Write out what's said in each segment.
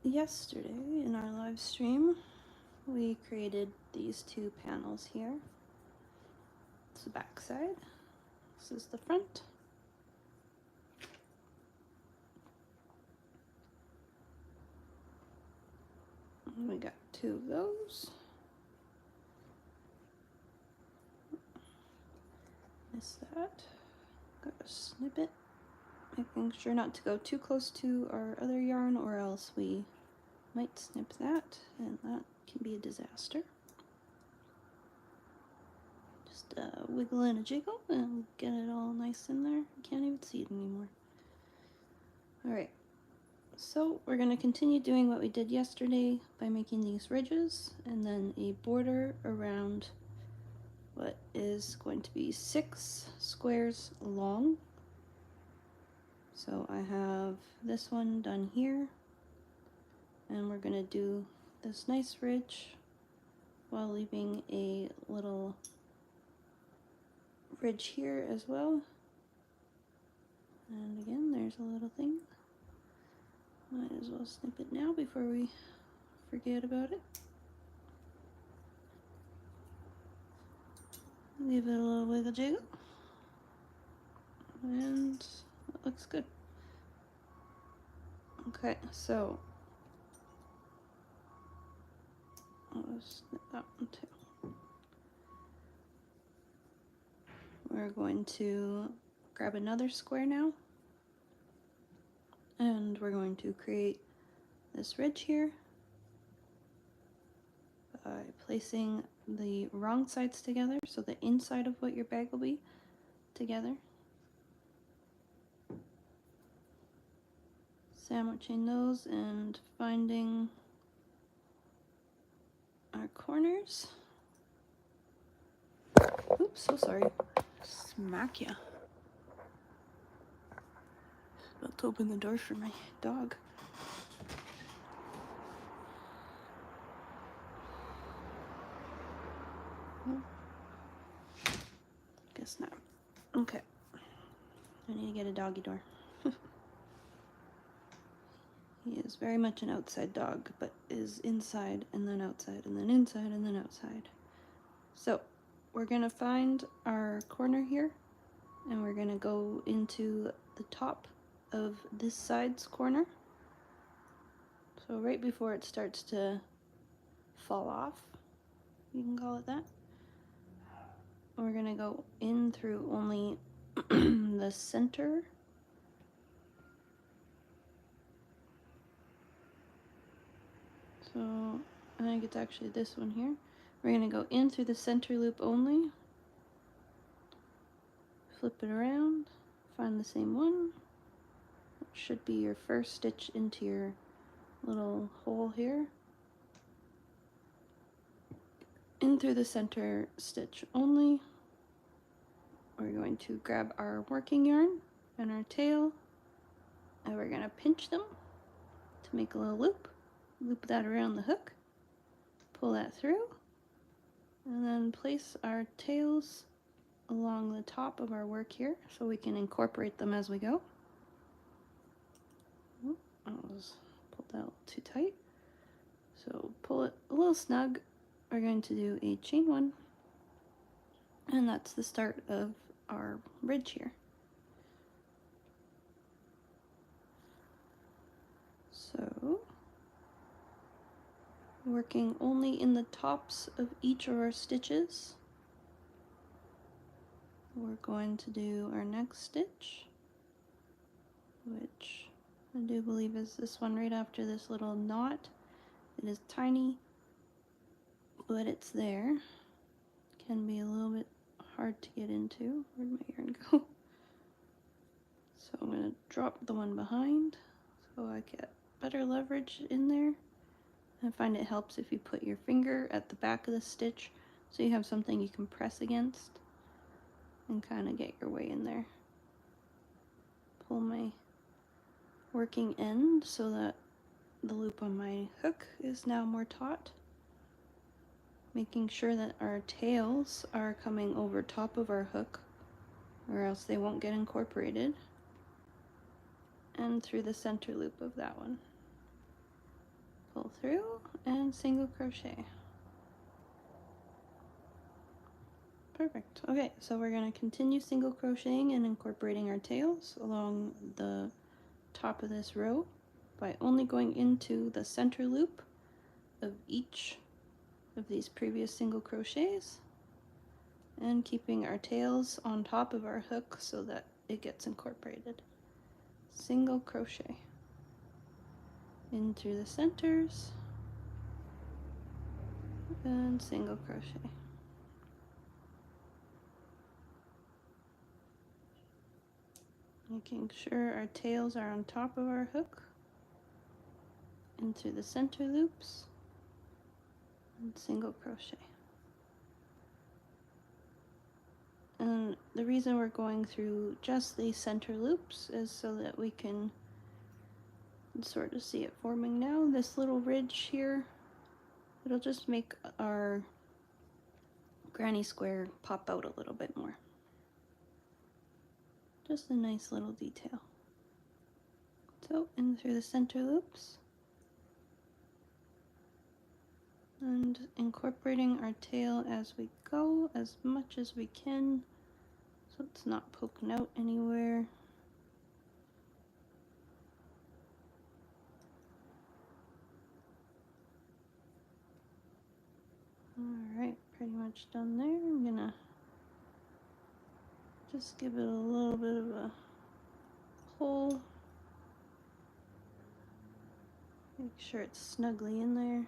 yesterday in our live stream, we created these two panels here. It's the back side. This is the front. And we got two of those. Miss that. Got a snippet. Making sure not to go too close to our other yarn or else we might snip that, and that can be a disaster. Just wiggle and a jiggle and get it all nice in there. You can't even see it anymore. Alright, so we're going to continue doing what we did yesterday by making these ridges and then a border around what is going to be 6 squares long. So I have this one done here, and we're going to do this nice ridge while leaving a little ridge here as well. And again, there's a little thing. Might as well snip it now before we forget about it. Leave it a little wiggle jiggle. And it looks good. Okay, so I'll snip that one too. We're going to grab another square now, and we're going to create this ridge here by placing the wrong sides together, so the inside of what your bag will be together. Sandwiching those and finding our corners. Oops, so sorry. Smack ya. About to open the door for my dog. Guess not. Okay. I need to get a doggy door. He is very much an outside dog, but is inside and then outside and then inside and then outside. So we're going to find our corner here, and we're going to go into the top of this side's corner. So right before it starts to fall off, you can call it that. We're going to go in through only the center. So I think it's actually this one here. We're going to go in through the center loop only. Flip it around, find the same one. It should be your first stitch into your little hole here. In through the center stitch only. We're going to grab our working yarn and our tail, and we're going to pinch them to make a little loop. Loop that around the hook, pull that through, and then place our tails along the top of our work here so we can incorporate them as we go. Oh, I was pulled that a little too tight. So pull it a little snug. We're going to do a chain one, and that's the start of our ridge here. So working only in the tops of each of our stitches, we're going to do our next stitch, which I do believe is this one right after this little knot. It is tiny, but it's there. Can be a little bit hard to get into. Where'd my yarn go? So I'm going to drop the one behind so I get better leverage in there. I find it helps if you put your finger at the back of the stitch so you have something you can press against and kind of get your way in there. Pull my working end so that the loop on my hook is now more taut. Making sure that our tails are coming over top of our hook, or else they won't get incorporated. And through the center loop of that one. pull through and single crochet. Perfect. Okay, so we're going to continue single crocheting and incorporating our tails along the top of this row by only going into the center loop of each of these previous single crochets and keeping our tails on top of our hook so that it gets incorporated. Single crochet in through the centers and single crochet. Making sure our tails are on top of our hook into the center loops and single crochet. And the reason we're going through just the center loops is so that we can sort of see it forming now. This little ridge here, it'll just make our granny square pop out a little bit more. Just a nice little detail. So in through the center loops and incorporating our tail as we go as much as we can so it's not poking out anywhere. Alright, pretty much done there. I'm gonna just give it a little bit of a pull. Make sure it's snugly in there.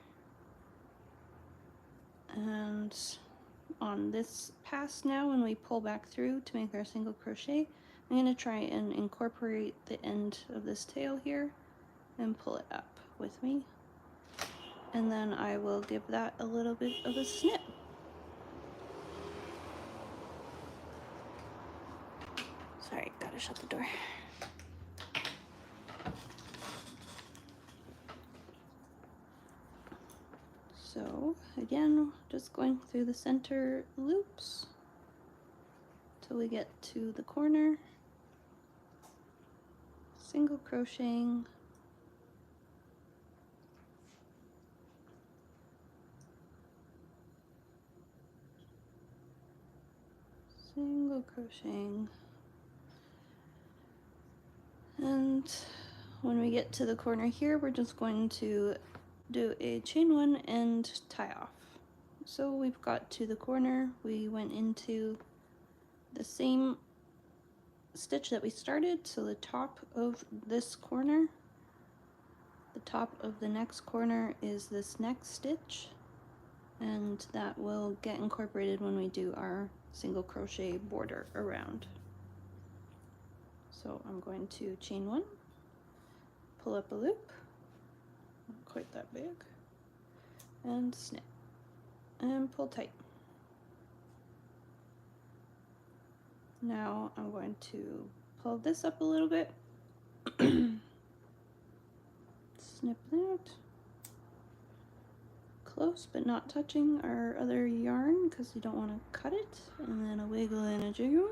And on this pass now, when we pull back through to make our single crochet, I'm going to try and incorporate the end of this tail here and pull it up with me. And then I will give that a little bit of a snip. Sorry, gotta shut the door. So again, just going through the center loops till we get to the corner, single crocheting, single crocheting, and when we get to the corner here, we're just going to do a chain one and tie off. So we've got to the corner, we went into the same stitch that we started, so the top of this corner, the top of the next corner is this next stitch, and that will get incorporated when we do our single crochet border around. So I'm going to chain one, pull up a loop, not quite that big, and snip, and pull tight. Now I'm going to pull this up a little bit, snip that, close but not touching our other yarn because you don't want to cut it, and then a wiggle and a jiggle,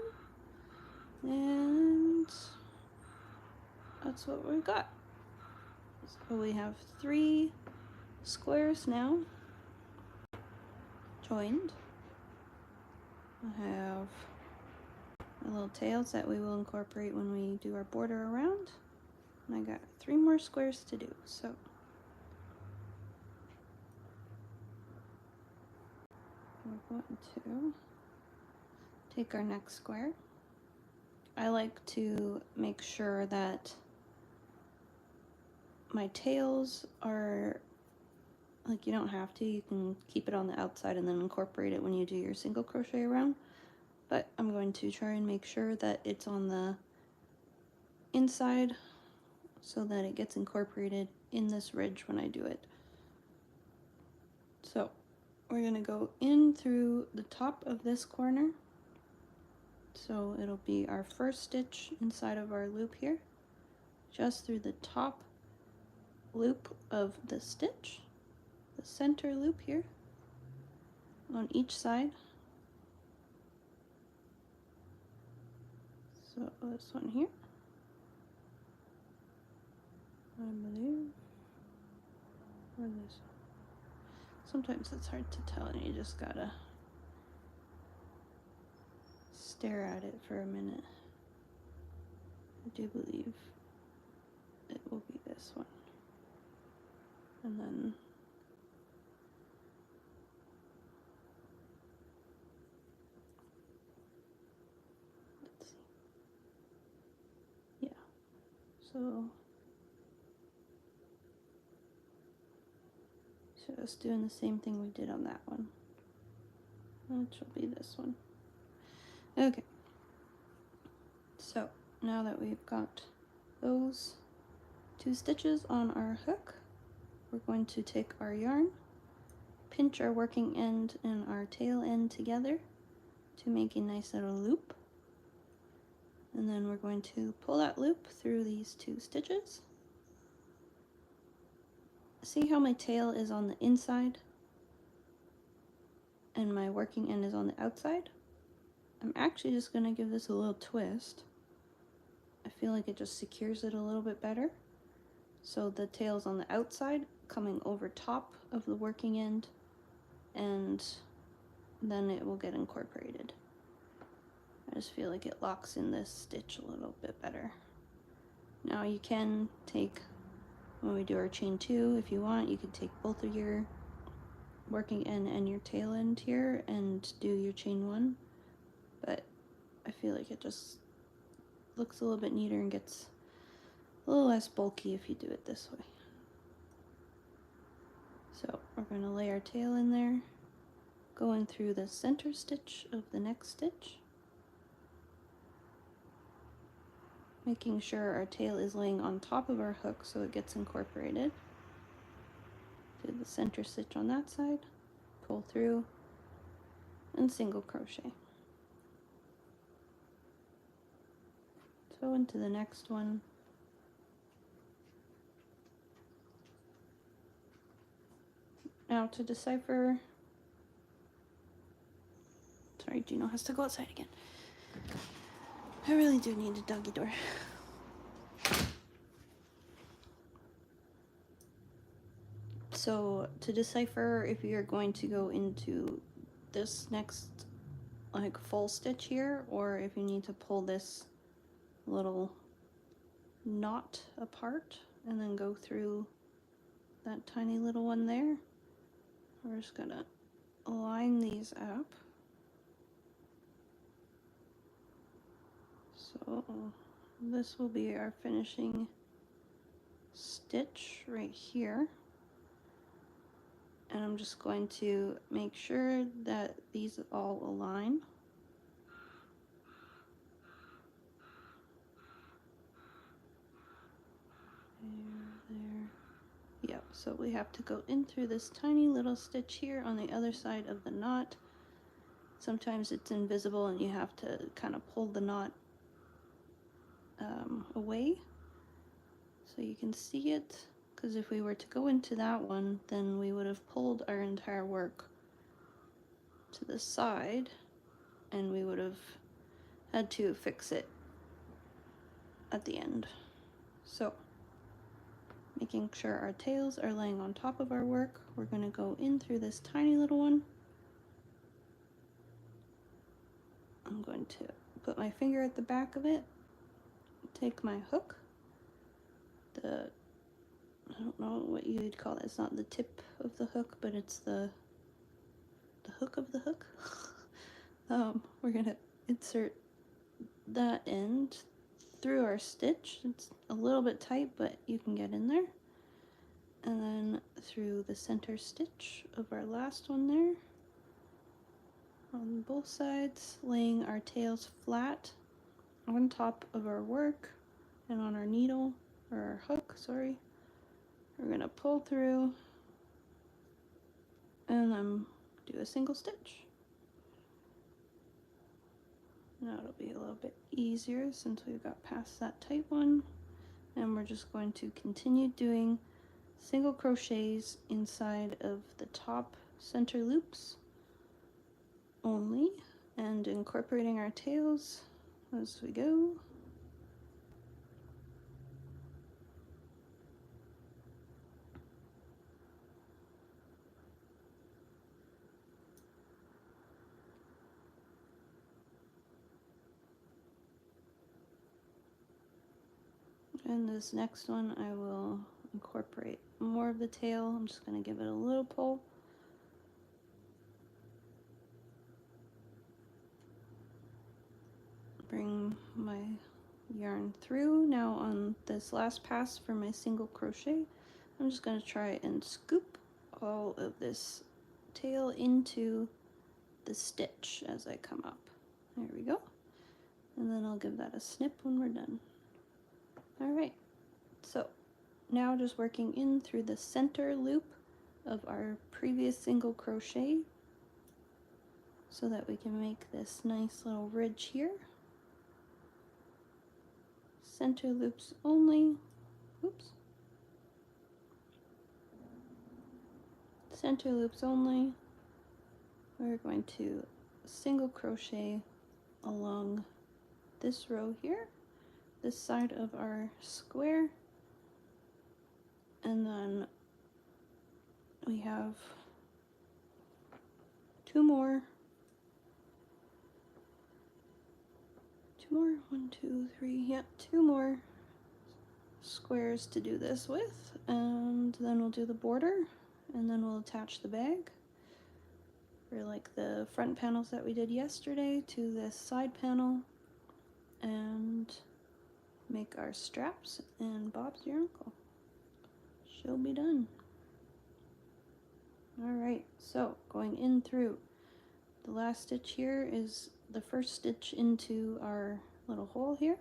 and that's what we got. So we have 3 squares now joined. I have our little tails that we will incorporate when we do our border around, and I got 3 more squares to do. So we're going to take our next square. I like to make sure that my tails are, like, you don't have to, you can keep it on the outside and then incorporate it when you do your single crochet around, but I'm going to try and make sure that it's on the inside so that it gets incorporated in this ridge when I do it. So we're going to go in through the top of this corner, so it'll be our first stitch inside of our loop here, just through the top loop of the stitch, the center loop here on each side. So this one here, I believe, or this one. Sometimes it's hard to tell and you just gotta stare at it for a minute. I do believe it will be this one. And then let's see. Yeah. So just doing the same thing we did on that one, which will be this one. Okay. So now that we've got those 2 stitches on our hook, we're going to take our yarn, pinch our working end and our tail end together to make a nice little loop. And then we're going to pull that loop through these 2 stitches. See how my tail is on the inside and my working end is on the outside? I'm actually just going to give this a little twist. I feel like it just secures it a little bit better. So the tail's on the outside, coming over top of the working end, and then it will get incorporated. I just feel like it locks in this stitch a little bit better. Now you can take, when we do our chain 2, if you want, you could take both of your working end and your tail end here and do your chain 1, but I feel like it just looks a little bit neater and gets a little less bulky if you do it this way. So we're going to lay our tail in there, going through the center stitch of the next stitch, making sure our tail is laying on top of our hook so it gets incorporated. Do the center stitch on that side, pull through, and single crochet. So into the next one. Now to decipher, sorry, Gino has to go outside again. I really do need a doggy door. So to decipher if you're going to go into this next like full stitch here, or if you need to pull this little knot apart and then go through that tiny little one there, we're just gonna line these up. So this will be our finishing stitch right here. And I'm just going to make sure that these all align. There. Yep, so we have to go in through this tiny little stitch here on the other side of the knot. Sometimes it's invisible and you have to kind of pull the knot away so you can see it, because if we were to go into that one, then we would have pulled our entire work to the side and we would have had to fix it at the end. So making sure our tails are laying on top of our work, we're going to go in through this tiny little one. I'm going to put my finger at the back of it, take my hook, I don't know what you would call it, it's not the tip of the hook, but it's the hook of the hook. We're going to insert that end through our stitch. It's a little bit tight, but you can get in there. And then through the center stitch of our last one there, on both sides, laying our tails flat on top of our work and on our needle, or our hook, sorry. We're going to pull through and then do a single stitch. Now it'll be a little bit easier since we've got past that tight one, and we're just going to continue doing single crochets inside of the top center loops only, and incorporating our tails as we go. And this next one I will incorporate more of the tail. I'm just going to give it a little pull. Bring my yarn through. Now on this last pass for my single crochet, I'm just going to try and scoop all of this tail into the stitch as I come up. There we go. And then I'll give that a snip when we're done. All right, so now just working in through the center loop of our previous single crochet so that we can make this nice little ridge here. Center loops only. Oops. Center loops only. We're going to single crochet along this row here, this side of our square, and then we have two more, 1, 2, 3, yeah, 2 more squares to do this with, and then we'll do the border, and then we'll attach the bag for like the front panels that we did yesterday to this side panel, and make our straps, and Bob's your uncle. She'll be done. Alright, so going in through the last stitch here is the first stitch into our little hole here.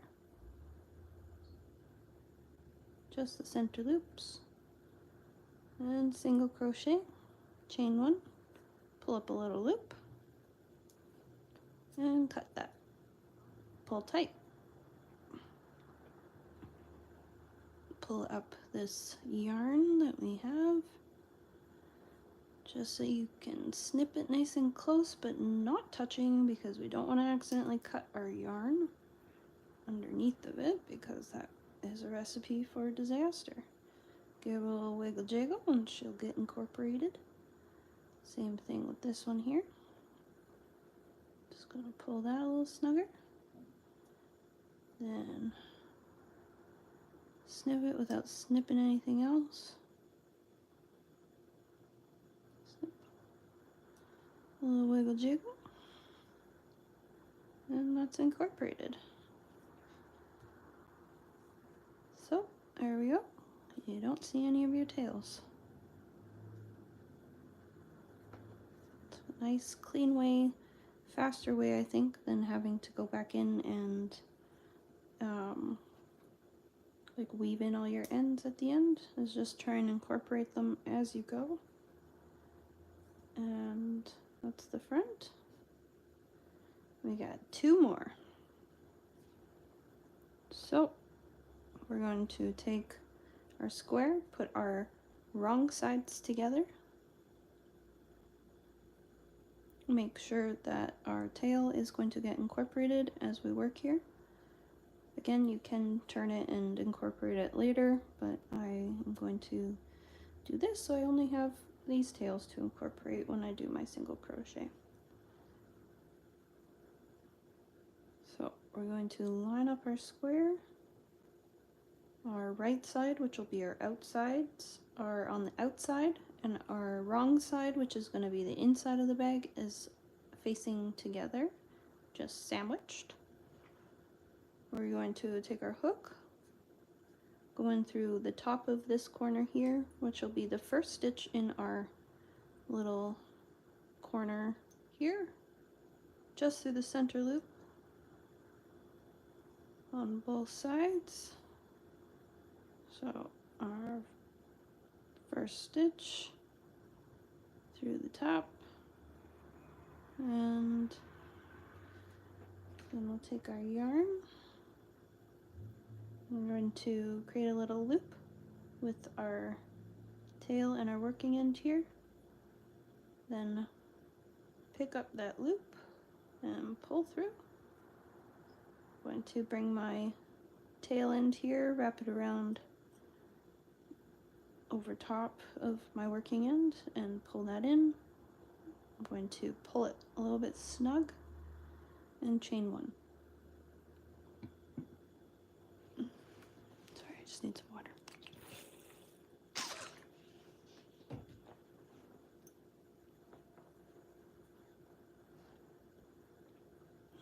Just the center loops. And single crochet, chain 1, pull up a little loop, and cut that. Pull tight. Pull up this yarn that we have, just so you can snip it nice and close but not touching, because we don't want to accidentally cut our yarn underneath of it, because that is a recipe for disaster. Give it a little wiggle jiggle and she'll get incorporated. Same thing with this one here. Just gonna pull that a little snugger. Then snip it without snipping anything else. Snip. A little wiggle jiggle. And that's incorporated. So, there we go. You don't see any of your tails. It's a nice, clean way, faster way, I think, than having to go back in and like weave in all your ends at the end. Is just try and incorporate them as you go. And that's the front. We got 2 more. So we're going to take our square, put our wrong sides together, make sure that our tail is going to get incorporated as we work here. Again, you can turn it and incorporate it later, but I am going to do this so I only have these tails to incorporate when I do my single crochet. So we're going to line up our square. Our right side, which will be our outsides, are on the outside, and our wrong side, which is going to be the inside of the bag, is facing together, just sandwiched. We're going to take our hook, go in through the top of this corner here, which will be the first stitch in our little corner here, just through the center loop on both sides. So our first stitch through the top, and then we'll take our yarn. We're going to create a little loop with our tail and our working end here. Then pick up that loop and pull through. I'm going to bring my tail end here, wrap it around over top of my working end and pull that in. I'm going to pull it a little bit snug and chain 1. Sorry, just need some water.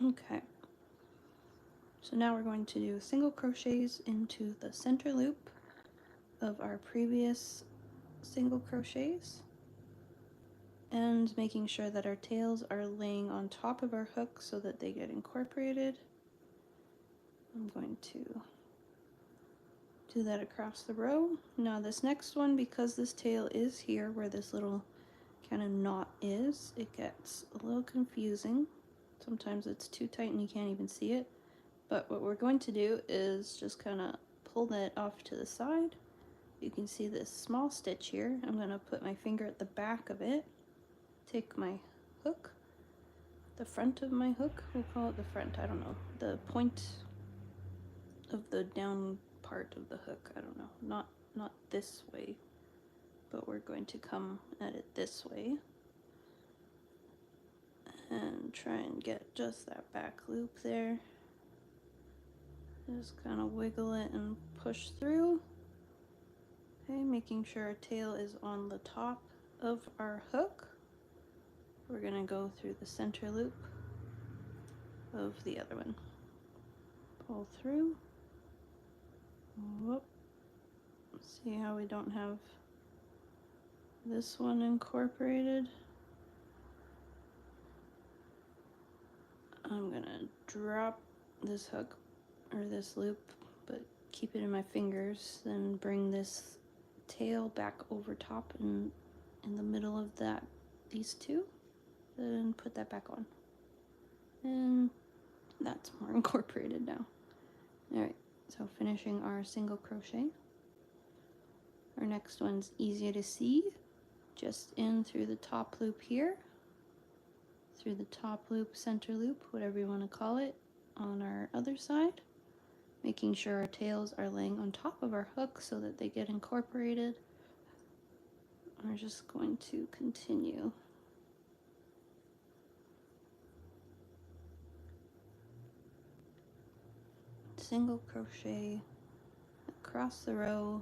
Okay, so now we're going to do single crochets into the center loop of our previous single crochets, and making sure that our tails are laying on top of our hook so that they get incorporated. I'm going to do that across the row. Now this next one, because this tail is here where this little kind of knot is, it gets a little confusing. Sometimes it's too tight and you can't even see it. But what we're going to do is just kind of pull that off to the side. You can see this small stitch here. I'm going to put my finger at the back of it, take my hook, the front of my hook, we'll call it the front, I don't know, the point of the down part of the hook, I don't know, not this way, but we're going to come at it this way and try and get just that back loop there. Just kind of wiggle it and push through. Okay, making sure our tail is on the top of our hook. We're gonna go through the center loop of the other one. Pull through. Whoop. See how we don't have this one incorporated? I'm gonna drop this hook or this loop, but keep it in my fingers, then bring this tail back over top and in the middle of these two, then put that back on. And that's more incorporated now. Alright, so finishing our single crochet. Our next one's easier to see, just in through the top loop here, through the top loop, center loop, whatever you want to call it, on our other side, making sure our tails are laying on top of our hook so that they get incorporated. We're just going to continue. Single crochet across the row,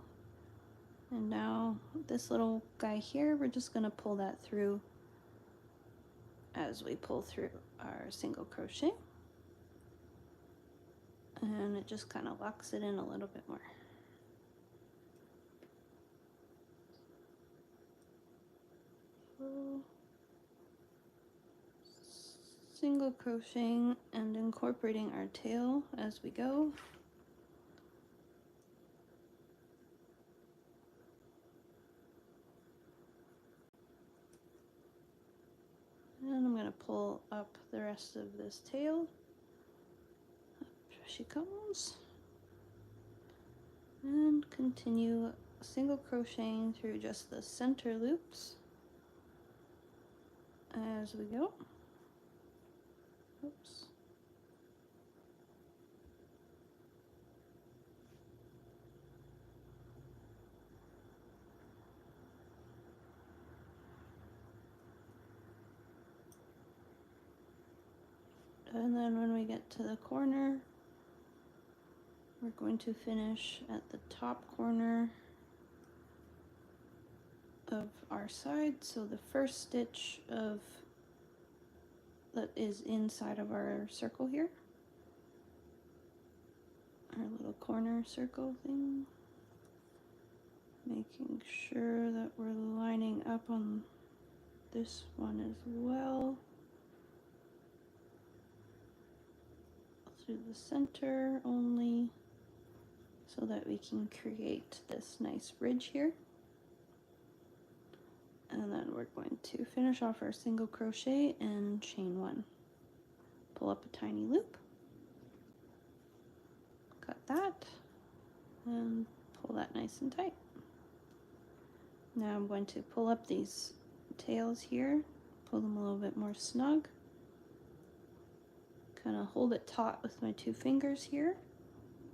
and now this little guy here, we're just going to pull that through as we pull through our single crochet, and it just kind of locks it in a little bit more. So, single crocheting and incorporating our tail as we go. And I'm going to pull up the rest of this tail. Up she comes. And continue single crocheting through just the center loops as we go. Oops. And then when we get to the corner, we're going to finish at the top corner of our side. So the first stitch of that is inside of our circle here, our little corner circle thing, making sure that we're lining up on this one as well, through the center only, so that we can create this nice ridge here. And then we're going to finish off our single crochet and chain one. Pull up a tiny loop, cut that, and pull that nice and tight. Now I'm going to pull up these tails here, pull them a little bit more snug, kind of hold it taut with my two fingers here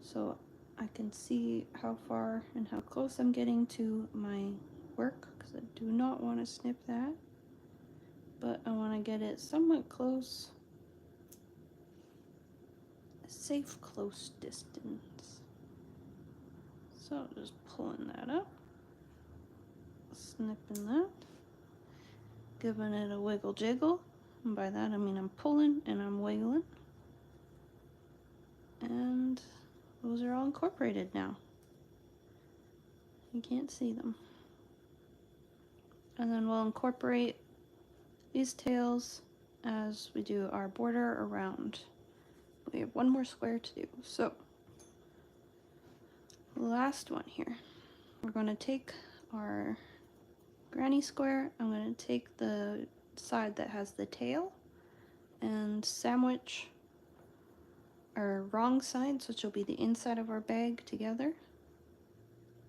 so I can see how far and how close I'm getting to my work, because I do not want to snip that, but I want to get it somewhat close, a safe close distance. So So just pulling that up, snipping that, giving it a wiggle jiggle. And by that I mean I'm pulling and I'm wiggling. And those are all incorporated now. You can't see them. And then we'll incorporate these tails as we do our border around. We have one more square to do. So, last one here. We're going to take our granny square. I'm going to take the side that has the tail and sandwich our wrong sides, which will be the inside of our bag, together.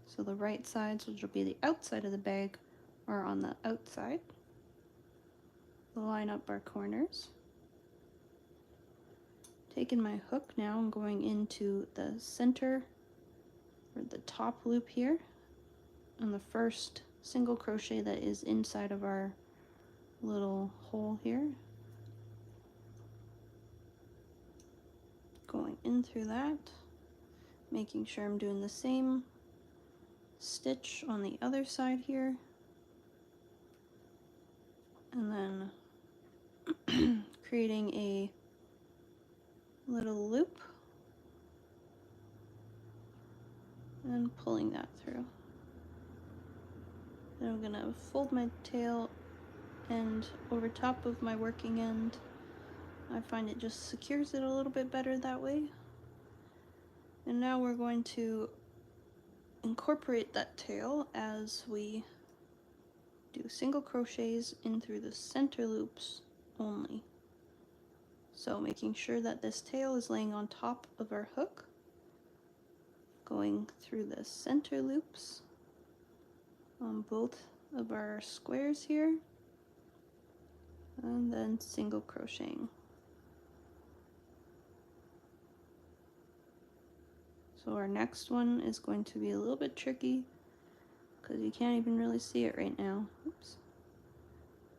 So the right sides, which will be the outside of the bag, are on the outside. We'll line up our corners. Taking my hook now, I'm going into the center, or the top loop here, on the first single crochet that is inside of our little hole here. Going in through that, making sure I'm doing the same stitch on the other side here, and then creating a little loop and pulling that through. Then I'm gonna fold my tail end over top of my working end. I find it just secures it a little bit better that way. And now we're going to incorporate that tail as we do single crochets in through the center loops only. So making sure that this tail is laying on top of our hook, going through the center loops on both of our squares here, and then single crocheting. So our next one is going to be a little bit tricky because you can't even really see it right now. Oops.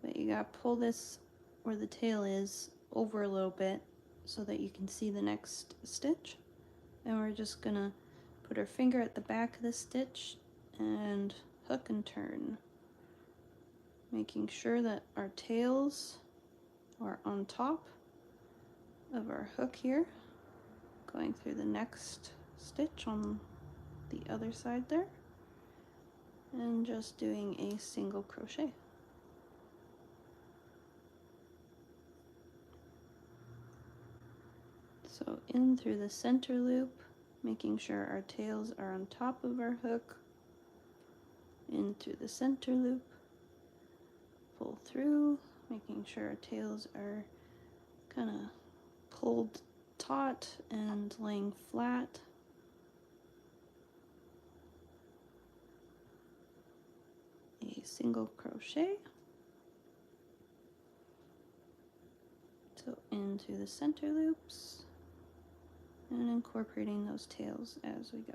But you gotta pull this where the tail is over a little bit so that you can see the next stitch. And we're just gonna put our finger at the back of the stitch and hook and turn, making sure that our tails are on top of our hook here, going through the next stitch on the other side there, and just doing a single crochet. So in through the center loop, making sure our tails are on top of our hook, in through the center loop, pull through, making sure our tails are kind of pulled taut and laying flat. A single crochet. So in through the center loops and incorporating those tails as we go.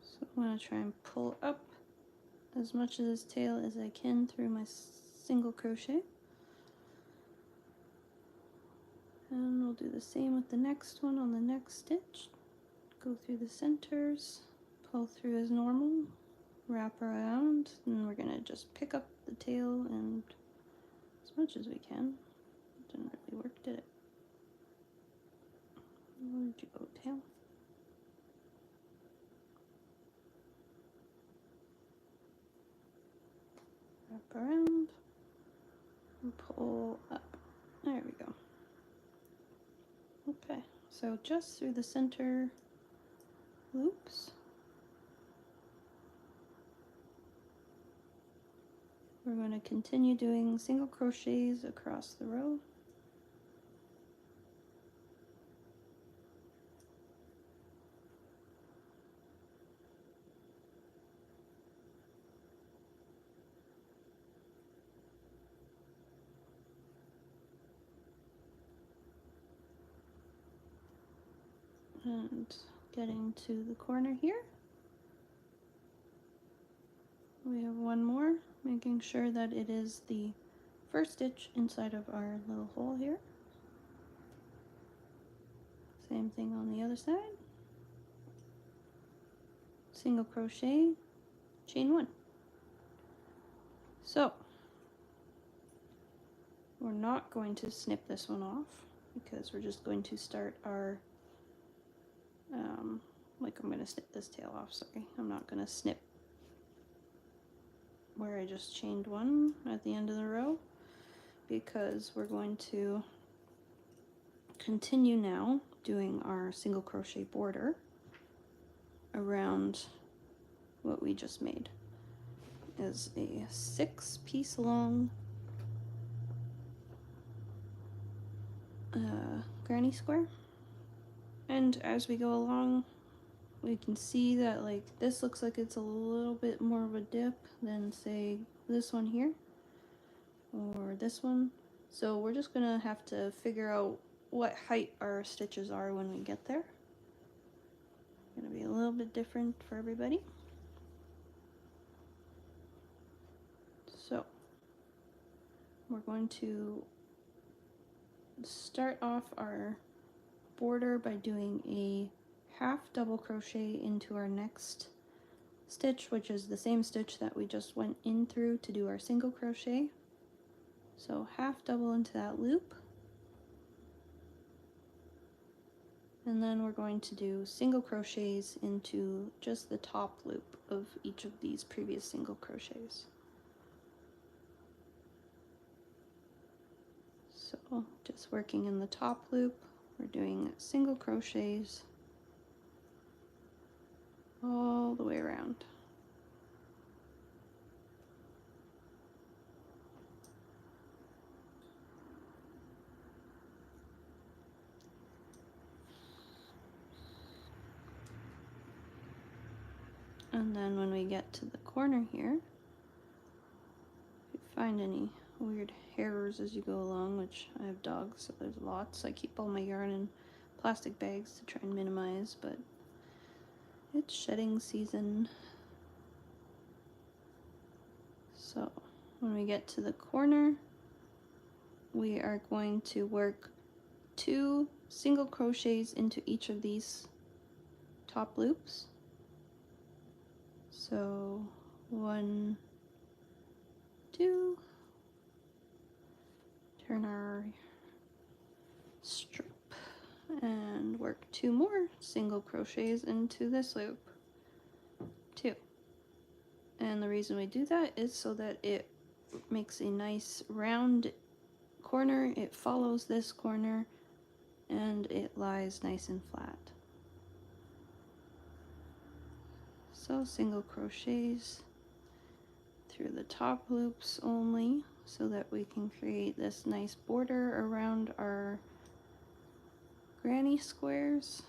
So I'm going to try and pull up as much of this tail as I can through my single crochet. And we'll do the same with the next one on the next stitch. Go through the centers, pull through as normal, wrap around, and we're gonna just pick up the tail and as much as we can. It didn't really work, did it? Where did you go, tail? Wrap around and pull up. There we go. Okay, so just through the center loops. We're going to continue doing single crochets across the row. And getting to the corner here, we have one more, making sure that it is the first stitch inside of our little hole here. Same thing on the other side. Single crochet, chain 1. So we're not going to snip this one off because we're just going to start our like I'm going to snip this tail off, sorry. I'm not going to snip where I just chained 1 at the end of the row, because we're going to continue now doing our single crochet border around what we just made. Is a 6-piece long granny square, and as we go along we can see that like this looks like it's a little bit more of a dip than say this one here or this one, so we're just gonna have to figure out what height our stitches are when we get there. Gonna be a little bit different for everybody. So we're going to start off our border by doing a half double crochet into our next stitch, which is the same stitch that we just went in through to do our single crochet. So half double into that loop, and then we're going to do single crochets into just the top loop of each of these previous single crochets. So just working in the top loop, we're doing single crochets all the way around. And then when we get to the corner here, if you find any weird hairs as you go along, which I have dogs, so there's lots. I keep all my yarn in plastic bags to try and minimize, but it's shedding season. So when we get to the corner, we are going to work 2 single crochets into each of these top loops. So 1, 2, turn our strip and work 2 more single crochets into this loop, 2. And the reason we do that is so that it makes a nice round corner, it follows this corner, and it lies nice and flat. So single crochets through the top loops only, so that we can create this nice border around our granny squares.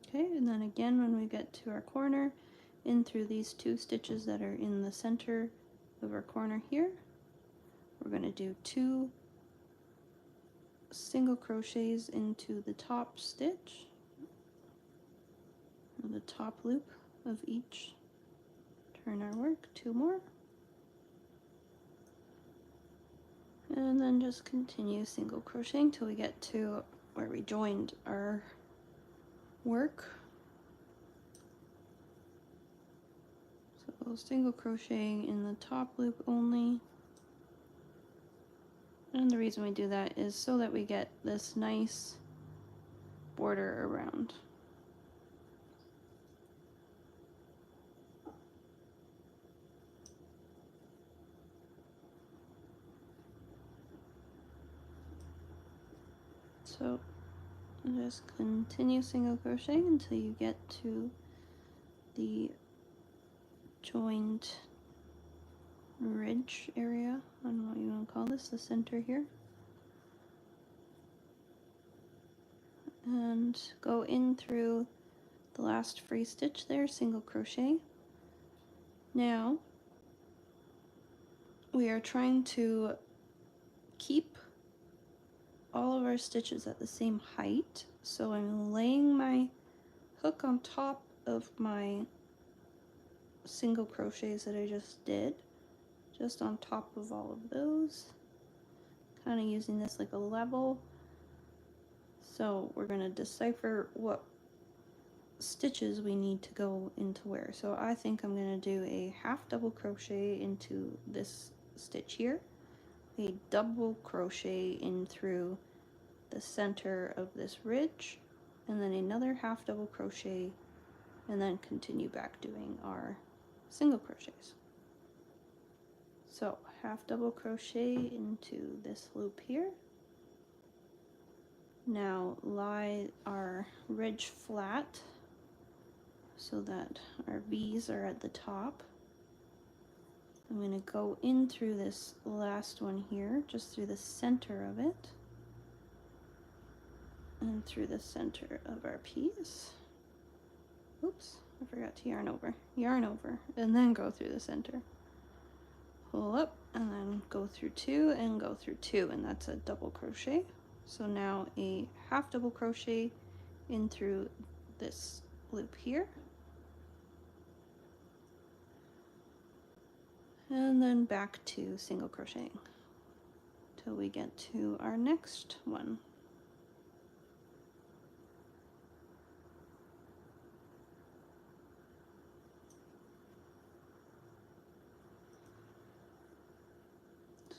Okay, and then again when we get to our corner, in through these 2 stitches that are in the center of our corner here, we're going to do 2 single crochets into the top stitch, the top loop of each. Turn our work, 2 more, and then just continue single crocheting till we get to where we joined our work. So single crocheting in the top loop only, and the reason we do that is so that we get this nice border around. So just continue single crocheting until you get to the joined ridge area. I don't know what you want to call this, the center here. And go in through the last free stitch there, single crochet. Now we are trying to keep all of our stitches at the same height, so I'm laying my hook on top of my single crochets that I just did, just on top of all of those, kind of using this like a level. So we're going to decipher what stitches we need to go into where. So I think I'm going to do a half double crochet into this stitch here, a double crochet in through the center of this ridge, and then another half double crochet, and then continue back doing our single crochets. So half double crochet into this loop here. Now lie our ridge flat so that our V's are at the top. I'm going to go in through this last one here, just through the center of it, and through the center of our piece. Oops, I forgot to yarn over, and then go through the center. Pull up, and then go through two, and go through two, and that's a double crochet. So now a half double crochet in through this loop here. And then back to single crocheting till we get to our next one.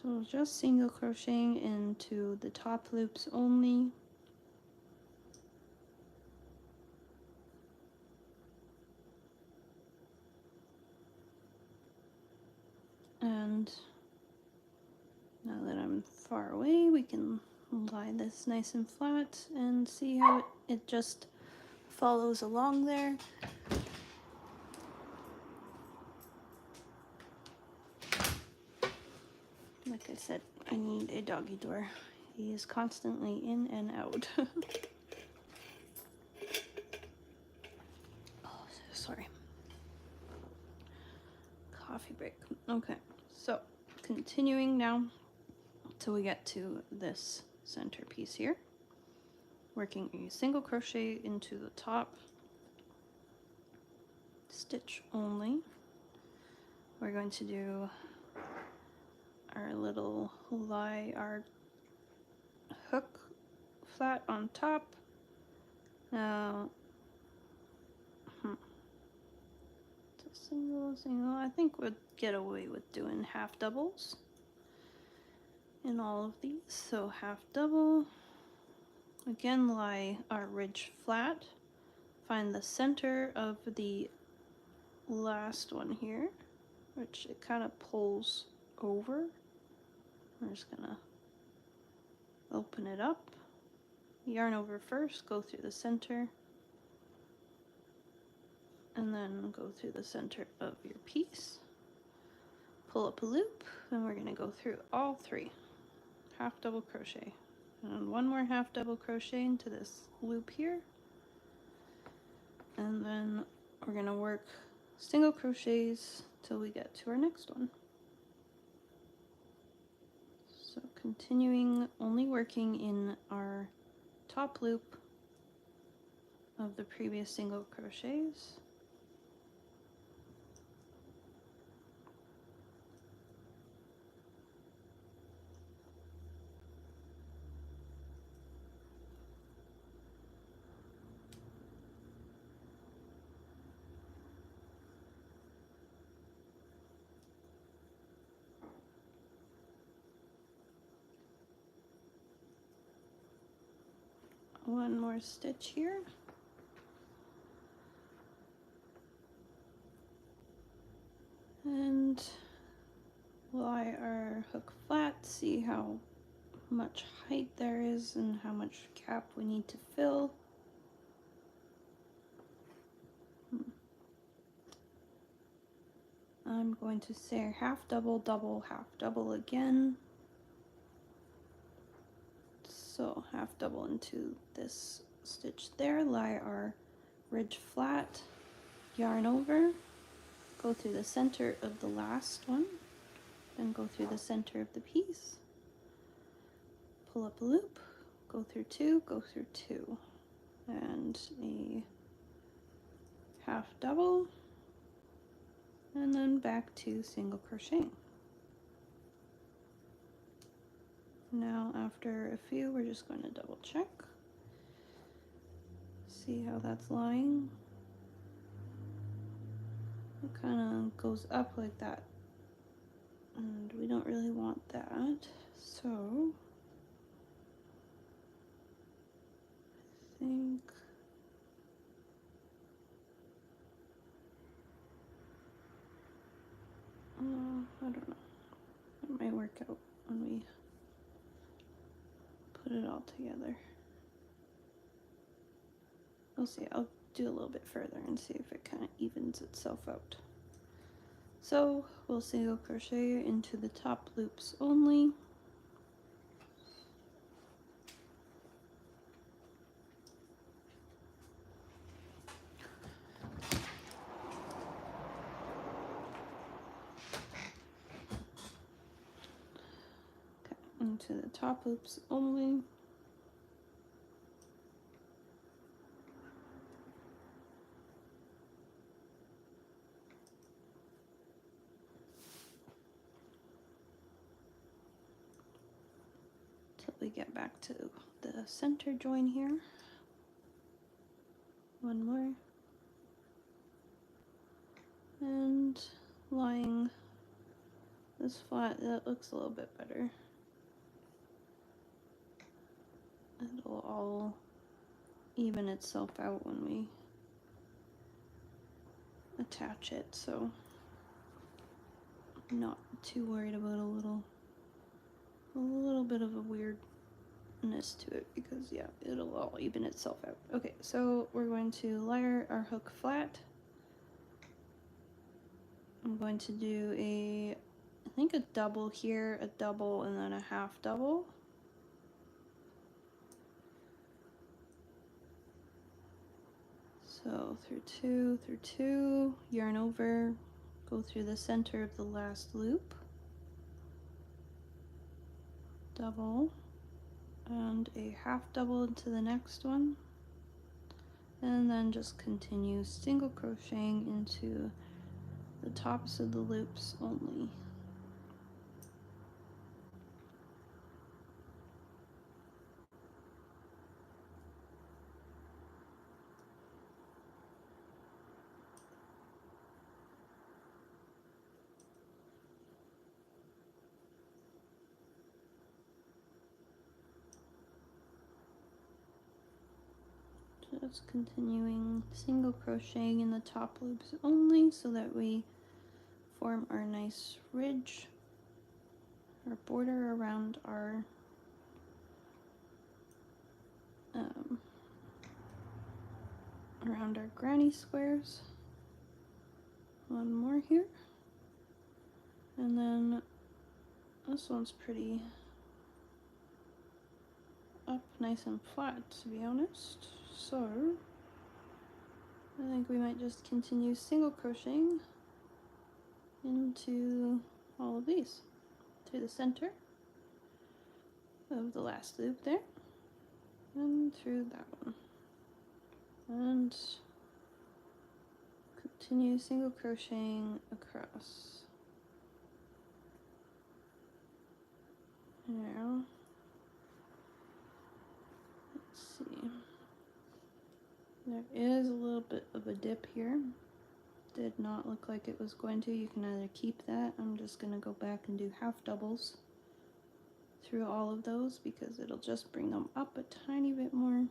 So just single crocheting into the top loops only. And now that I'm far away, we can lie this nice and flat and see how it just follows along there. Like I said, I need a doggy door. He is constantly in and out. Oh, sorry. Coffee break. Okay, so continuing now till we get to this center piece here. Working a single crochet into the top stitch only. We're going to do our little lie our hook flat on top. Now it's a single. I think we'll get away with doing half doubles in all of these. So half double, again lie our ridge flat, find the center of the last one here, which it kind of pulls over. I'm just gonna open it up, yarn over first, go through the center, and then go through the center of your piece, pull up a loop, and we're gonna go through all three, half double crochet, and one more half double crochet into this loop here, and then we're gonna work single crochets till we get to our next one. So continuing, only working in our top loop of the previous single crochets. One more stitch here. And lie our hook flat, see how much height there is and how much gap we need to fill. I'm going to say half double, double, half double again. So half double into this stitch there, lie our ridge flat, yarn over, go through the center of the last one, then go through the center of the piece, pull up a loop, go through two, and a half double, and then back to single crochet. Now after a few, we're just going to double check, see how that's lying. It kind of goes up like that, and we don't really want that, so I think I don't know, it might work out when we put it all together. We'll see. I'll do a little bit further and see if it kind of evens itself out. So we'll single crochet into the top loops only. Okay, into the top loops only. Till we get back to the center join here. One more. And lying this flat, that looks a little bit better. It'll all even itself out when we attach it, so I'm not too worried about a little bit of a weirdness to it, because yeah, it'll all even itself out. Okay, so we're going to layer our hook flat. I'm going to do I think a double here, a double, and then a half double. So through two, yarn over, go through the center of the last loop, double, and a half double into the next one, and then just continue single crocheting into the tops of the loops only. Just continuing single crocheting in the top loops only so that we form our nice ridge or border around our granny squares. One more here, and then this one's pretty up nice and flat, to be honest, so I think we might just continue single crocheting into all of these through the center of the last loop there and through that one, and continue single crocheting across. Now let's see, there is a little bit of a dip here. Did not look like it was going to. You can either keep that. I'm just going to go back and do half doubles through all of those because it'll just bring them up a tiny bit more.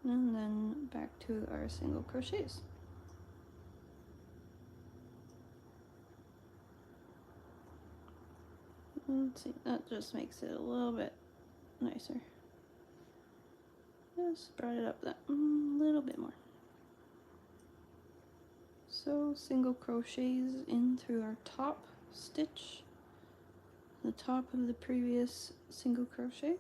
And then back to our single crochets. Let's see, that just makes it a little bit nicer. Just brought it up that little bit more. So single crochets in through our top stitch, the top of the previous single crochet,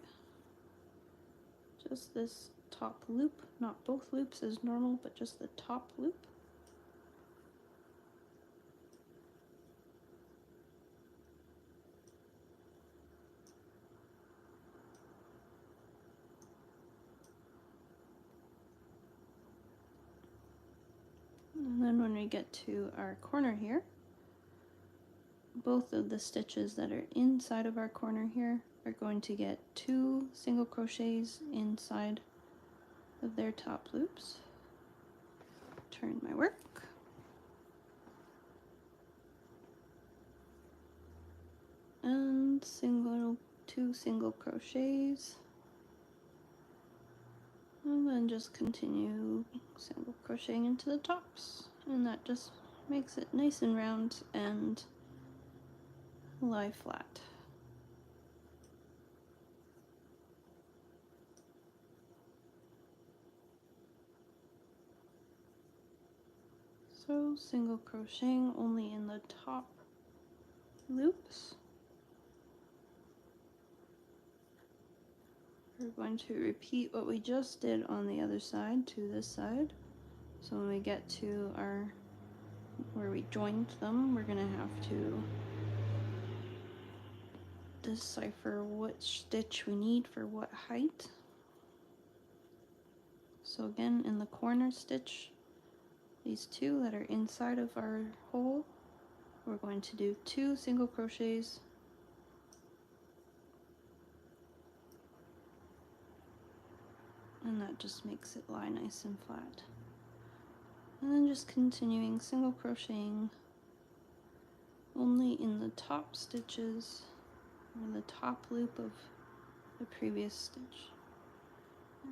just this top loop, not both loops as normal, but just the top loop. And then when we get to our corner here, both of the stitches that are inside of our corner here are going to get 2 single crochets inside of their top loops. Turn my work. And 2 single crochets. And then just continue single crocheting into the tops. And that just makes it nice and round and lie flat. So single crocheting only in the top loops. We're going to repeat what we just did on the other side to this side. So when we get to our where we joined them, we're gonna have to decipher which stitch we need for what height. So again, in the corner stitch, these 2 that are inside of our hole, we're going to do 2 single crochets, and that just makes it lie nice and flat. And then just continuing single crocheting only in the top stitches or the top loop of the previous stitch.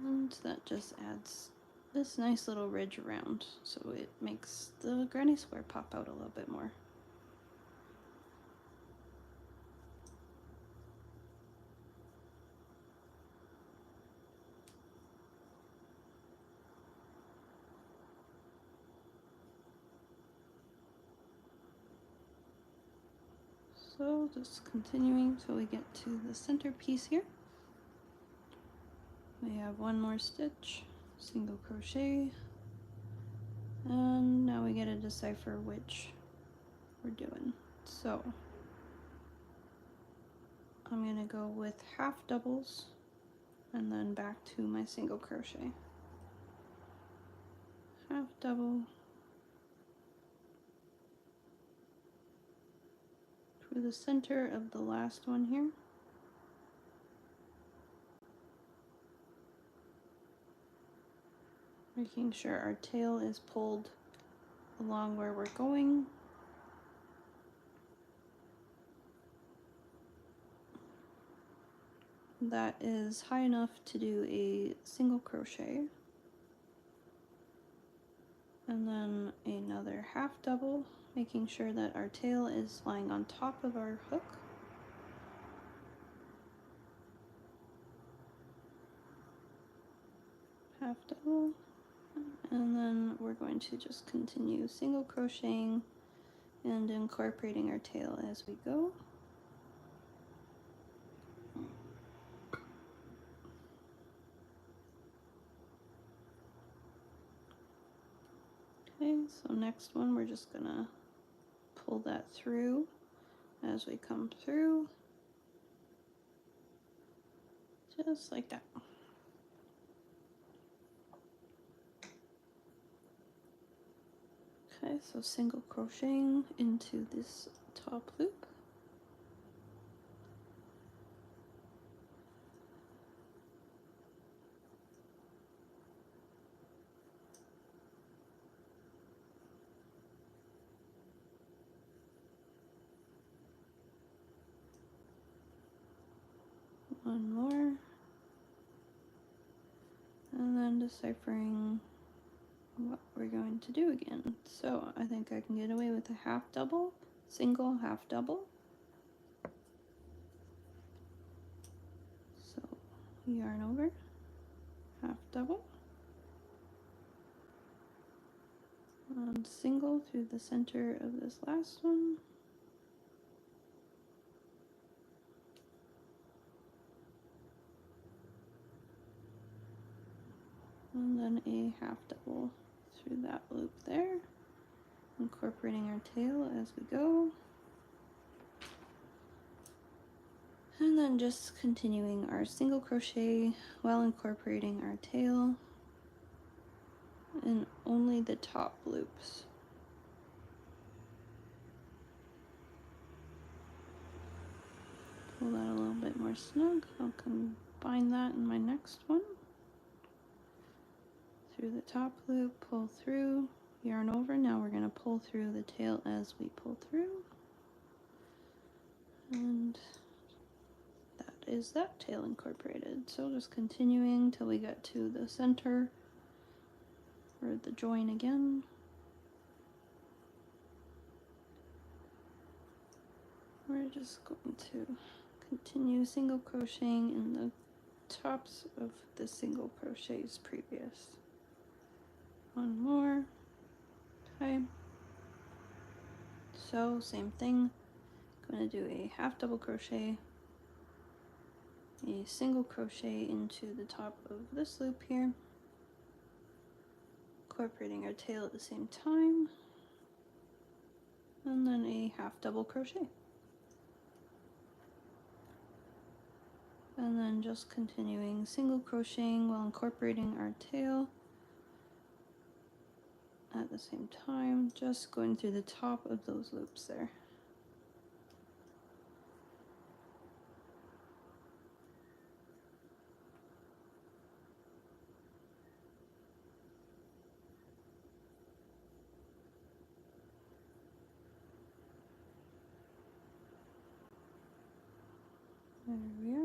And that just adds this nice little ridge around, so it makes the granny square pop out a little bit more. So just continuing till we get to the center piece here. We have 1 more stitch, single crochet, and now we get to decipher which we're doing. So I'm gonna go with half doubles and then back to my single crochet. Half double through the center of the last one here. Making sure our tail is pulled along where we're going. That is high enough to do a single crochet. And then another half double, making sure that our tail is lying on top of our hook. Half double, and then we're going to just continue single crocheting and incorporating our tail as we go. Okay, so next one we're just gonna pull that through as we come through, just like that. Okay, so single crocheting into this top loop. One more. And then deciphering what we're going to do again. So I think I can get away with a half double, single, half double. So yarn over, half double, one single through the center of this last one. And then a half double through that loop there, incorporating our tail as we go. And then just continuing our single crochet while incorporating our tail in only the top loops. Pull that a little bit more snug. I'll combine that in my next one. Through the top loop, pull through, yarn over. Now we're going to pull through the tail as we pull through. And that is that tail incorporated. So just continuing till we get to the center or the join again. We're just going to continue single crocheting in the tops of the single crochets previous. One more. Okay. So same thing. Going to do a half double crochet, a single crochet into the top of this loop here, incorporating our tail at the same time, and then a half double crochet. And then just continuing single crocheting while incorporating our tail at the same time, just going through the top of those loops there. There we are.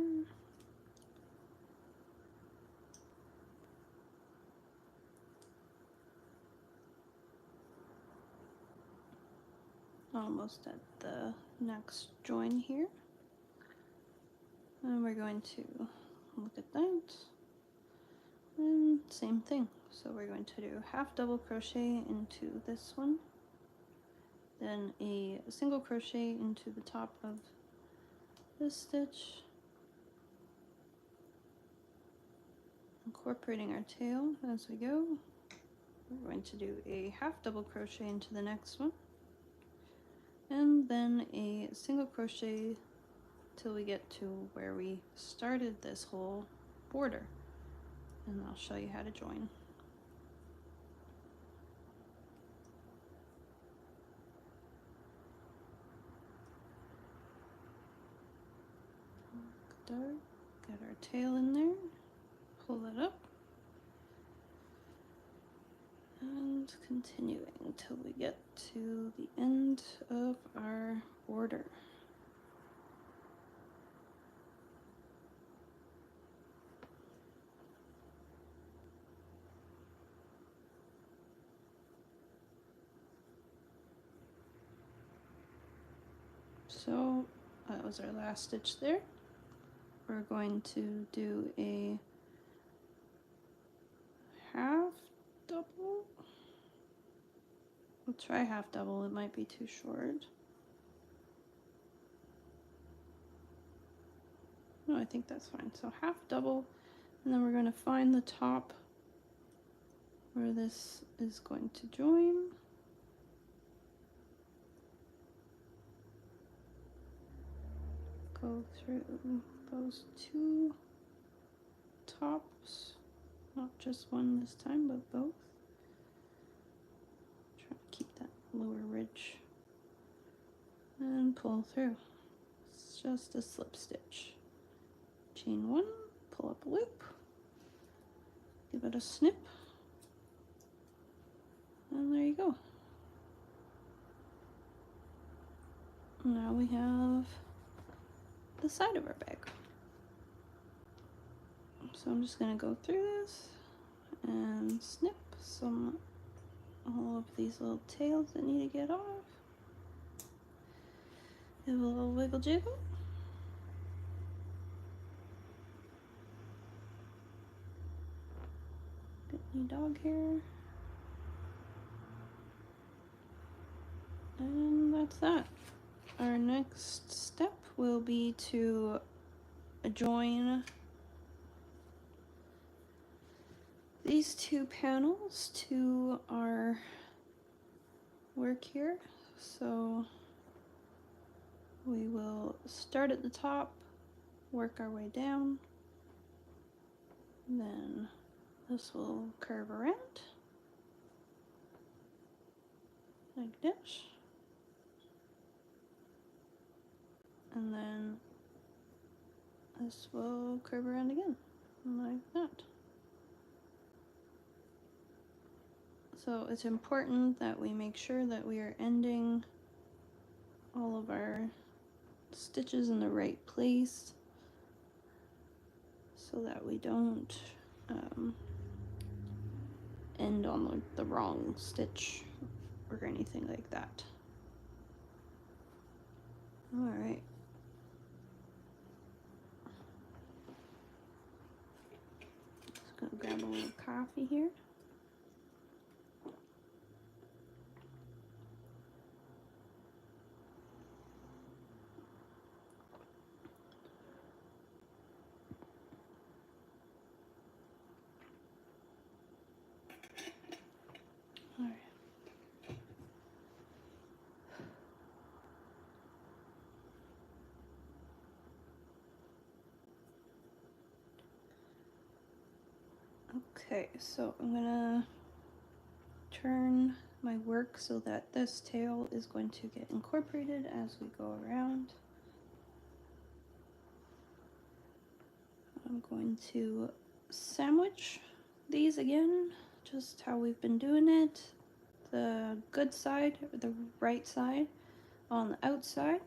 Almost at the next join here. And we're going to look at that. And same thing. So we're going to do half double crochet into this one. Then a single crochet into the top of this stitch. Incorporating our tail as we go. We're going to do a half double crochet into the next one. And then a single crochet till we get to where we started this whole border. And I'll show you how to join. Get our tail in there, pull it up, and continuing until we get to the end of our border. So that was our last stitch there. We're going to do a half double. We'll try half double, it might be too short. No, I think that's fine. So half double, and then we're going to find the top where this is going to join. Go through those two tops, not just one this time, but both. Try to keep that lower ridge and pull through. It's just a slip stitch. Chain one, pull up a loop, give it a snip, and there you go. Now we have the side of our bag. So I'm just going to go through this and snip all of these little tails that need to get off. Give a little wiggle jiggle. Get any dog hair. that's that. Our next step will be to join these two panels to our work here. So we will start at the top, work our way down, then this will curve around like this, and then this will curve around again like that. So it's important that we make sure that we are ending all of our stitches in the right place so that we don't end on the wrong stitch or anything like that. All right. Just gonna grab a little coffee here. All right. Okay, so I'm gonna turn my work so that this tail is going to get incorporated as we go around. I'm going to sandwich these again, just how we've been doing it. The good side, the right side on the outside,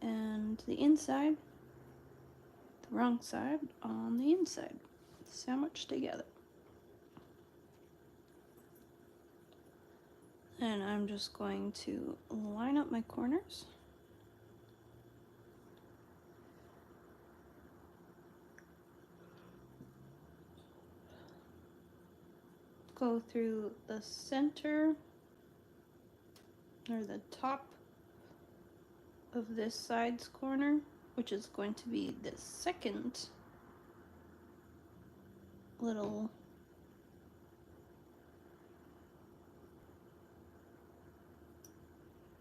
and the inside, the wrong side on the inside, sandwiched together. And I'm just going to line up my corners. Go through the center or the top of this side's corner, which is going to be the second little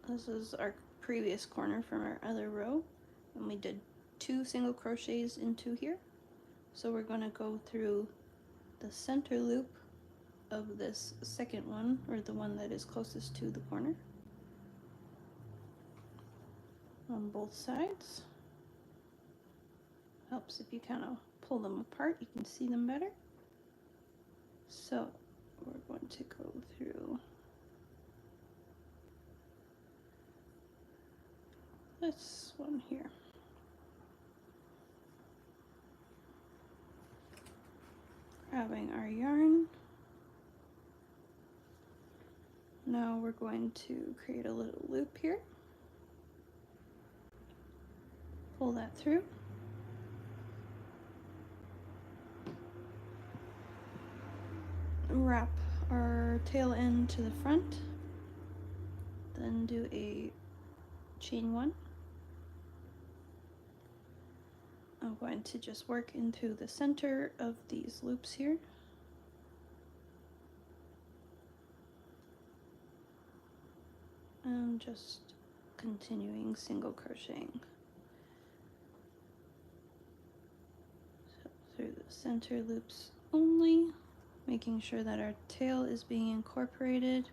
this is our previous corner from our other row, and we did 2 single crochets into here. So we're going to go through the center loop of this second one, or the one that is closest to the corner, on both sides. Helps if you kind of pull them apart, you can see them better. So we're going to go through this one here. Grabbing our yarn. Now we're going to create a little loop here. Pull that through. Wrap our tail end to the front. Then do a chain 1. I'm going to just work into the center of these loops here. And just continuing single crocheting. So through the center loops only, making sure that our tail is being incorporated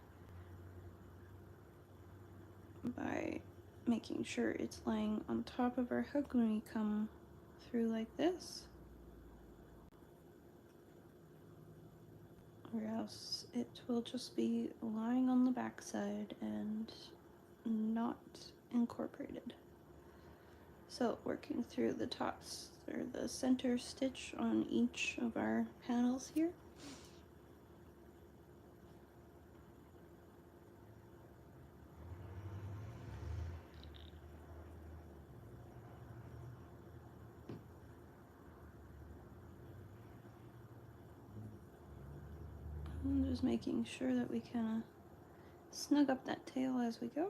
by making sure it's lying on top of our hook when we come through like this, or else it will just be lying on the back side and not incorporated. So working through the tops or the center stitch on each of our panels here. And just making sure that we kind of snug up that tail as we go.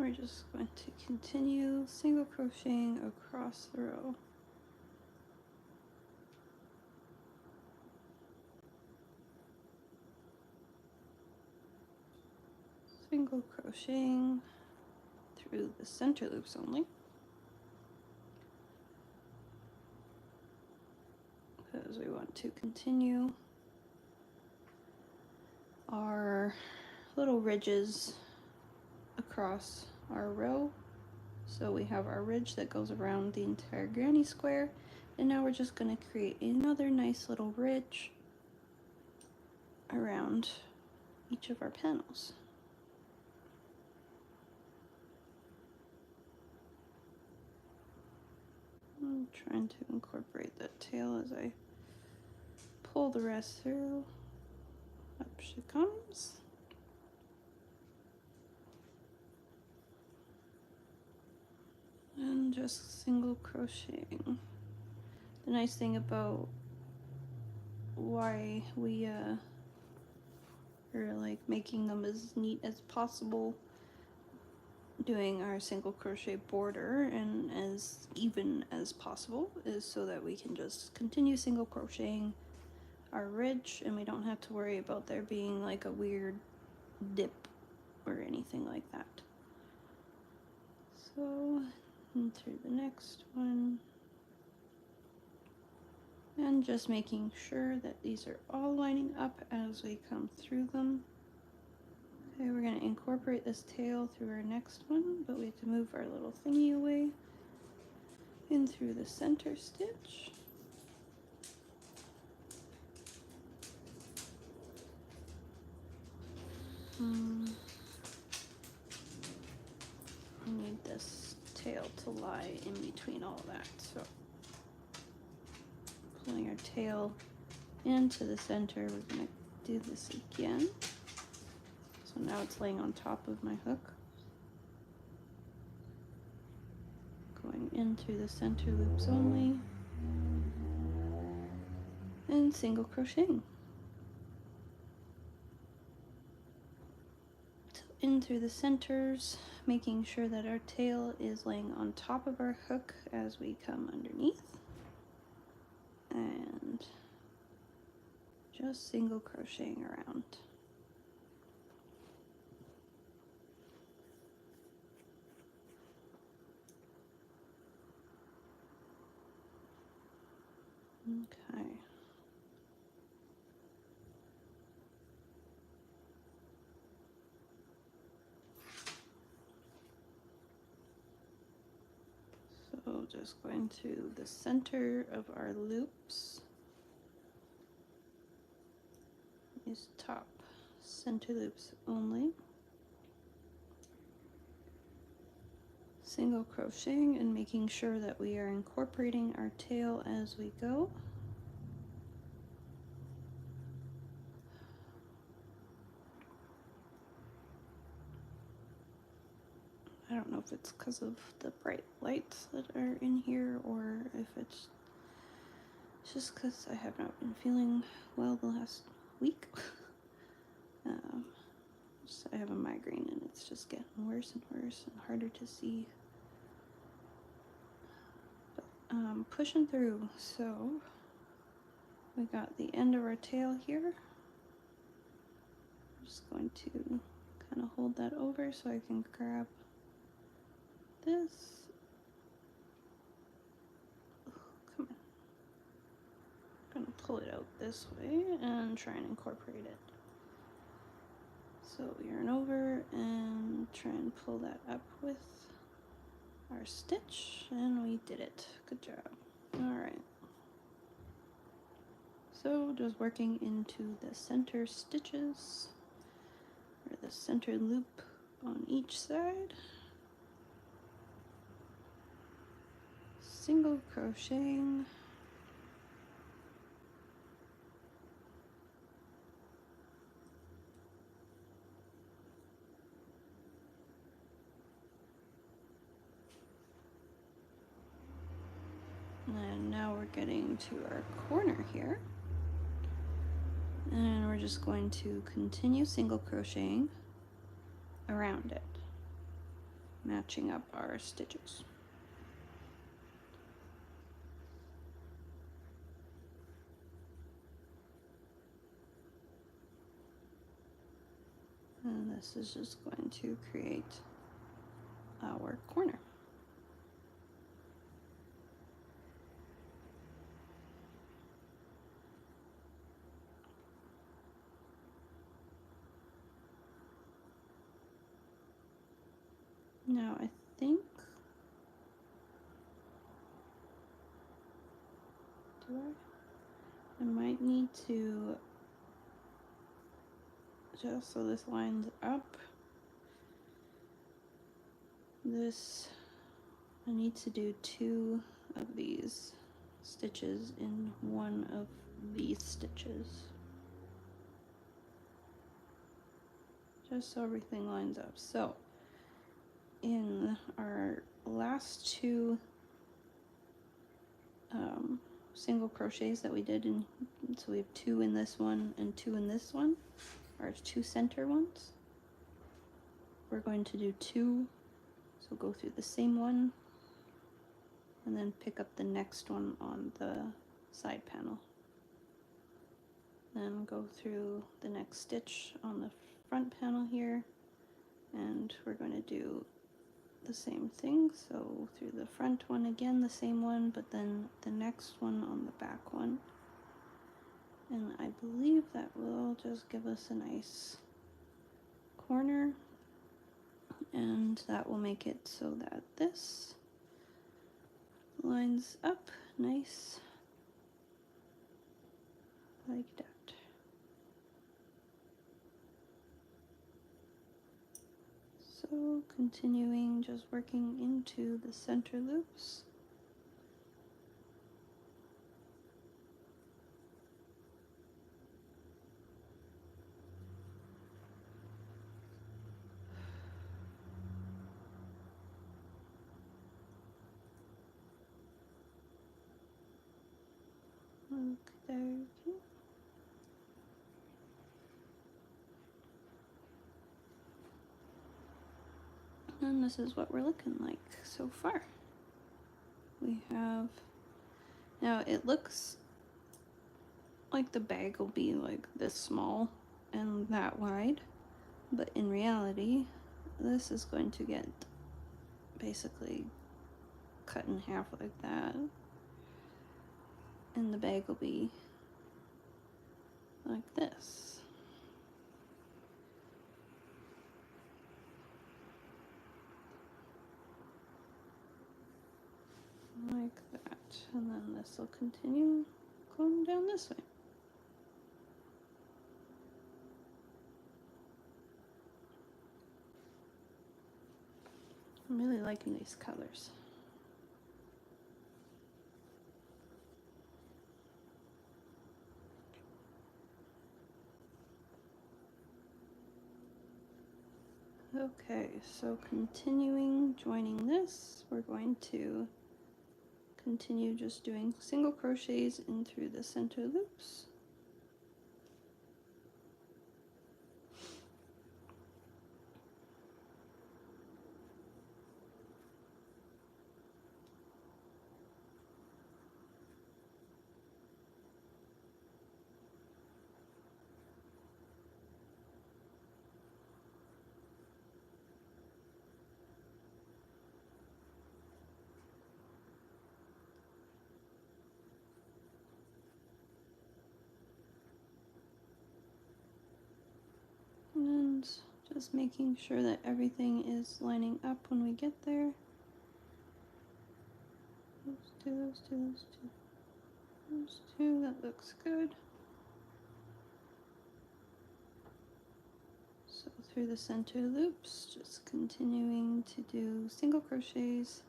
we're just going to continue single crocheting across the row. Single crocheting through the center loops only, because we want to continue our little ridges across our row. So we have our ridge that goes around the entire granny square, and now we're just going to create another nice little ridge around each of our panels. I'm trying to incorporate that tail as I pull the rest through. Up she comes. And just single crocheting. The nice thing about why we are like making them as neat as possible, doing our single crochet border and as even as possible, is so that we can just continue single crocheting our ridge and we don't have to worry about there being like a weird dip or anything like that. So into the next one, and just making sure that these are all lining up as we come through them. Okay, we're going to incorporate this tail through our next one, but we have to move our little thingy away in through the center stitch. I need this tail to lie in between all that, so pulling our tail into the center, we're going to do this again. So now it's laying on top of my hook. Going in through the center loops only, and single crocheting. So in through the centers, making sure that our tail is laying on top of our hook as we come underneath. And just single crocheting around. Okay. So just going to the center of our loops. These top center loops only. Single crocheting and making sure that we are incorporating our tail as we go. I don't know if it's because of the bright lights that are in here or if it's just because I have not been feeling well the last week. I have a migraine and it's just getting worse and worse and harder to see. But pushing through. So we got the end of our tail here. I'm just going to kind of hold that over so I can grab this. Come on. I'm gonna pull it out this way and try and incorporate it. So yarn over and try and pull that up with our stitch, and we did it. Good job. All right. So just working into the center stitches, or the center loop on each side. Single crocheting. And now we're getting to our corner here. And we're just going to continue single crocheting around it. matching up our stitches. And this is just going to create our corner. Now I think, I might need to, just so this lines up, I need to do 2 of these stitches in one of these stitches. Just so everything lines up. So in our last 2 single crochets that we did, so we have 2 in this one and 2 in this one, our 2 center ones. We're going to do 2, so go through the same one and then pick up the next one on the side panel. Then go through the next stitch on the front panel here, and we're going to do the same thing. So through the front one again, the same one, but then the next one on the back one. And I believe that will just give us a nice corner, and that will make it so that this lines up nice like that. So continuing, just working into the center loops. Okay. And this is what we're looking like so far. We have, now it looks like the bag will be like this small and that wide, but in reality this is going to get basically cut in half like that, and the bag will be like this. Like that, and then this will continue going down this way. I'm really liking these colors. Okay, so continuing joining this, we're going to continue just doing single crochets in through the center loops. And just making sure that everything is lining up when we get there. Those two, that looks good. So through the center loops, just continuing to do single crochets.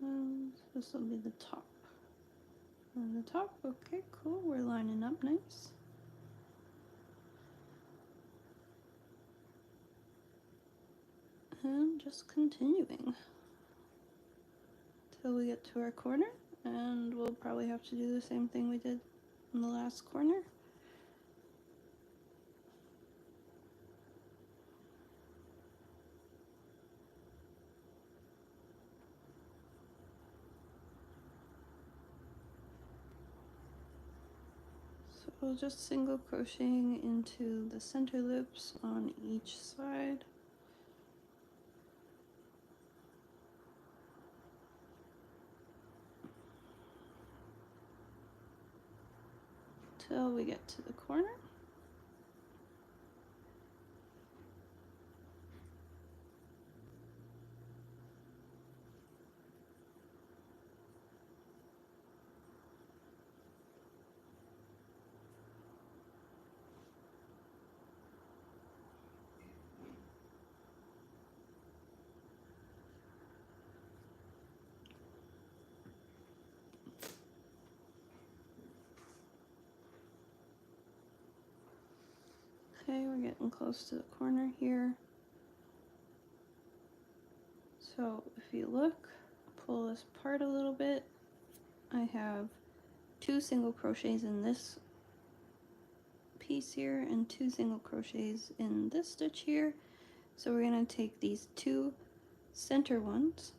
And this will be the top. And the top, okay, cool, we're lining up nice. And just continuing till we get to our corner, and we'll probably have to do the same thing we did in the last corner. So just single crocheting into the center loops on each side. Till we get to the corner. Okay, we're getting close to the corner here. So if you look, pull this apart a little bit, I have 2 single crochets in this piece here and 2 single crochets in this stitch here. So we're going to take these 2 center ones,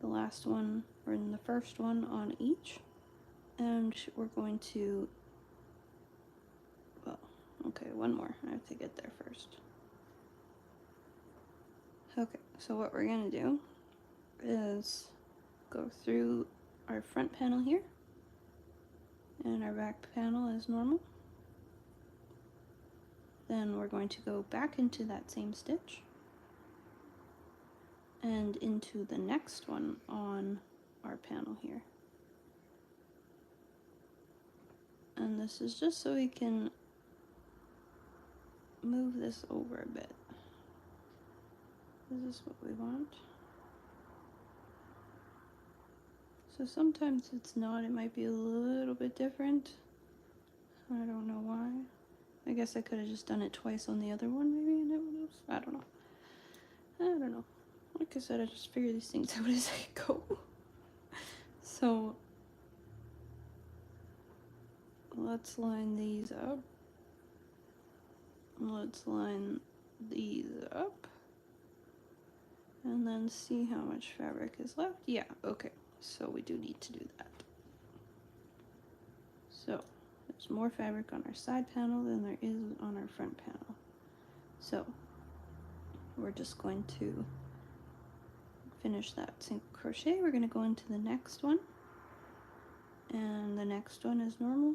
the last one or in the first one on each, and we're going to, well, okay, one more. I have to get there first. Okay, so what we're going to do is go through our front panel here and our back panel as normal. Then we're going to go back into that same stitch and into the next one on our panel here. And this is just so we can move this over a bit. Is this what we want? So sometimes it's not, it might be a little bit different. I don't know why. I guess I could have just done it twice on the other one maybe and it would have, I don't know. I don't know. Like I said, I just figure these things out as I go. So let's line these up. Let's line these up. And then see how much fabric is left. Yeah, okay. So we do need to do that. So there's more fabric on our side panel than there is on our front panel. So we're just going to finish that single crochet. We're going to go into the next one. And the next one is normal.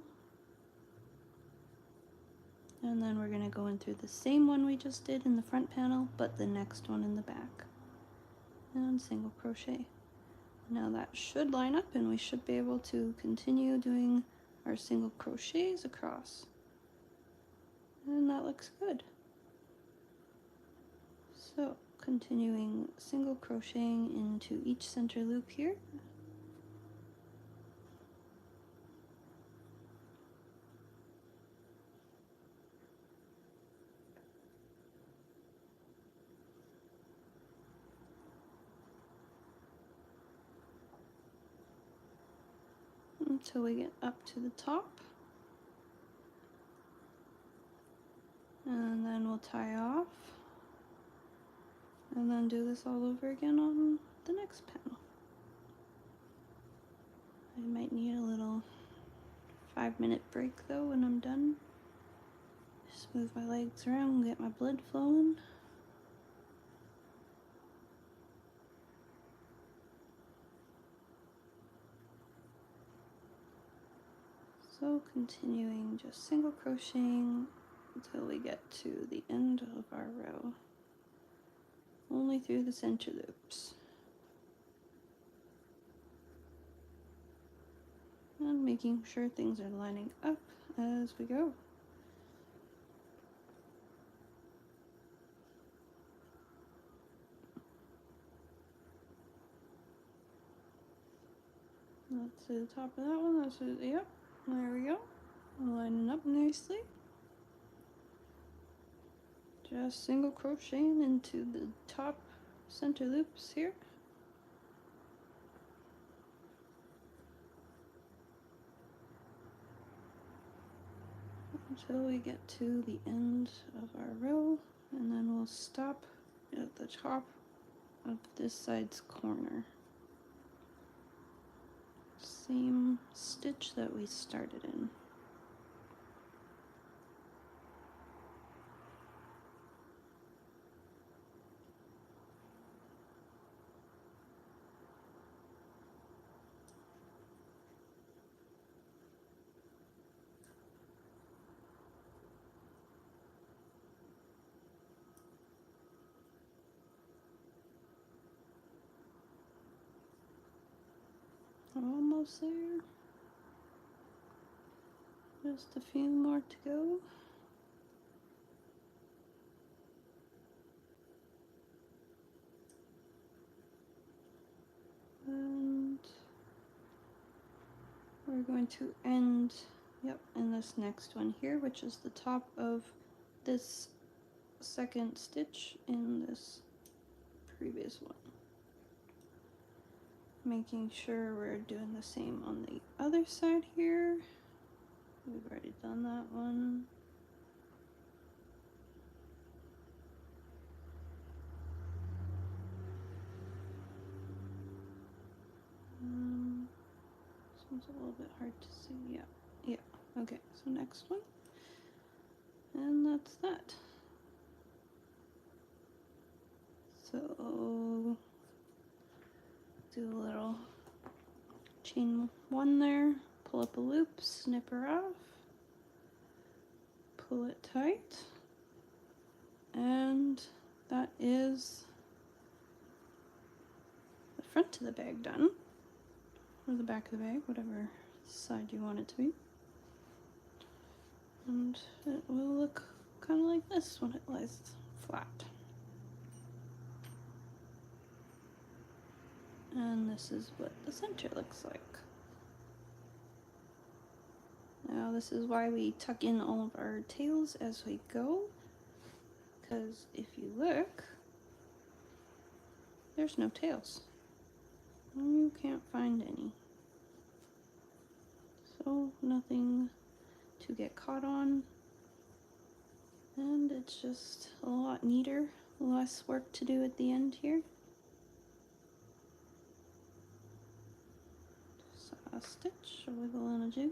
And then we're going to go in through the same one we just did in the front panel, but the next one in the back. And single crochet. Now that should line up and we should be able to continue doing our single crochets across. And that looks good. So continuing single crocheting into each center loop here. Until we get up to the top. And then we'll tie off. And then do this all over again on the next panel. I might need a little 5-minute break though when I'm done. Just move my legs around, get my blood flowing. So continuing just single crocheting until we get to the end of our row. Only through the center loops. And making sure things are lining up as we go. That's to the top of that one. That's to, yep, there we go. Lining up nicely. Just single crocheting into the top center loops here. until we get to the end of our row, and then we'll stop at the top of this side's corner. Same stitch that we started in. Almost there. Just a few more to go. And we're going to end, in this next one here, which is the top of this second stitch in this previous one. Making sure we're doing the same on the other side here. We've already done that one. This one's a little bit hard to see. Yeah. Okay, so next one. And that's that. So do a little chain one there, pull up a loop, snip her off, pull it tight, and that is the front of the bag done, or the back of the bag, whatever side you want it to be. And it will look kind of like this when it lies flat. And this is what the center looks like. Now this is why we tuck in all of our tails as we go, because if you look, there's no tails. You can't find any. So nothing to get caught on. And it's just a lot neater, less work to do at the end here. Just a stitch, a wiggle and a jiggle.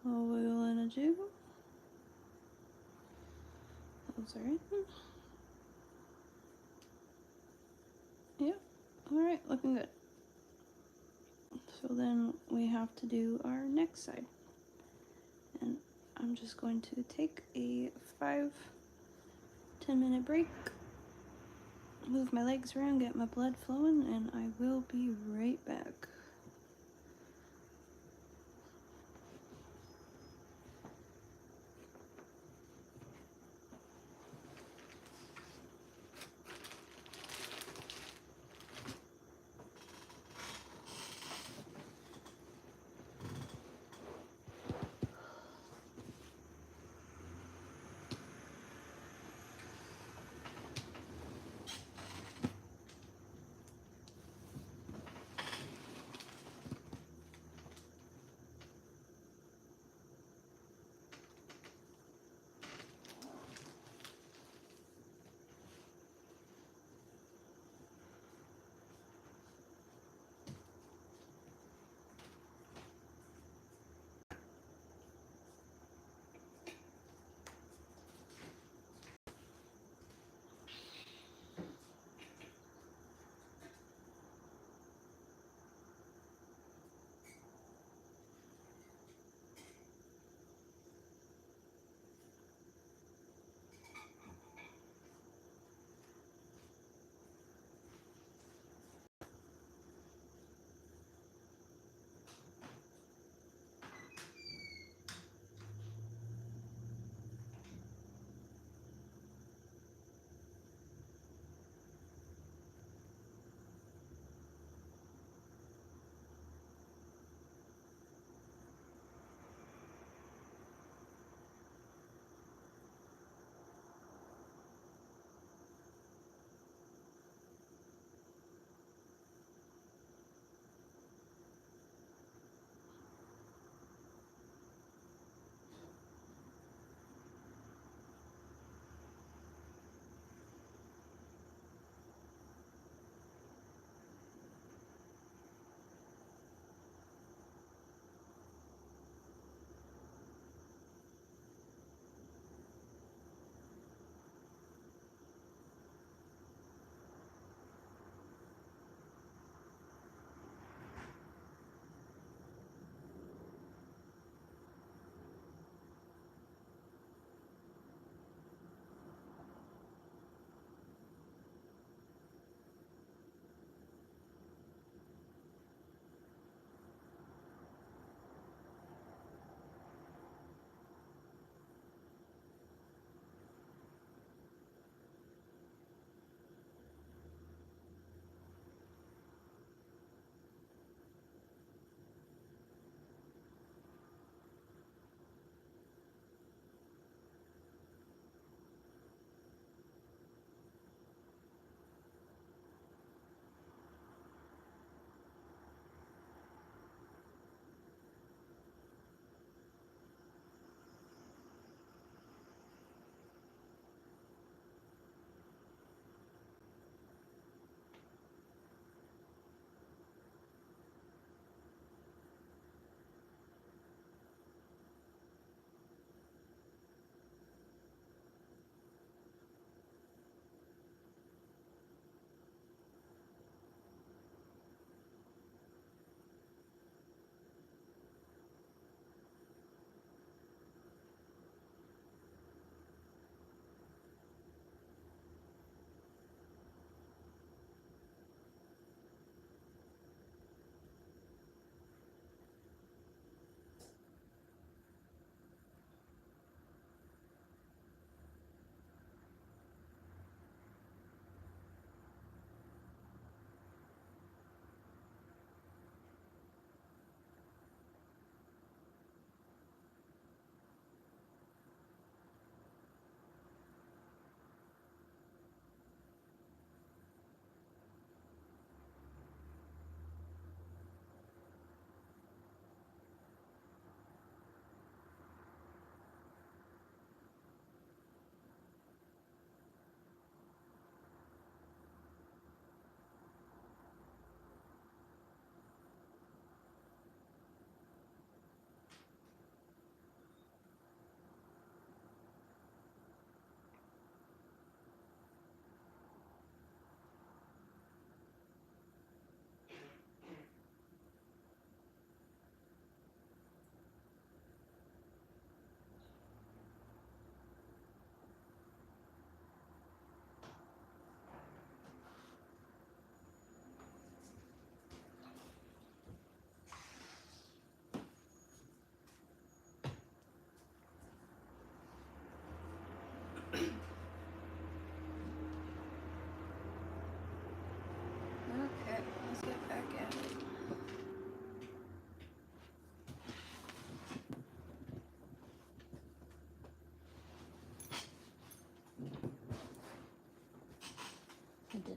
A wiggle and a jiggle. Those are in. Yep. Alright, looking good. So then we have to do our next side. And I'm just going to take a 5-10 minute break, move my legs around, get my blood flowing, and I will be right back.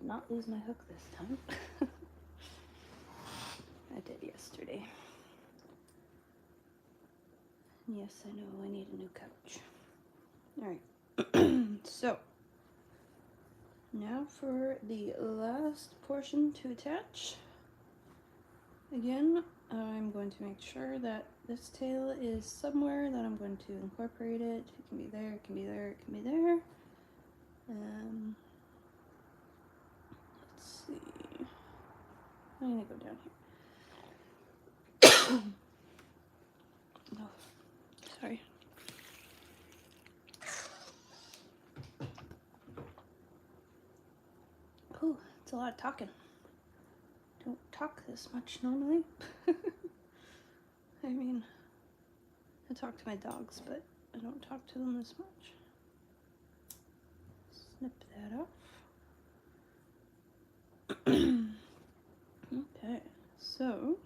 not lose my hook this time. I did yesterday. Yes, I know, I need a new couch. Alright, so now for the last portion to attach. Again, I'm going to make sure that this tail is somewhere that I'm going to incorporate it. It can be there, it can be there, it can be there. Let's see. I'm gonna go down here. Oh, sorry. Ooh, it's a lot of talking. Don't talk this much normally. I mean, I talk to my dogs, but I don't talk to them this much. Snip that off. Okay, so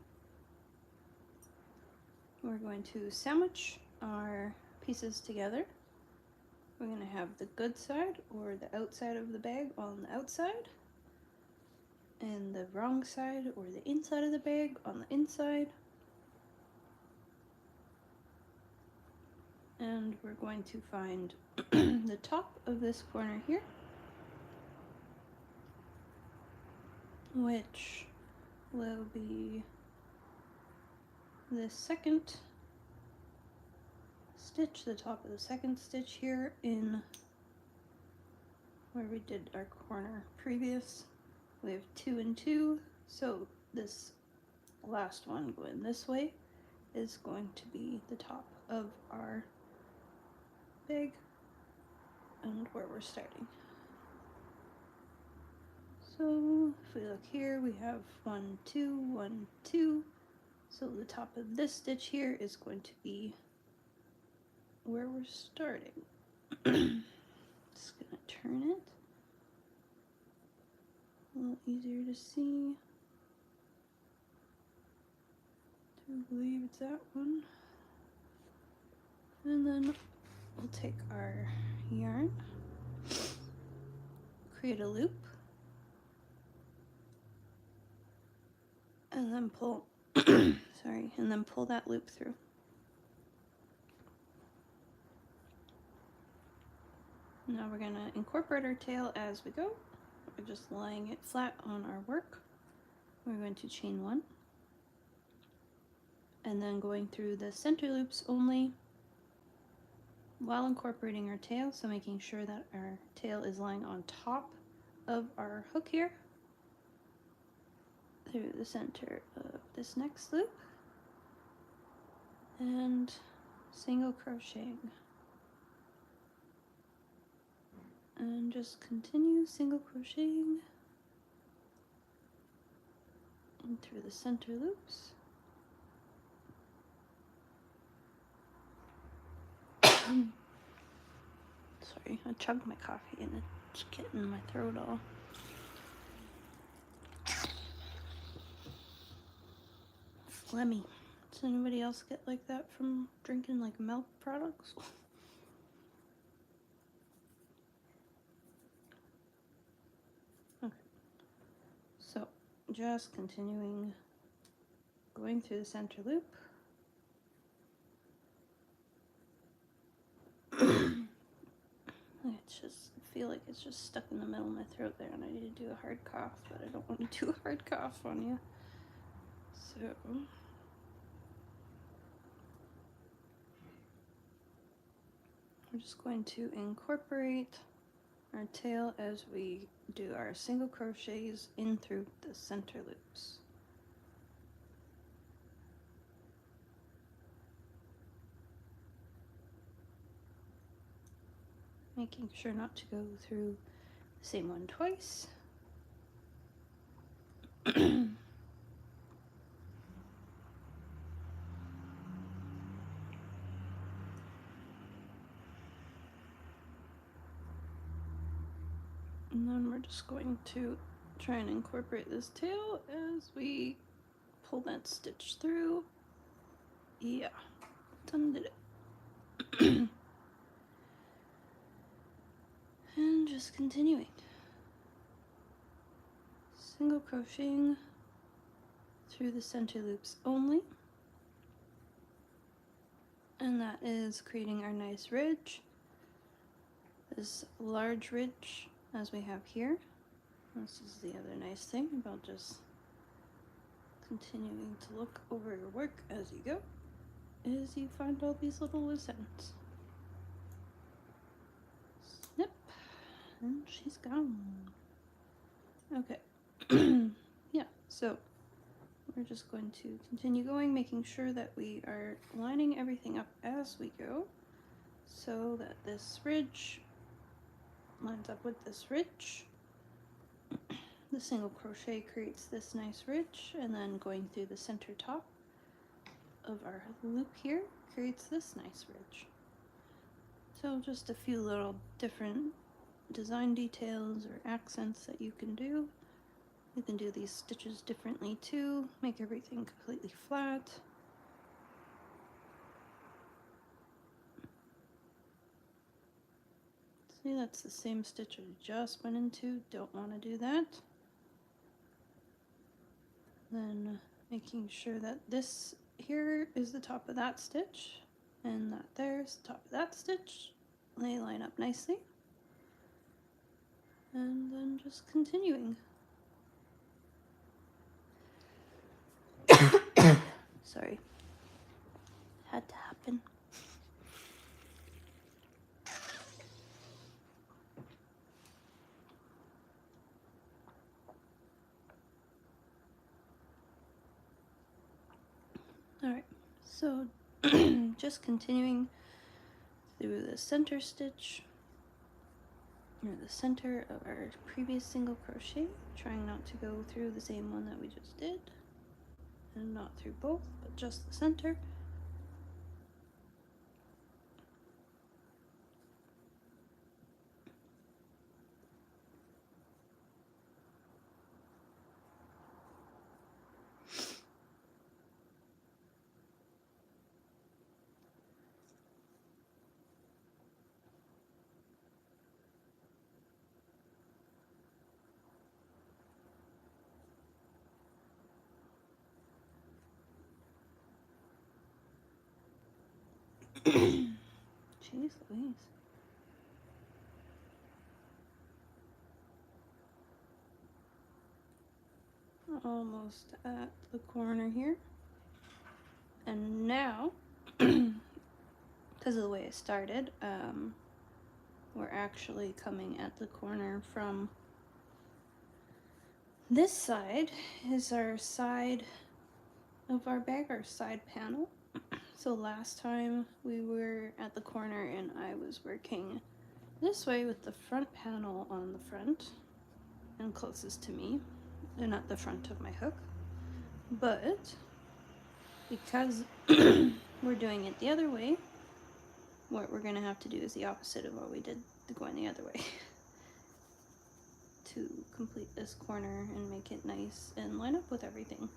we're going to sandwich our pieces together. We're going to have the good side or the outside of the bag on the outside, and the wrong side or the inside of the bag on the inside. And we're going to find the top of this corner here, which will be the second stitch, the top of the second stitch here in where we did our corner previous. We have 2 and 2, so this last one going this way is going to be the top of our bag and where we're starting. So if we look here, we have 1, 2, 1, 2. So the top of this stitch here is going to be where we're starting. Just gonna turn it a little easier to see. I believe it's that one. And then we'll take our yarn, create a loop, and then pull sorry, and then pull that loop through. Now we're going to incorporate our tail as we go. We're just laying it flat on our work. We're going to chain 1, and then going through the center loops only while incorporating our tail, so making sure that our tail is lying on top of our hook here, through the center of this next loop, and single crocheting. And just continue single crocheting in through the center loops. Sorry, I chugged my coffee and it's getting in my throat all. Phlegmy. Does anybody else get like that from drinking like milk products? Okay. So just continuing going through the center loop. It's just, I feel like it's just stuck in the middle of my throat there, and I need to do a hard cough, but I don't want to do a hard cough on you. So we're just going to incorporate our tail as we do our single crochets in through the center loops. Making sure not to go through the same one twice. And then we're just going to try and incorporate this tail as we pull that stitch through. Yeah, done did it. And just continuing. single crocheting through the center loops only, and that is creating our nice ridge, this large ridge as we have here. This is the other nice thing about just continuing to look over your work as you go, is you find all these little loose ends. Snip, and she's gone. Okay. Yeah, so we're just going to continue going, making sure that we are lining everything up as we go, so that this ridge lines up with this ridge. The single crochet creates this nice ridge, and then going through the center top of our loop here creates this nice ridge. So just a few little different design details or accents that you can do. You can do these stitches differently too, make everything completely flat. See, that's the same stitch I just went into, don't want to do that. Then making sure that this here is the top of that stitch, and that there's the top of that stitch. They line up nicely. And then just continuing. Sorry. Had to happen. Alright, so just continuing through the center stitch, or the center of our previous single crochet, trying not to go through the same one that we just did, and not through both, but just the center. Jeez Louise. Almost at the corner here. And now, because of the way it started, we're actually coming at the corner from this side is our side of our bag, our side panel. So last time we were at the corner and I was working this way with the front panel on the front and closest to me and at the front of my hook. But because we're doing it the other way, what we're going to have to do is the opposite of what we did going the other way to complete this corner and make it nice and line up with everything.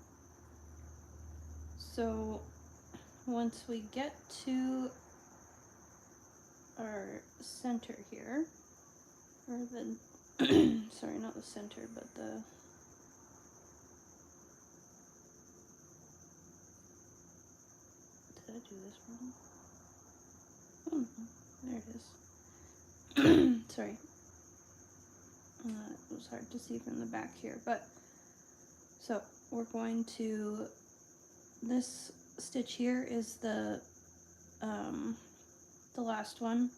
So once we get to our center here, or the sorry, not the center, but the did I do this wrong? Oh no, there it is. Sorry, it was hard to see from the back here, but so we're going to, this stitch here is the last one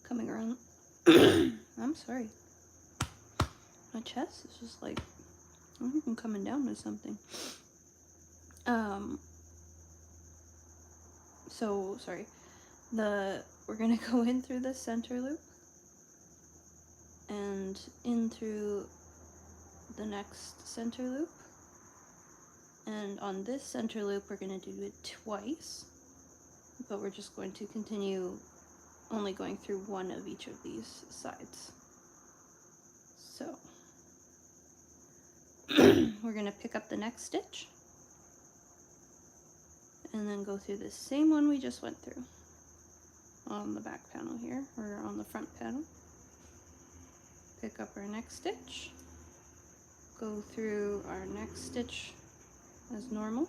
coming around. I'm sorry, my chest is just like, I think I'm coming down with something. So sorry, we're gonna go in through the center loop and in through the next center loop, and on this center loop we're going to do it twice, but we're just going to continue only going through one of each of these sides. So we're going to pick up the next stitch and then go through the same one we just went through on the back panel here, or on the front panel. Pick up our next stitch, go through our next stitch as normal,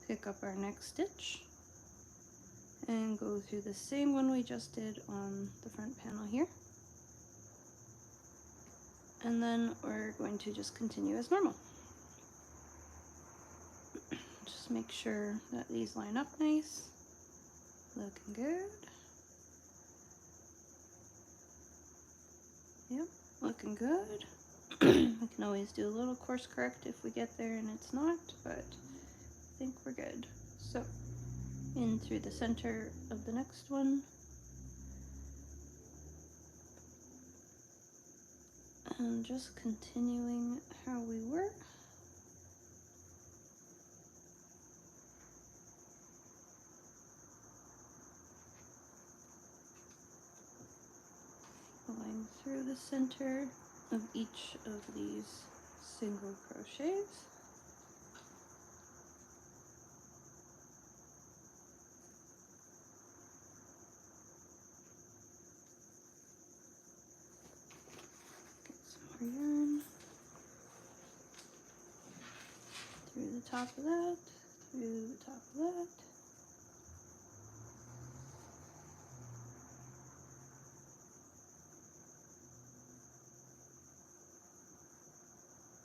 pick up our next stitch, and go through the same one we just did on the front panel here. And then we're going to just continue as normal. Just make sure that these line up nice. Looking good. Yep, looking good. We can always do a little course correct if we get there and it's not, but I think we're good. So, in through the center of the next one. And just continuing how we were. Going through the center of each of these single crochets. Get some more yarn. Through the top of that, through the top of that.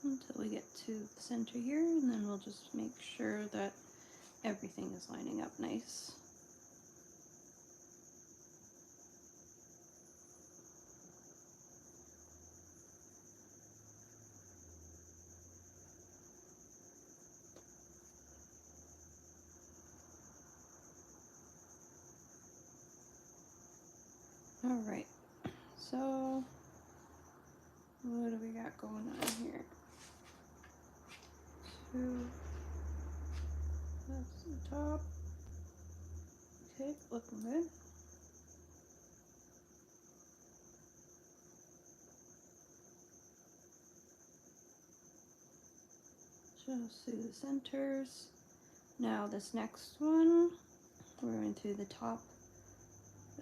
Until we get to the center here, and then we'll just make sure that everything is lining up nice. All right, so what do we got going on here? That's the top. Okay, looking good. Just through the centers. Now this next one, we're going through the top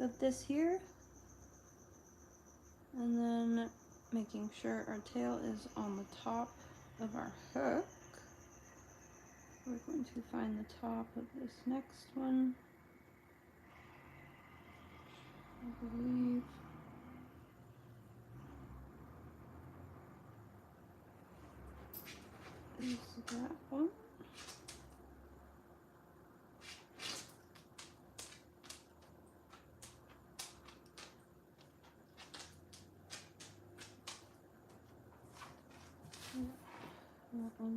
of this here. And then making sure our tail is on the top of our hook. We're going to find the top of this next one. I believe is that one. That one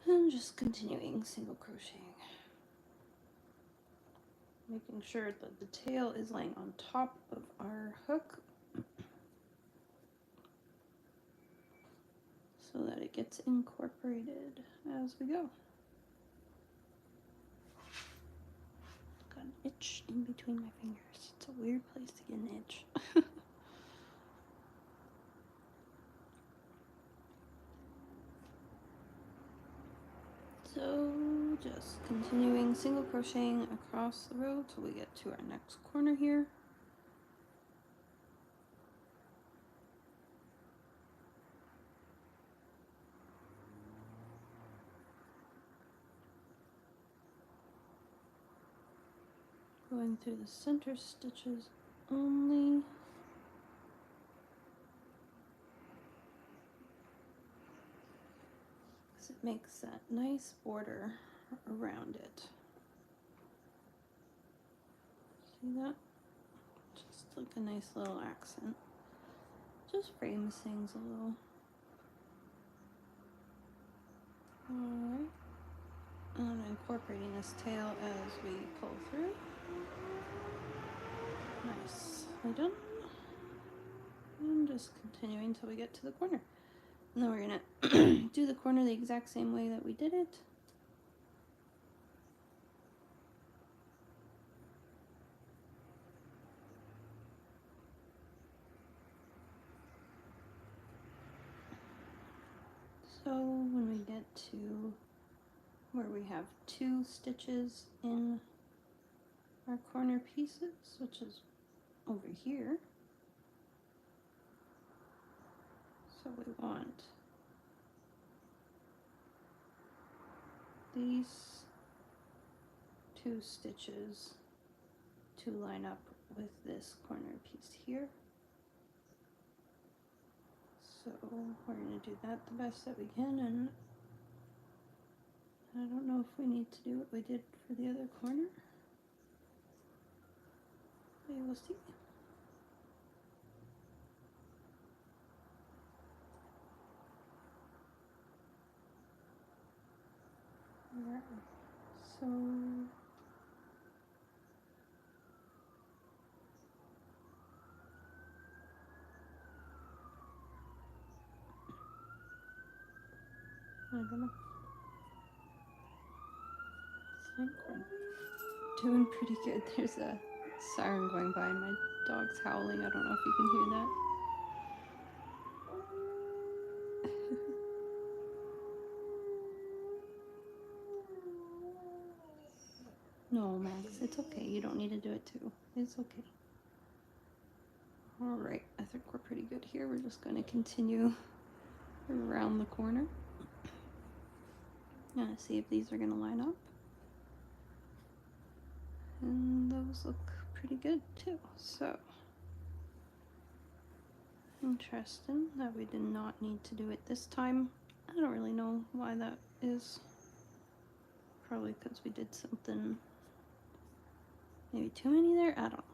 there. And just continuing single crocheting. Making sure that the tail is laying on top of our hook so that it gets incorporated as we go. Got an itch in between my fingers. It's a weird place to get an itch. So just continuing single crocheting across the row till we get to our next corner here. Going through the center stitches only. Because it makes that nice border around it. See that? Just like a nice little accent. Just frames things a little. Alright. And incorporating this tail as we pull through. Nicely done. And just continuing until we get to the corner. And then we're gonna do the corner the exact same way that we did it. So when we get to where we have 2 stitches in our corner pieces, which is over here. So we want these 2 stitches to line up with this corner piece here. So we're going to do that the best that we can, and I don't know if we need to do what we did for the other corner. We will see. Alright, so I don't know. I think we're doing pretty good. There's a siren going by and my dog's howling. I don't know if you can hear that. No, Max, it's okay. You don't need to do it too. It's okay. Alright, I think we're pretty good here. We're just going to continue around the corner. Gonna see if these are going to line up. And those look pretty good too. So, interesting that we did not need to do it this time. I don't really know why that is. Probably because we did something, maybe too many there? I don't know.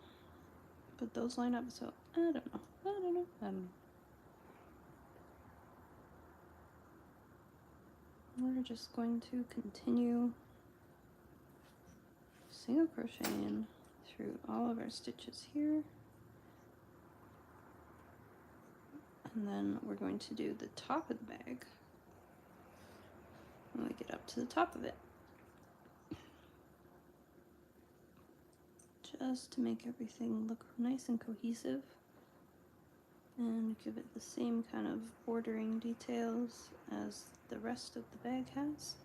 But those line up, so I don't know. We're just going to continue single crocheting through all of our stitches here. And then we're going to do the top of the bag when we get up to the top of it. Just to make everything look nice and cohesive and give it the same kind of bordering details as the rest of the bag has.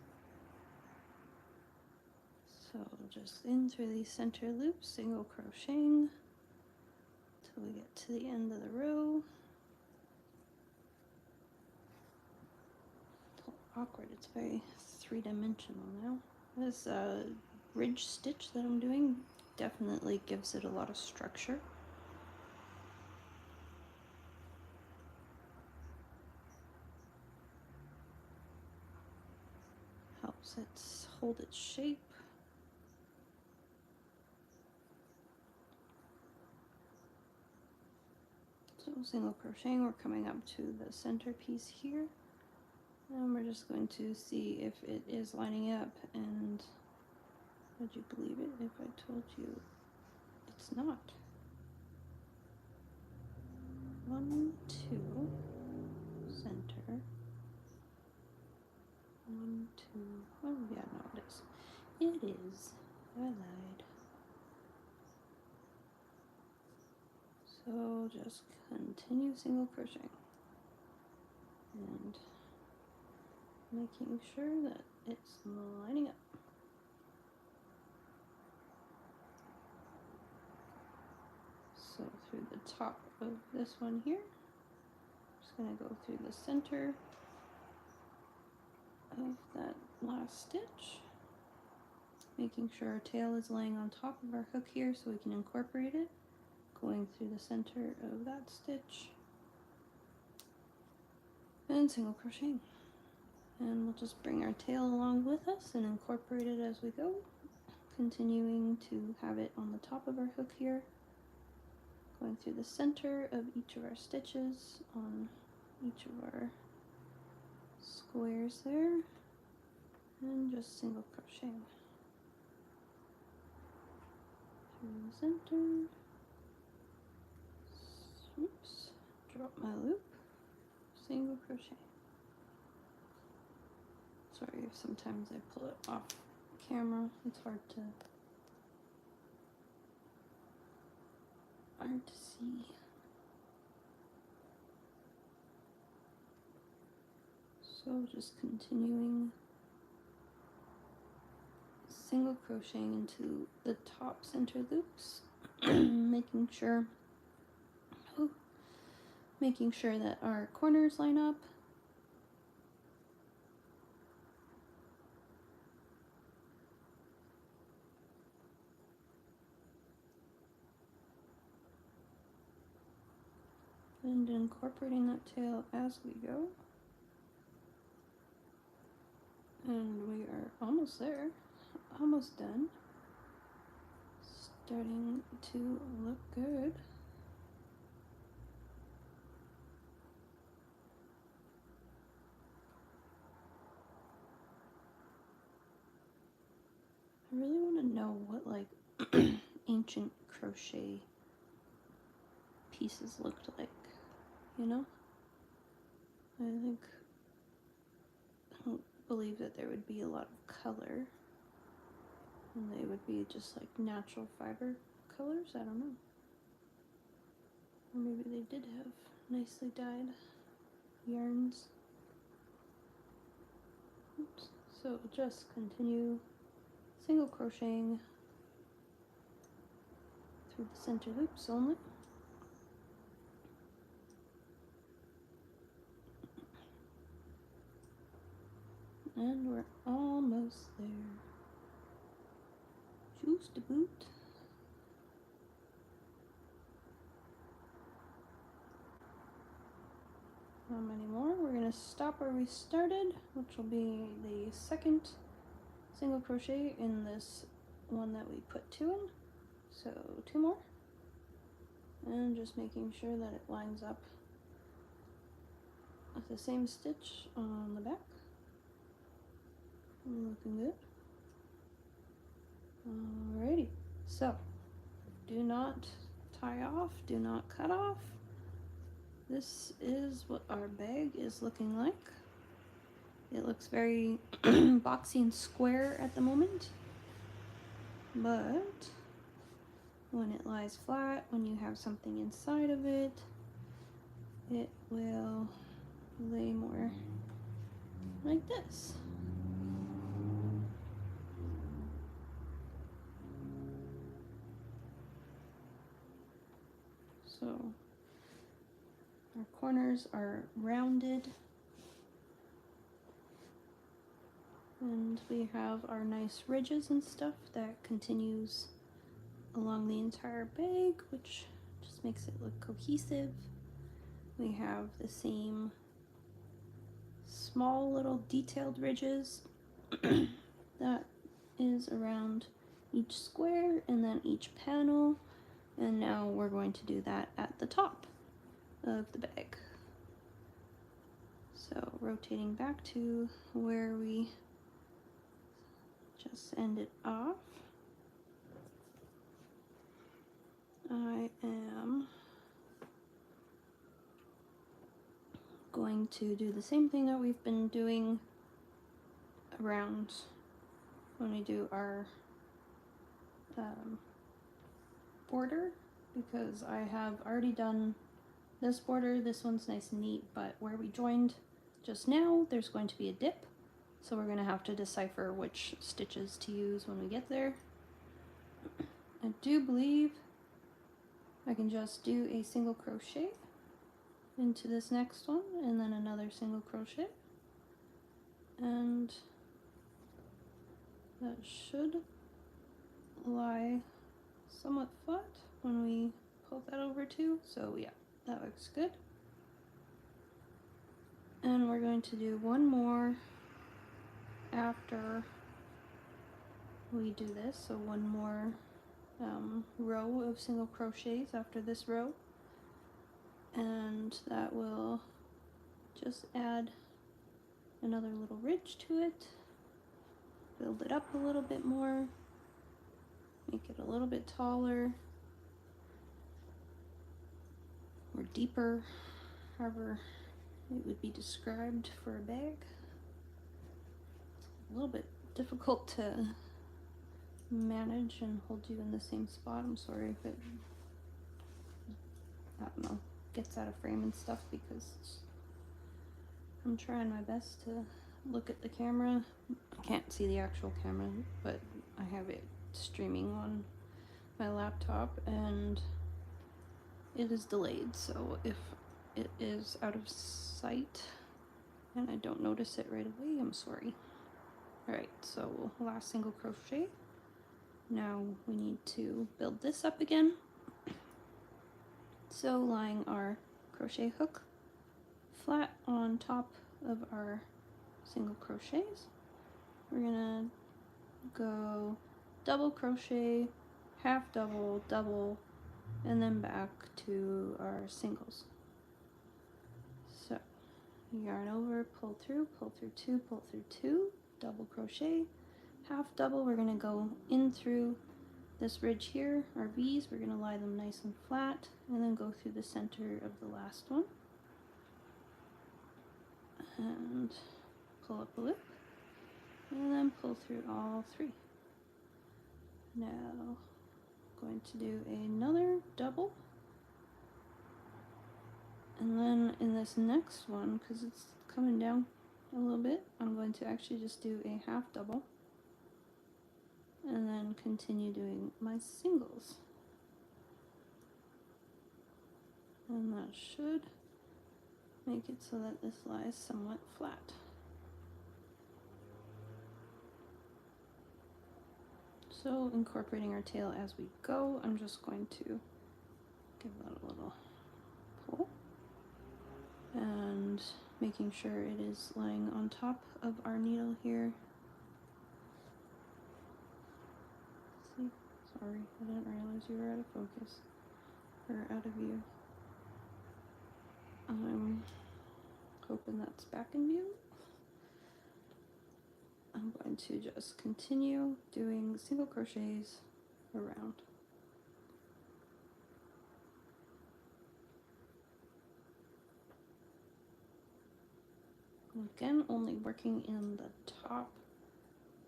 So just in through these center loops, single crocheting till we get to the end of the row. It's a little awkward, it's very 3-dimensional now. This ridge stitch that I'm doing definitely gives it a lot of structure. Helps it hold its shape. So single crocheting, we're coming up to the center piece here. And we're just going to see if it is lining up, and would you believe it if I told you it's not? 1, 2, center. 1, 2, oh yeah, no it is. It is. I lied. So just continue single crocheting and making sure that it's lining up. So through the top of this one here, just going to go through the center of that last stitch, making sure our tail is laying on top of our hook here so we can incorporate it, going through the center of that stitch, and single crocheting. And we'll just bring our tail along with us and incorporate it as we go, continuing to have it on the top of our hook here, going through the center of each of our stitches on each of our squares there, and just single crocheting through the center. Oops, drop my loop, single crochet. Sorry if sometimes I pull it off camera, it's hard to see. So just continuing single crocheting into the top center loops making sure that our corners line up. And incorporating that tail as we go. And we are almost there, almost done. Starting to look good. I really want to know what like ancient crochet pieces looked like, you know? I don't believe that there would be a lot of color. And they would be just like natural fiber colors, I don't know. Or maybe they did have nicely dyed yarns. Oops. So just continue single crocheting through the center loops only. And we're almost there. Just a boot. How many more? We're going to stop where we started, which will be the second single crochet in this one that we put 2 in. So 2 more. And just making sure that it lines up with the same stitch on the back. Looking good. Alrighty, so do not tie off, do not cut off. This is what our bag is looking like. It looks very boxy and square at the moment, but when it lies flat, when you have something inside of it, it will lay more like this. So our corners are rounded, and we have our nice ridges and stuff that continues along the entire bag, which just makes it look cohesive. We have the same small little detailed ridges that is around each square and then each panel, and now we're going to do that at the top of the bag. So rotating back to where we just ended off, I am going to do the same thing that we've been doing around when we do our border, because I have already done this border. This one's nice and neat, but where we joined just now, there's going to be a dip, so we're going to have to decipher which stitches to use when we get there. I do believe I can just do a single crochet into this next one and then another single crochet, and that should lie somewhat flat when we pull that over too. So yeah, that looks good. And we're going to do one more after we do this, so one more row of single crochets after this row, and that will just add another little ridge to it, build it up a little bit more, make it a little bit taller or deeper, however it would be described for a bag. A little bit difficult to manage and hold you in the same spot. I'm sorry if it, I don't know, gets out of frame and stuff, because I'm trying my best to look at the camera. I can't see the actual camera, but I have it streaming on my laptop and it is delayed, so if it is out of sight and I don't notice it right away, I'm sorry. Alright, so last single crochet. Now we need to build this up again. So lying our crochet hook flat on top of our single crochets, we're gonna go double crochet, half double, double, and then back to our singles. So yarn over, pull through two, pull through two, double crochet, half double. We're going to go in through this ridge here, our V's. We're going to lie them nice and flat, and then go through the center of the last one and pull up a loop, and then pull through all three. Now going to do another double, and then in this next one, because it's coming down a little bit, I'm going to actually just do a half double and then continue doing my singles, and that should make it so that this lies somewhat flat. So incorporating our tail as we go, I'm just going to give that a little pull and making sure it is lying on top of our needle here. See, sorry, I didn't realize you were out of focus or out of view. I'm hoping that's back in view. I'm going to just continue doing single crochets around. Again, only working in the top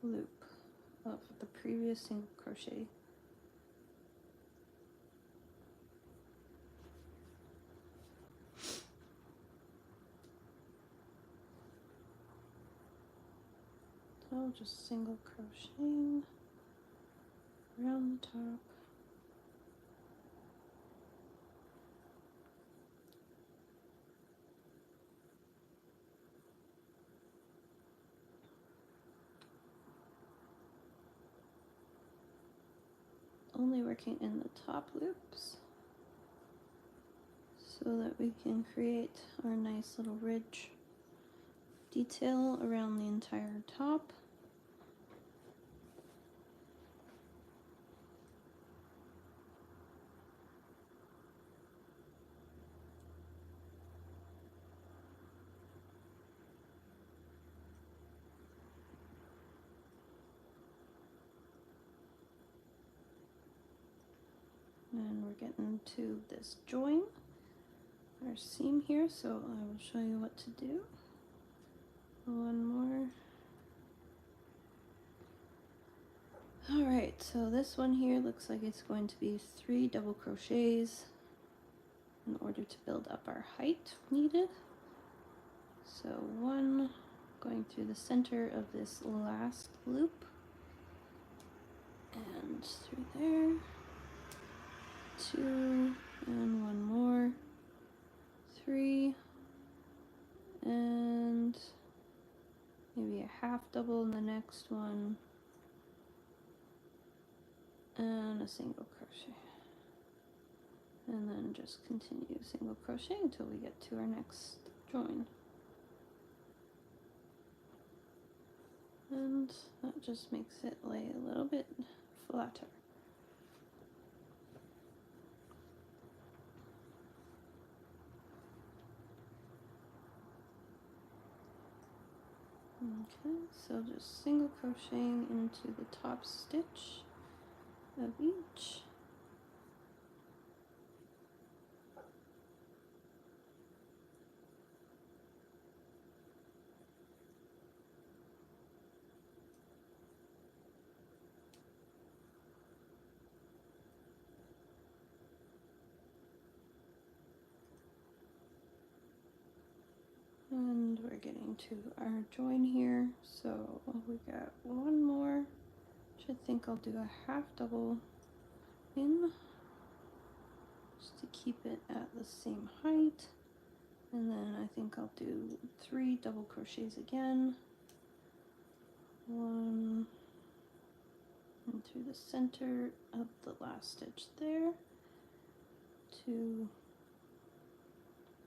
loop of the previous single crochet. So just single crocheting around the top. Only working in the top loops so that we can create our nice little ridge detail around the entire top. And we're getting to this join, our seam here, so I will show you what to do. One more. Alright, so this one here looks like it's going to be 3 double crochets in order to build up our height needed. So 1 going through the center of this last loop and through there, 2 and 1 more, 3, and maybe a half double in the next one, and a single crochet, and then just continue single crochet until we get to our next join. And that just makes it lay a little bit flatter. Okay, so just single crocheting into the top stitch of each. And we're getting to our join here, so we got one more, which I think I'll do a half double in just to keep it at the same height. And then I think I'll do 3 double crochets again. 1 and through the center of the last stitch there. 2,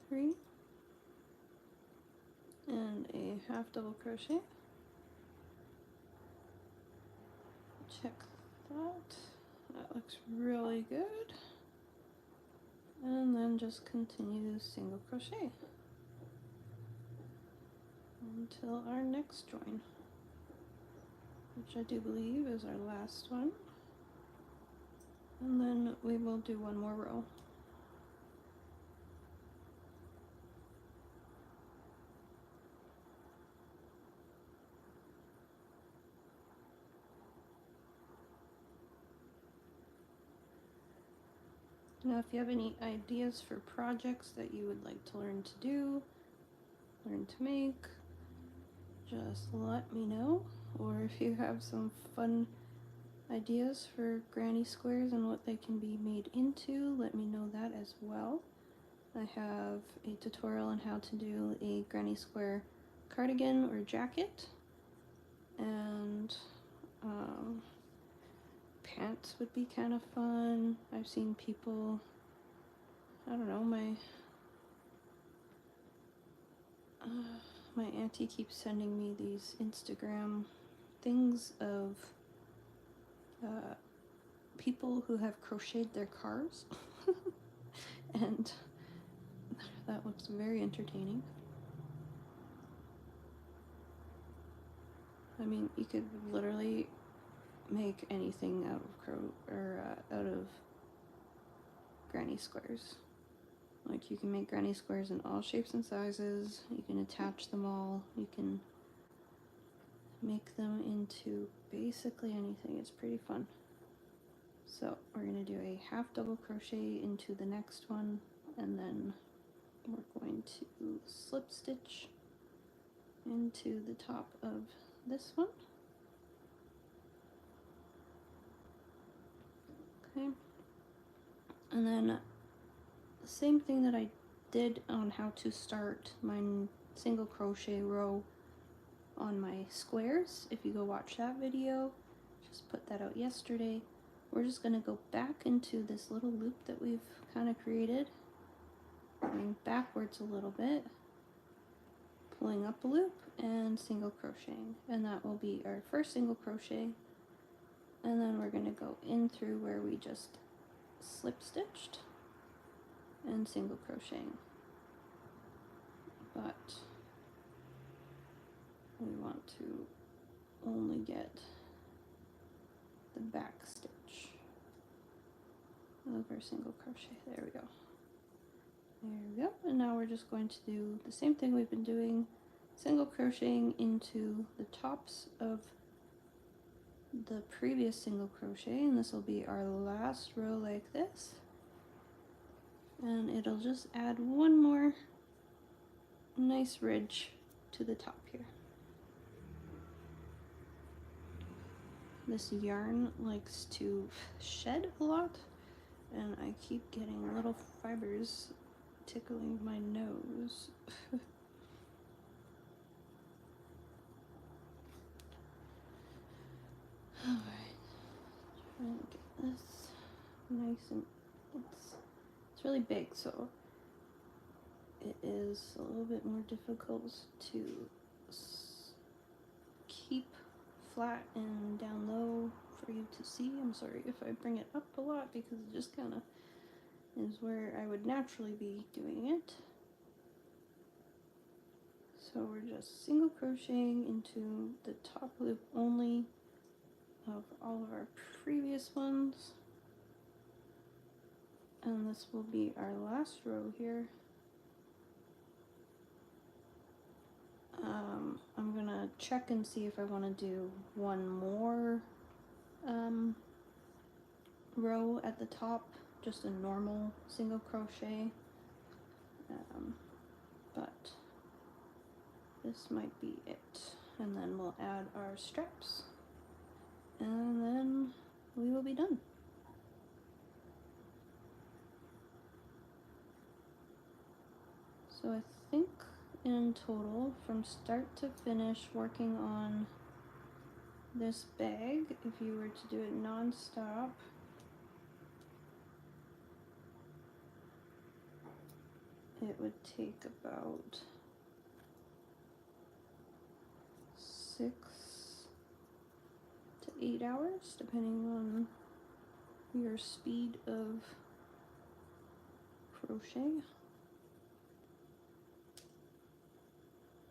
3, and a half double crochet. Check that. That looks really good. And then just continue single crochet until our next join, which I do believe is our last one. And then we will do one more row. Now, if you have any ideas for projects that you would like to learn to do, learn to make, just let me know. Or if you have some fun ideas for granny squares and what they can be made into, let me know that as well. I have a tutorial on how to do a granny square cardigan or jacket, and pants would be kind of fun. I've seen people, I don't know, my auntie keeps sending me these Instagram things of people who have crocheted their cars and that looks very entertaining. I mean, you could literally make anything out of out of granny squares. Like, you can make granny squares in all shapes and sizes. You can attach them all. You can make them into basically anything. It's pretty fun. So we're going to do a half double crochet into the next one, and then we're going to slip stitch into the top of this one. Okay. And then the same thing that I did on how to start my single crochet row on my squares. If you go watch that video, just put that out yesterday. We're just going to go back into this little loop that we've kind of created, going backwards a little bit, pulling up a loop and single crocheting, and that will be our first single crochet. And then we're going to go in through where we just slip stitched and single crocheting, but we want to only get the back stitch of our single crochet. There we go. There we go. And now we're just going to do the same thing we've been doing, single crocheting into the tops of the previous single crochet, and this will be our last row like this, and it'll just add one more nice ridge to the top here. This yarn likes to shed a lot, and I keep getting little fibers tickling my nose. Alright, trying to get this nice, and it's really big, so it is a little bit more difficult to keep flat and down low for you to see. I'm sorry if I bring it up a lot, because it just kind of is where I would naturally be doing it. So we're just single crocheting into the top loop only of all of our previous ones, and this will be our last row here. I'm gonna check and see if I want to do one more row at the top, just a normal single crochet, but this might be it, and then we'll add our straps, and then we will be done. So I think in total, from start to finish, working on this bag, if you were to do it non-stop, it would take about 6 to 8 hours, depending on your speed of crochet.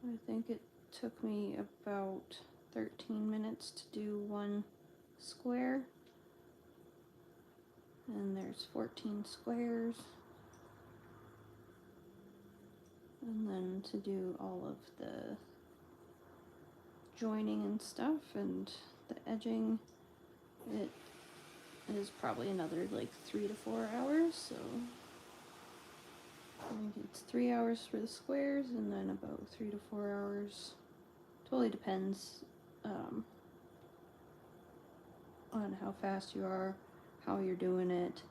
I think it took me about 13 minutes to do one square, and there's 14 squares, and then to do all of the joining and stuff and the edging, it is probably another like 3 to 4 hours. So I think it's 3 hours for the squares and then about 3 to 4 hours. Totally depends on how fast you are, how you're doing it,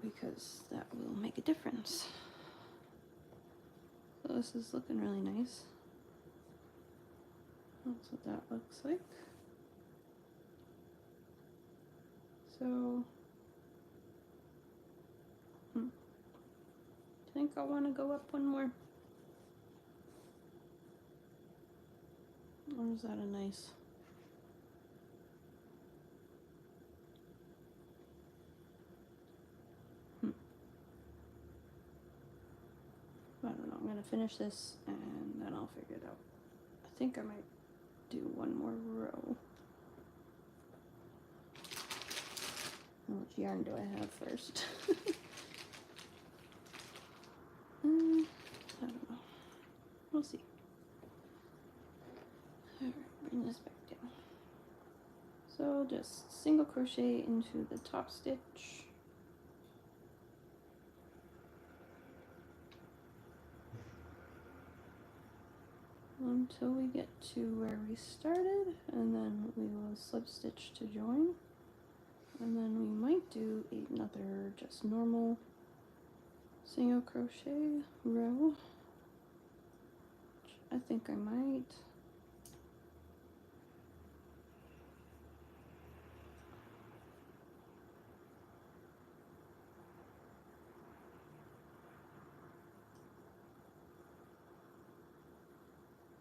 because that will make a difference. So this is looking really nice. That's what that looks like. So I think I want to go up one more. Or is that a nice? I don't know. I'm gonna finish this and then I'll figure it out. I think I might do one more row. How much yarn do I have first? I don't know. We'll see. Alright, bring this back down. So just single crochet into the top stitch. Until we get to where we started, and then we will slip stitch to join, and then we might do another just normal single crochet row, which I think I might.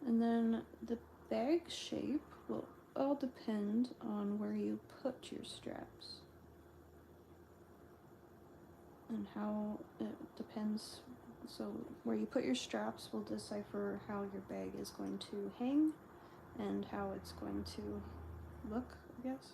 And then the bag shape will all depend on where you put your straps. And how it depends. So where you put your straps will decipher how your bag is going to hang and how it's going to look, I guess.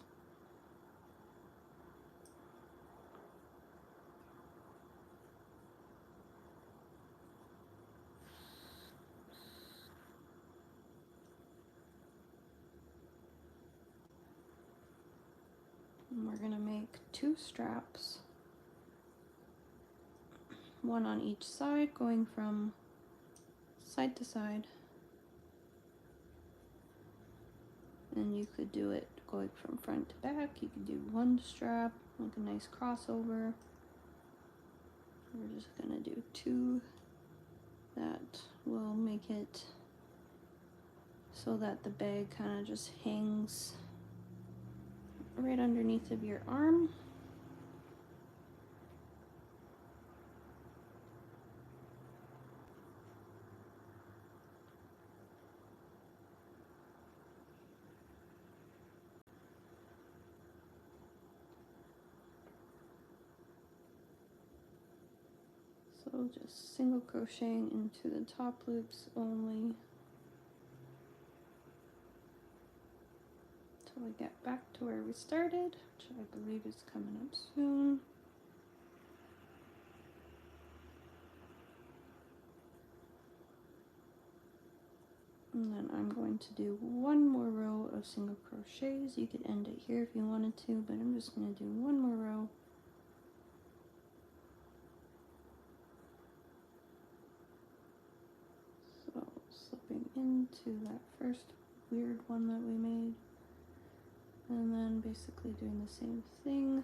And we're gonna make 2 straps, one on each side, going from side to side. And you could do it going from front to back. You could do one strap, like a nice crossover. We're just gonna do 2 that will make it so that the bag kind of just hangs right underneath of your arm. So just single crocheting into the top loops only until we get back to where we started, which I believe is coming up soon. And then I'm going to do one more row of single crochets. You could end it here if you wanted to, but I'm just going to do one more row. So slipping into that first weird one that we made, and then basically doing the same thing,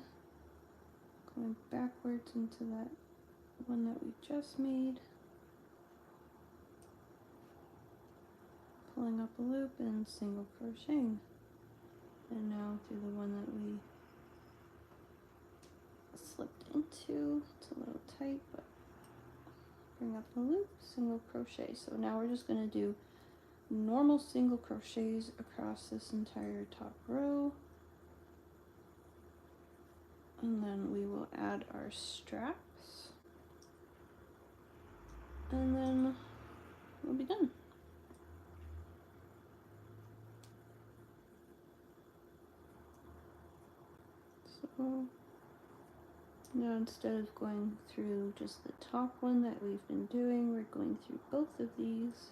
going backwards into that the one that we just made, pulling up a loop and single crocheting, and now through the one that we slipped into. It's a little tight, but bring up the loop, single crochet. So now we're just going to do normal single crochets across this entire top row, and then we will add our straps, and then we'll be done. So now instead of going through just the top one that we've been doing, we're going through both of these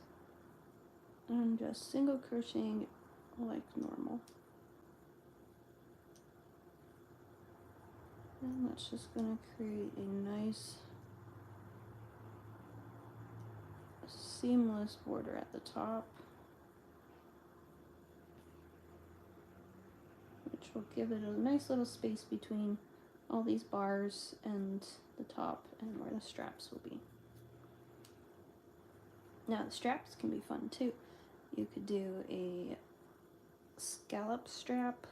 and just single crocheting like normal. And that's just going to create a nice seamless border at the top, which will give it a nice little space between all these bars and the top and where the straps will be. Now the straps can be fun too. You could do a scallop strap,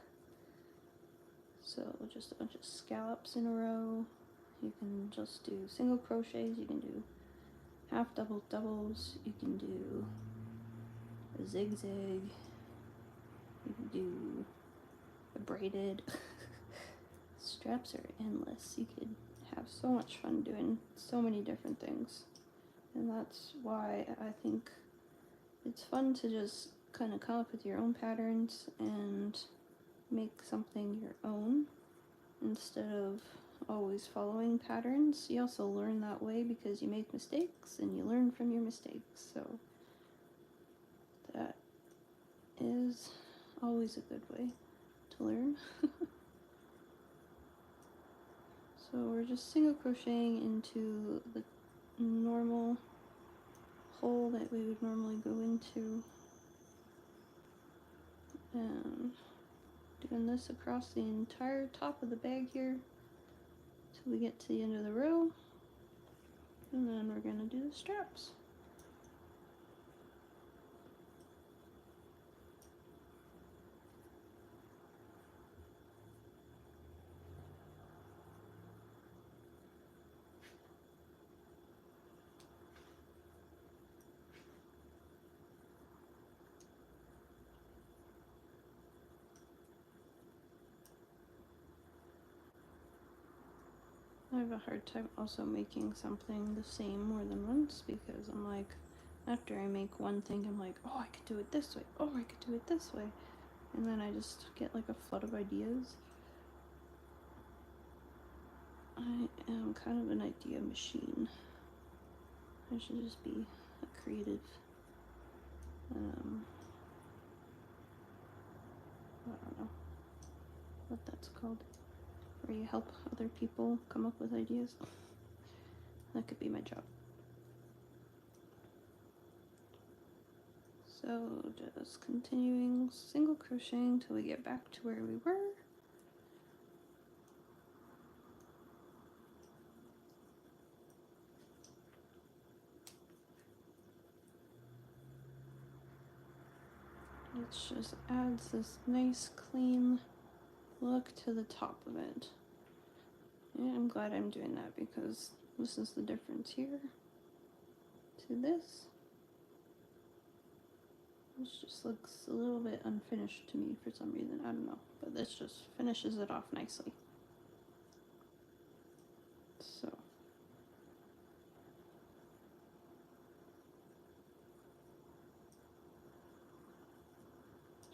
so just a bunch of scallops in a row. You can just do single crochets, you can do half double doubles, you can do a zigzag, you can do a braided. Straps are endless. You could have so much fun doing so many different things, and that's why I think it's fun to just kind of come up with your own patterns and make something your own instead of always following patterns. You also learn that way because you make mistakes and you learn from your mistakes, so that is always a good way to learn. So we're just single crocheting into the normal hole that we would normally go into, and doing this across the entire top of the bag here till we get to the end of the row, and then we're going to do the straps. I have a hard time also making something the same more than once, because I'm like, after I make one thing, I'm like, oh, I could do it this way, oh, I could do it this way, and then I just get like a flood of ideas. I am kind of an idea machine. I should just be a creative, I don't know what that's called, where you help other people come up with ideas. That could be my job. So just continuing single crocheting till we get back to where we were. It just adds this nice clean look to the top of it. Yeah, I'm glad I'm doing that, because this is the difference here to this. This just looks a little bit unfinished to me for some reason, I don't know, but this just finishes it off nicely. So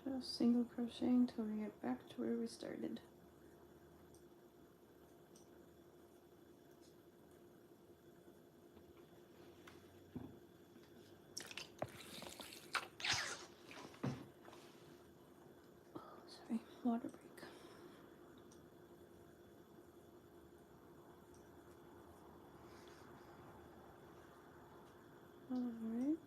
just single crocheting until we get back to where we started. Sorry, water break. Alright.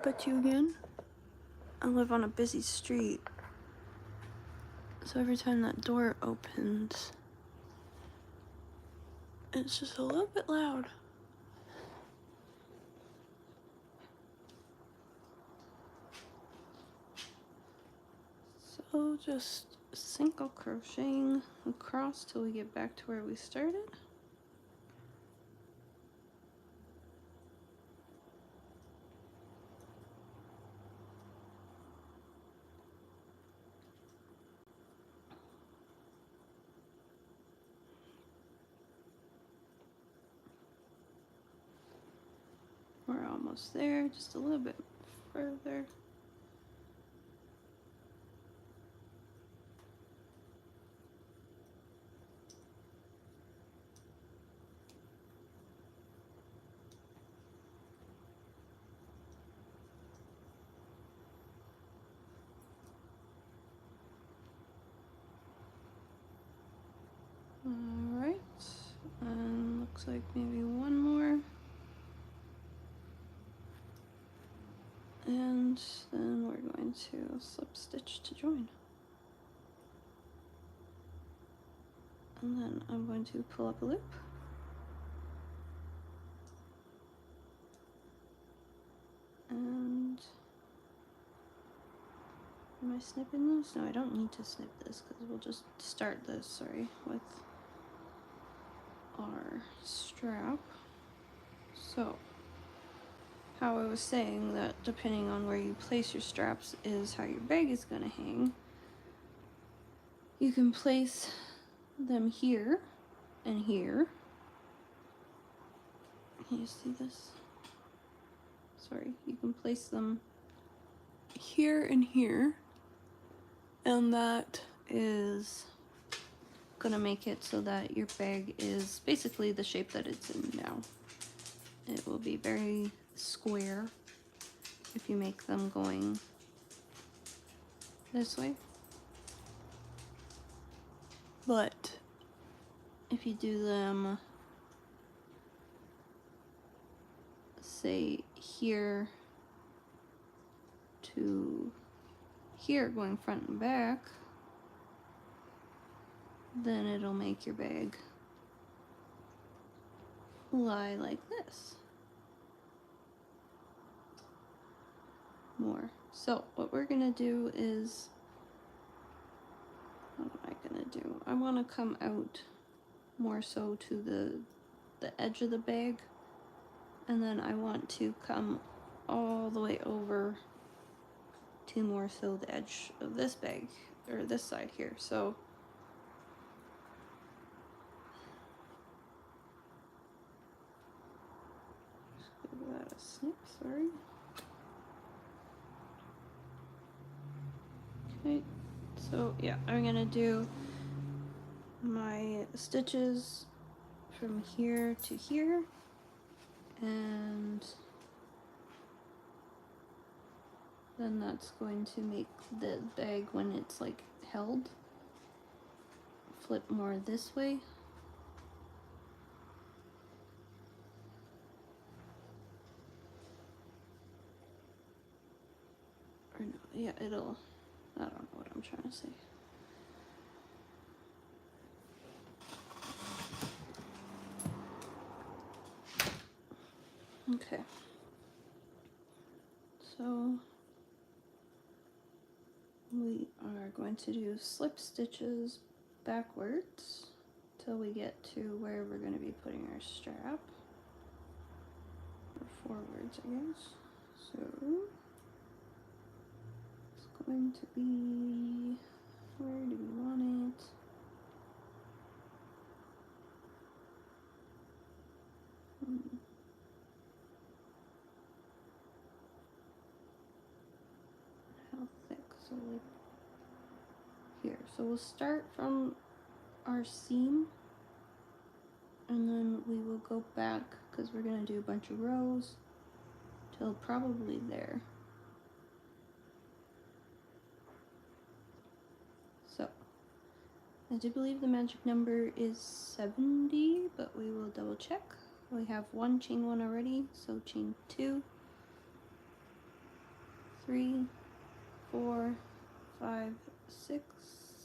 at you again. I live on a busy street, so every time that door opens, it's just a little bit loud. So just single crocheting across till we get back to where we started. We're almost there, just a little bit further. Alright, and looks like maybe one more. And then we're going to slip stitch to join. And then I'm going to pull up a loop. And am I snipping this? No, I don't need to snip this because we'll just start this, sorry, with our strap. So, how I was saying that depending on where you place your straps is how your bag is going to hang. You can place them here and here. Can you see this? Sorry, you can place them here and here, and that is gonna make it so that your bag is basically the shape that it's in now. It will be very square if you make them going this way. But if you do them, say, here to here, going front and back, then it'll make your bag lie like this. More. So what we're gonna do is, what am I gonna do? I want to come out more so to the edge of the bag, and then I want to come all the way over to more so the edge of this bag, or this side here. So just give that a snip, sorry. Okay, so yeah, I'm gonna do my stitches from here to here, and then that's going to make the bag, when it's like held, flip more this way. Or no, yeah, it'll, I don't know what I'm trying to say. Okay. So we are going to do slip stitches backwards till we get to where we're going to be putting our strap. Or forwards, I guess. So it's going to be, where do we want it? How thick? So like here. So we'll start from our seam, and then we will go back, because we're going to do a bunch of rows, till probably there. So I do believe the magic number is 70, but we will double check. We have one chain one already, so chain 2, 3, 4, 5, 6,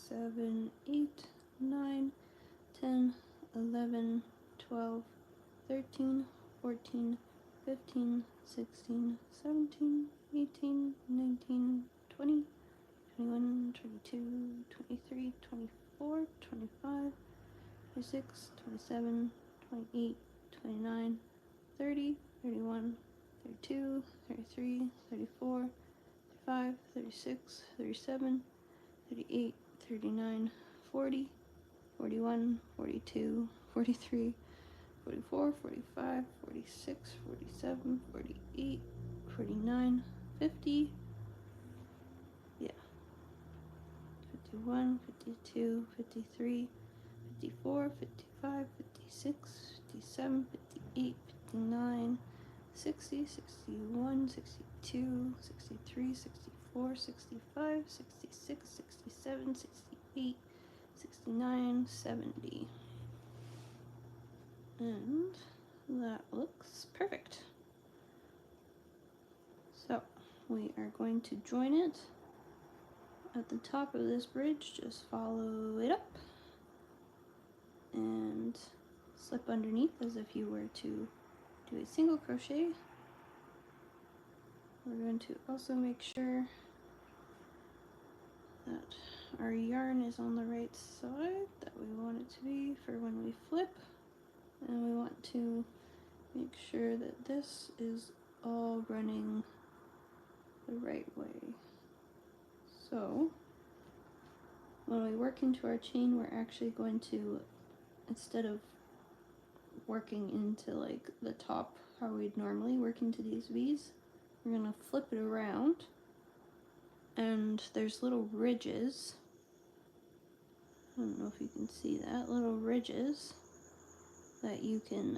7, 8, 9, 10, 11, 12, 13, 14, 15, 16, 17, 18, 19, 20, 21, 22, 23, 24, 25, 26, 27, 28, 29, 30, 31, 32, 33, 34, 35, 36, 37, 38, 39, 40, 41, 42, 43, 44, 45, 46, 47, 48, 49, 50, yeah, 51, 52, 53, 54, 55, 56, 57, 58, 59, 60, 61, 62, 63, 64, 65, 66, 67, 68, 69, 70. And that looks perfect. So we are going to join it at the top of this bridge. Just follow it up and slip underneath as if you were to do a single crochet. We're going to also make sure that our yarn is on the right side that we want it to be for when we flip, and we want to make sure that this is all running the right way. So when we work into our chain, we're actually going to, instead of working into like the top how we'd normally work into these V's, we're going to flip it around, and there's little ridges. I don't know if you can see that, little ridges that you can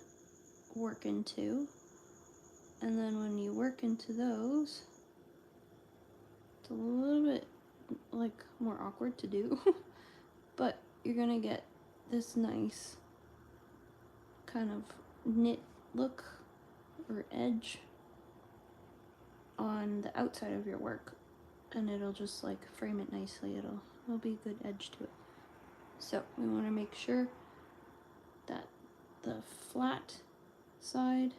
work into, and then when you work into those, it's a little bit like more awkward to do but you're gonna get this nice kind of knit look or edge on the outside of your work, and it'll just like frame it nicely. It'll be a good edge to it. So we want to make sure that the flat side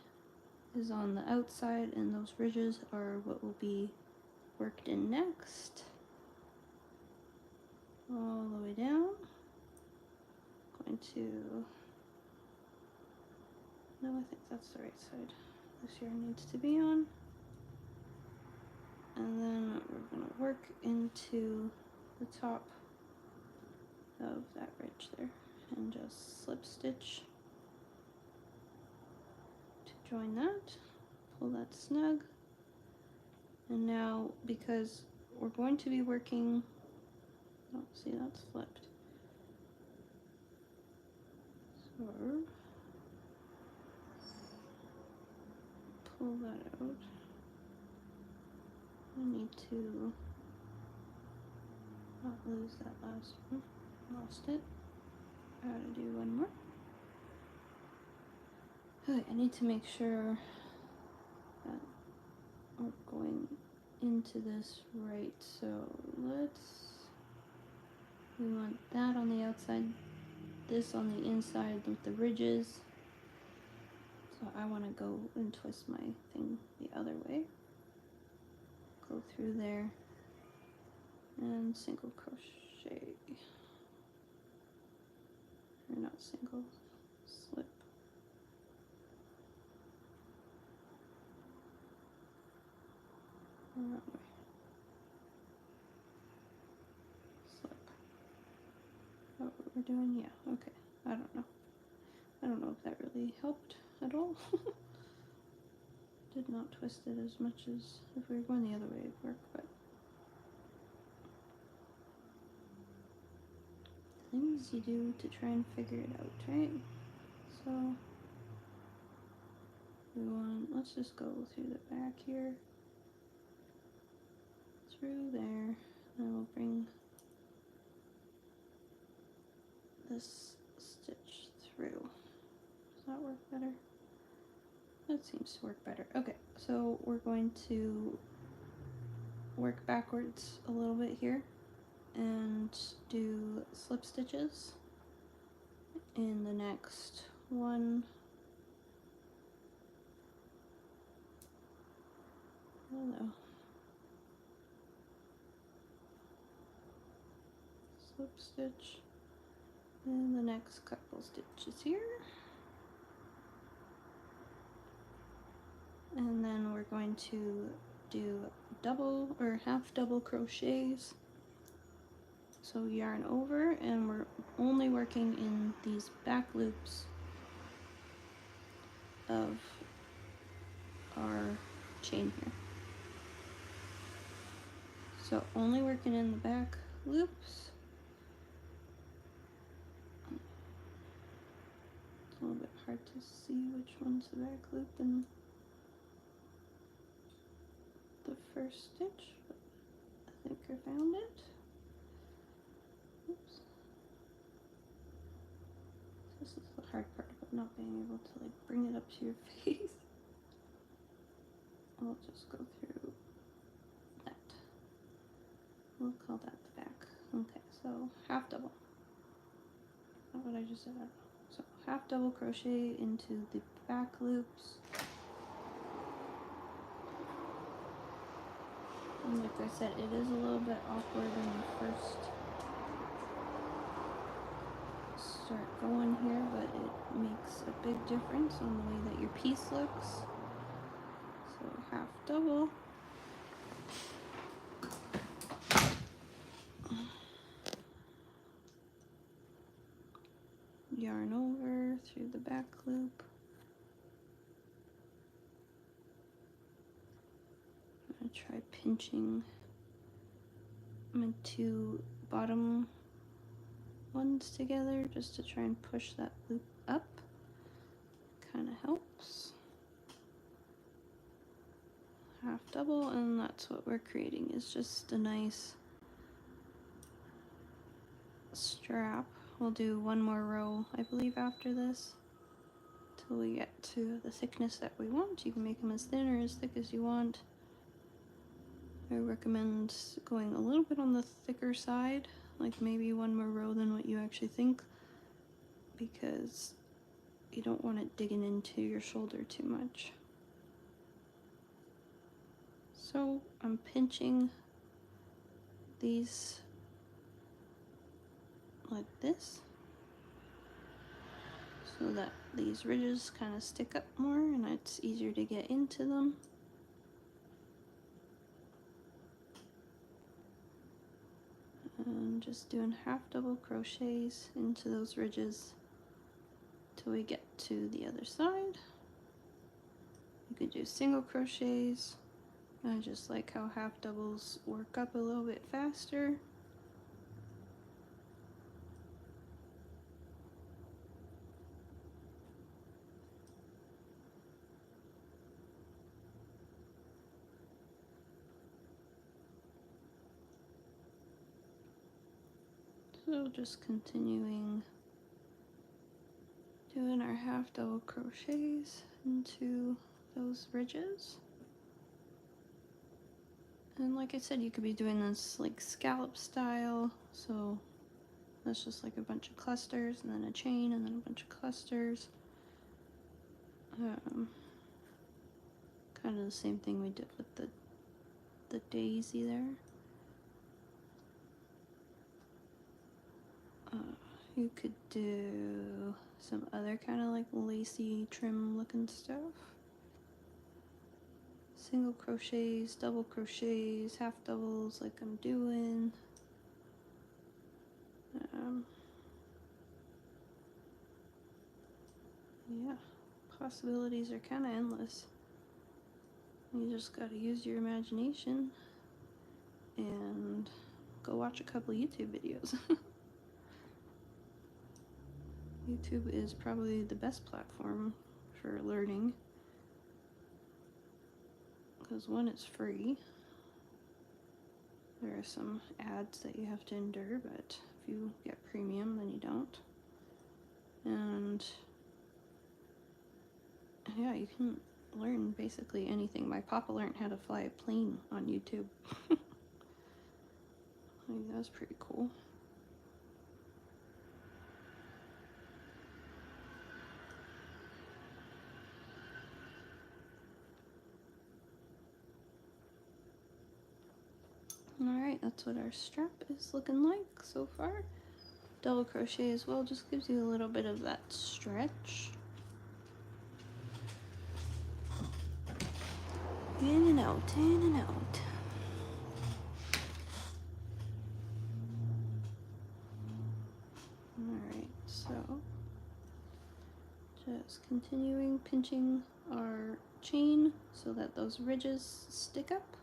is on the outside, and those ridges are what will be worked in next. All the way down. Going to, no, I think that's the right side this yarn needs to be on. And then we're going to work into the top of that ridge there and just slip stitch to join that, pull that snug. And now, because we're going to be working, oh, see, that's flipped. So pull that out. I need to not lose that last one. Lost it. Gotta do one more. Okay, I need to make sure that we're going into this right. So we want that on the outside, this on the inside with the ridges. So I want to go and twist my thing the other way. Go through there and single crochet. Or not single, slip. Wrong way. Slip. Oh, what we're doing? Yeah, okay. I don't know. I don't know if that really helped at all. Did not twist it as much as if we were going the other way it'd work, but things you do to try and figure it out, right? So let's just go through the back here, through there, and we'll bring this stitch through. Does that work better? That seems to work better. Okay, so we're going to work backwards a little bit here and do slip stitches in the next one. Hello. Slip stitch in the next couple stitches here. And then we're going to do double or half double crochets. So yarn over, and we're only working in these back loops of our chain here. So only working in the back loops. It's a little bit hard to see which one's the back loop and the first stitch, but I think I found it. Oops. This is the hard part about not being able to like bring it up to your face. I'll just go through that. We'll call that the back. Okay, so half double. Not what I just said. So half double crochet into the back loops. And like I said, it is a little bit awkward when you first start going here, but it makes a big difference on the way that your piece looks. So half double. Yarn over through the back loop. I'm gonna try pinching my two bottom ones together just to try and push that loop up. Kind of helps. Half double, and that's what we're creating, is just a nice strap. We'll do one more row, I believe, after this till we get to the thickness that we want. You can make them as thin or as thick as you want. I recommend going a little bit on the thicker side, like maybe one more row than what you actually think, because you don't want it digging into your shoulder too much. So I'm pinching these like this so that these ridges kind of stick up more and it's easier to get into them. And just doing half double crochets into those ridges till we get to the other side. You could do single crochets. I just like how half doubles work up a little bit faster. So just continuing doing our half double crochets into those ridges. And like I said, you could be doing this like scallop style, so that's just like a bunch of clusters and then a chain and then a bunch of clusters. Kind of the same thing we did with the daisy there. You could do some other kind of like lacy trim looking stuff. Single crochets, double crochets, half doubles like I'm doing. Yeah, possibilities are kind of endless. You just got to use your imagination and go watch a couple YouTube videos. YouTube is probably the best platform for learning because one, it's free. There are some ads that you have to endure, but if you get premium, then you don't. And yeah, you can learn basically anything. My papa learned how to fly a plane on YouTube. I think that's pretty cool. Alright, that's what our strap is looking like so far. Double crochet as well just gives you a little bit of that stretch. In and out, in and out. Alright, so just continuing pinching our chain so that those ridges stick up.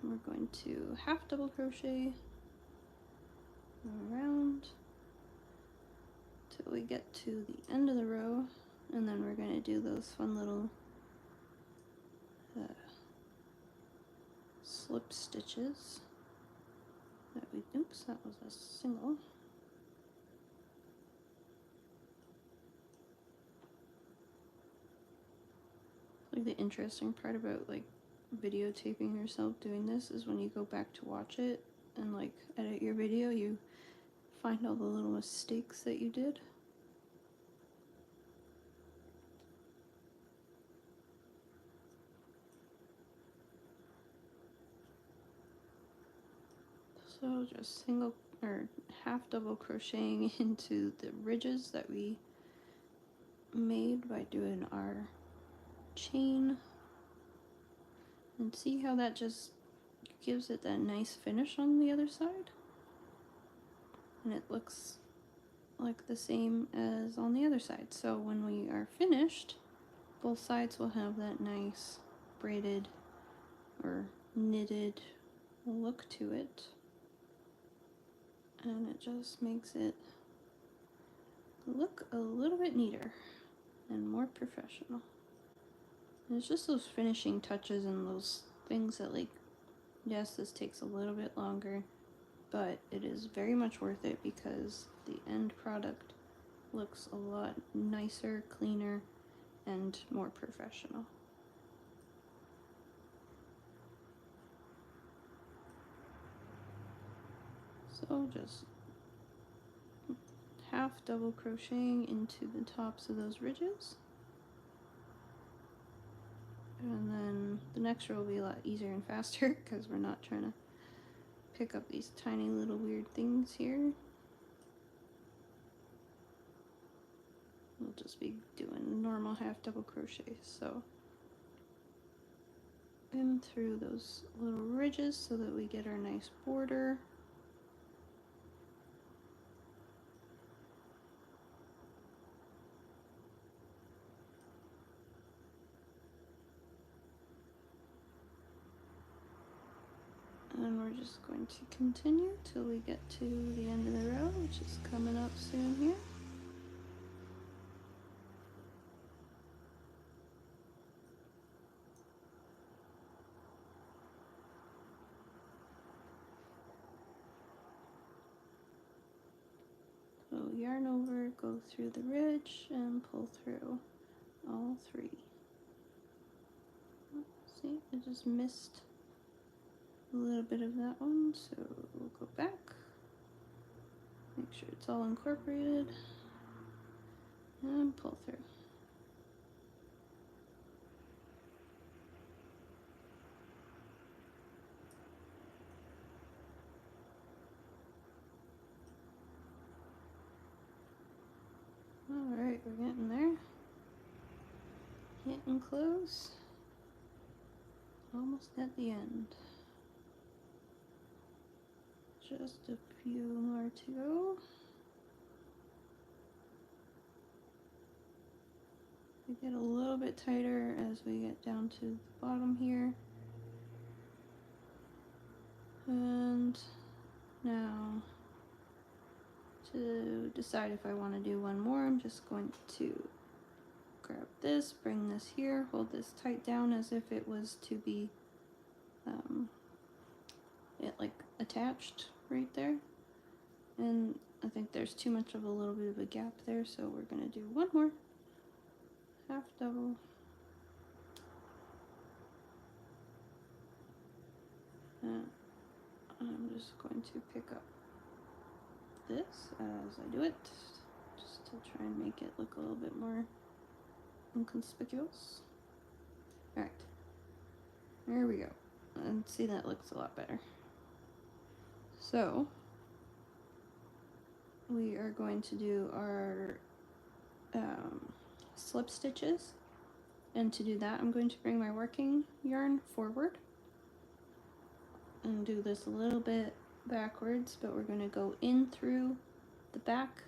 And we're going to half double crochet around till we get to the end of the row, and then we're going to do those fun little slip stitches that we, oops, that was a single. Like the interesting part about like videotaping yourself doing this is when you go back to watch it and like edit your video, you find all the little mistakes that you did. So just single or half double crocheting into the ridges that we made by doing our chain, and see how that just gives it that nice finish on the other side, and it looks like the same as on the other side. So when we are finished, both sides will have that nice braided or knitted look to it, and it just makes it look a little bit neater and more professional. And it's just those finishing touches and those things that, like, yes, this takes a little bit longer, but it is very much worth it because the end product looks a lot nicer, cleaner, and more professional. So just half double crocheting into the tops of those ridges, and then the next row will be a lot easier and faster because we're not trying to pick up these tiny little weird things here. We'll just be doing normal half double crochets. So in through those little ridges so that we get our nice border. And we're just going to continue till we get to the end of the row, which is coming up soon here. So yarn over, go through the ridge, and pull through all three. See, I just missed a little bit of that one, so we'll go back. Make sure it's all incorporated, and pull through. Alright, we're getting there. Getting close. Almost at the end. Just a few more to go. We get a little bit tighter as we get down to the bottom here. And now to decide if I want to do one more, I'm just going to grab this, bring this here, hold this tight down as if it was to be like attached right there. And I think there's too much of a little bit of a gap there, so we're gonna do one more half double I'm just going to pick up this as I do it, just to try and make it look a little bit more inconspicuous. Alright, there we go. And see, that looks a lot better. So, we are going to do our slip stitches. And to do that, I'm going to bring my working yarn forward and do this a little bit backwards, but we're going to go in through the back,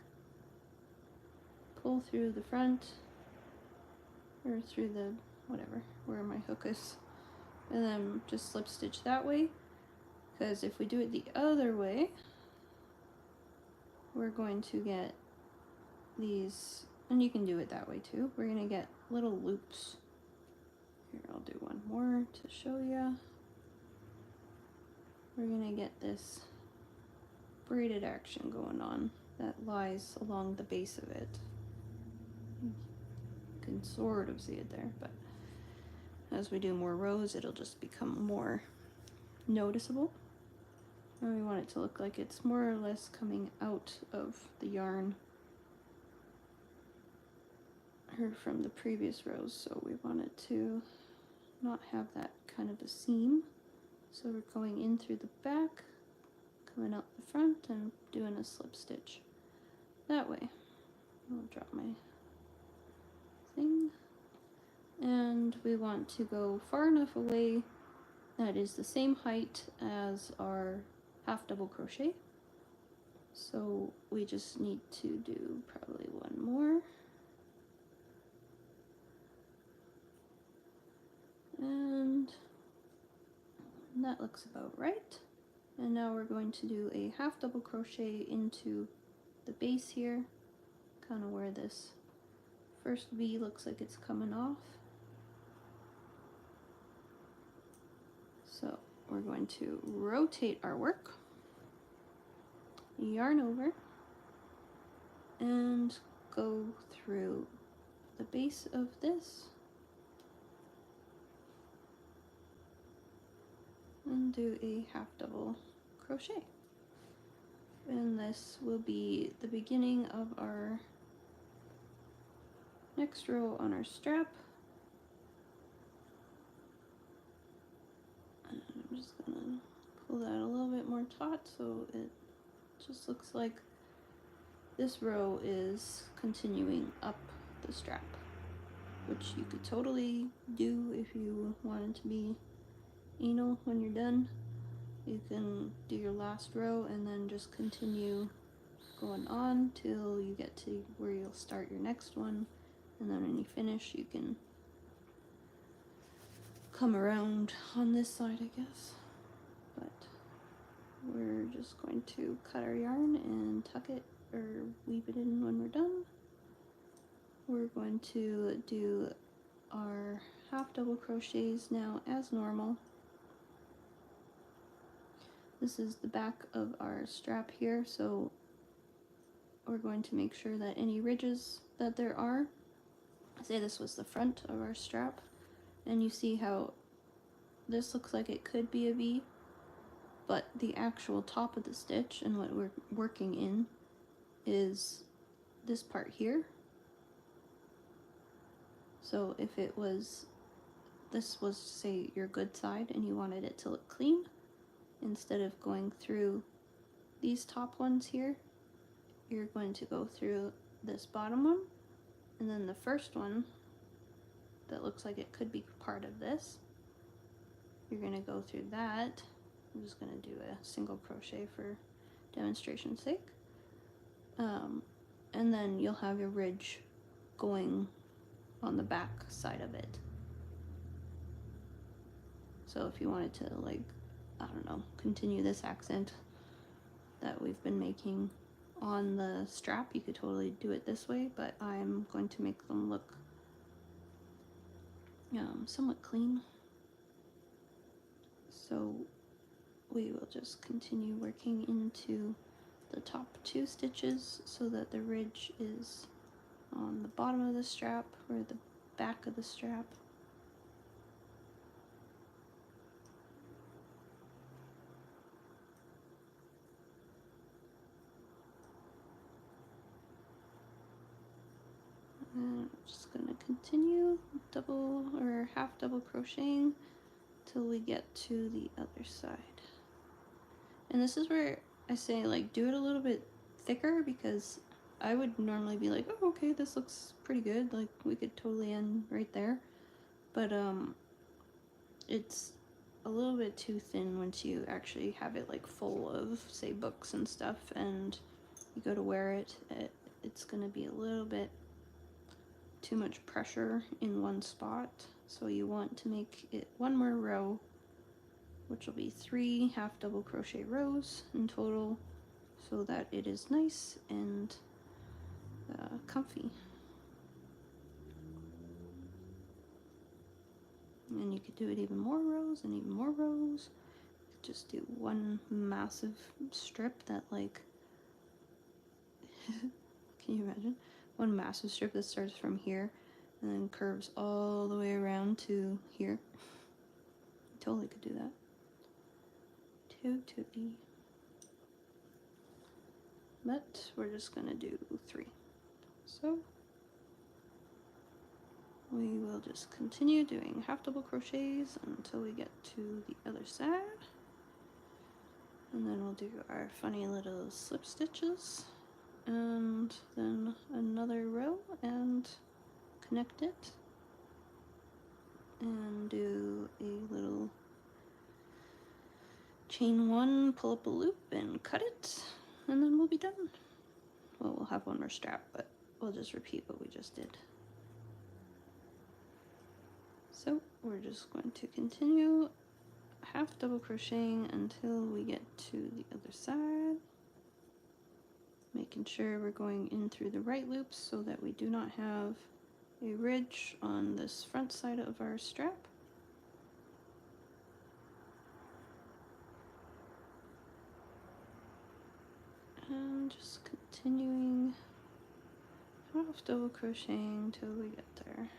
pull through the front, or through the whatever, where my hook is, and then just slip stitch that way, because if we do it the other way, we're going to get these, and you can do it that way too, we're going to get little loops. Here, I'll do one more to show you. We're going to get this braided action going on that lies along the base of it. You can sort of see it there, but as we do more rows, it'll just become more noticeable. And we want it to look like it's more or less coming out of the yarn or from the previous rows, so we want it to not have that kind of a seam. So we're going in through the back, coming out the front, and doing a slip stitch that way. I'll drop my thing. And we want to go far enough away that is the same height as our half double crochet. So we just need to do probably one more. And that looks about right. And now we're going to do a half double crochet into the base here, kind of where this first V looks like it's coming off. So we're going to rotate our work, yarn over, and go through the base of this and do a half double crochet. And this will be the beginning of our next row on our strap. And I'm just gonna pull that a little bit more taut so it just looks like this row is continuing up the strap, which you could totally do if you wanted to be anal when you're done. You can do your last row and then just continue going on till you get to where you'll start your next one, and then when you finish you can come around on this side, I guess. But we're just going to cut our yarn and tuck it or weave it in when we're done. We're going to do our half double crochets now as normal. This is the back of our strap here, so we're going to make sure that any ridges that there are, say this was the front of our strap, and you see how this looks like it could be a V, but the actual top of the stitch and what we're working in is this part here. So if it was, this was, say, your good side and you wanted it to look clean, instead of going through these top ones here, you're going to go through this bottom one, and then the first one that looks like it could be part of this, you're going to go through that. I'm just going to do a single crochet for demonstration's sake. And then you'll have your ridge going on the back side of it. So if you wanted to, like, I don't know, continue this accent that we've been making on the strap, you could totally do it this way, but I'm going to make them look somewhat clean. So we will just continue working into the top 2 stitches so that the ridge is on the bottom of the strap or the back of the strap. And I'm just gonna continue double or half double crocheting till we get to the other side. And this is where I say, like, do it a little bit thicker, because I would normally be like, oh, okay, this looks pretty good, like we could totally end right there, but it's a little bit too thin once you actually have it like full of, say, books and stuff, and you go to wear it, it's gonna be a little bit too much pressure in one spot. So you want to make it one more row, which will be 3 half double crochet rows in total, so that it is nice and comfy. And you could do it even more rows and even more rows. Just do one massive strip that, like, can you imagine? One massive strip that starts from here and then curves all the way around to here. Totally could do that. Totally. But we're just gonna do 3. So we will just continue doing half double crochets until we get to the other side. And then we'll do our funny little slip stitches, and then another row and connect it, and do a little chain 1, pull up a loop and cut it, and then we'll be done. Well, we'll have one more strap, but we'll just repeat what we just did. So we're just going to continue half double crocheting until we get to the other side, making sure we're going in through the right loops so that we do not have a ridge on this front side of our strap. And just continuing half double crocheting till we get there.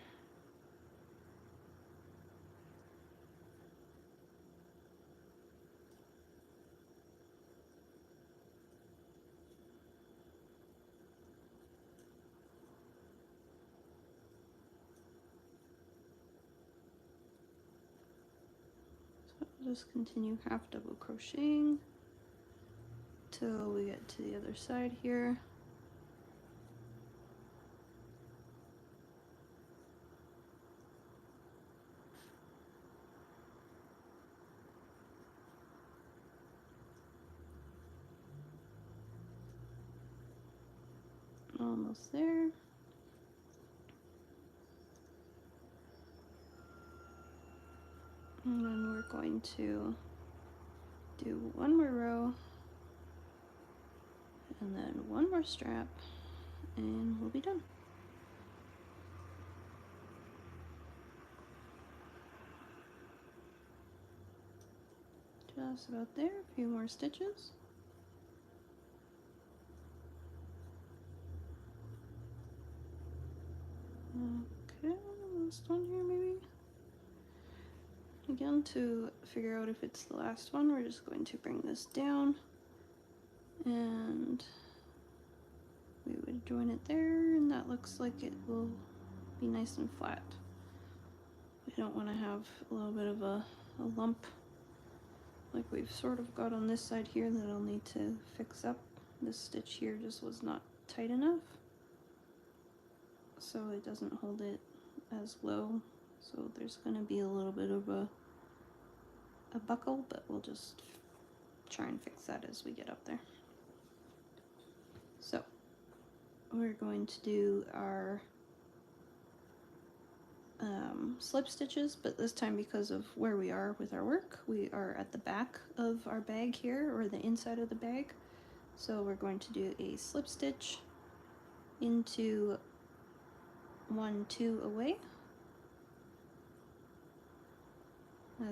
So I'll just continue half double crocheting till we get to the other side here. Almost there. And then we're going to do one more row and then one more strap, and we'll be done. Just about there, a few more stitches. Okay, last one here maybe. Again, to figure out if it's the last one, we're just going to bring this down, and we would join it there, and that looks like it will be nice and flat. We don't want to have a little bit of a lump like we've sort of got on this side here that I'll need to fix up. This stitch here just was not tight enough, so it doesn't hold it as low, so there's going to be a little bit of a buckle, but we'll just try and fix that as we get up there. So we're going to do our slip stitches, but this time, because of where we are with our work, we are at the back of our bag here, or the inside of the bag. So we're going to do a slip stitch into 1, 2 away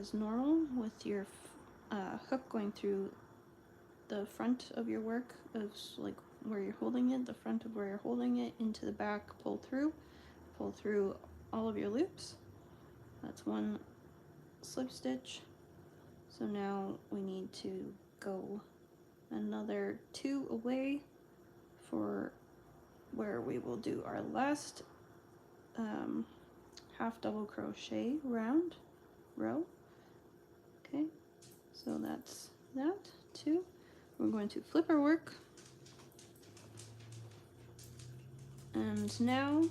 as normal, with your hook going through the front of your work, of like where you're holding it, the front of where you're holding it, into the back, pull through all of your loops. That's one slip stitch. So now we need to go another 2 away for where we will do our last half double crochet round row. Okay, so that's that too. We're going to flip our work, and now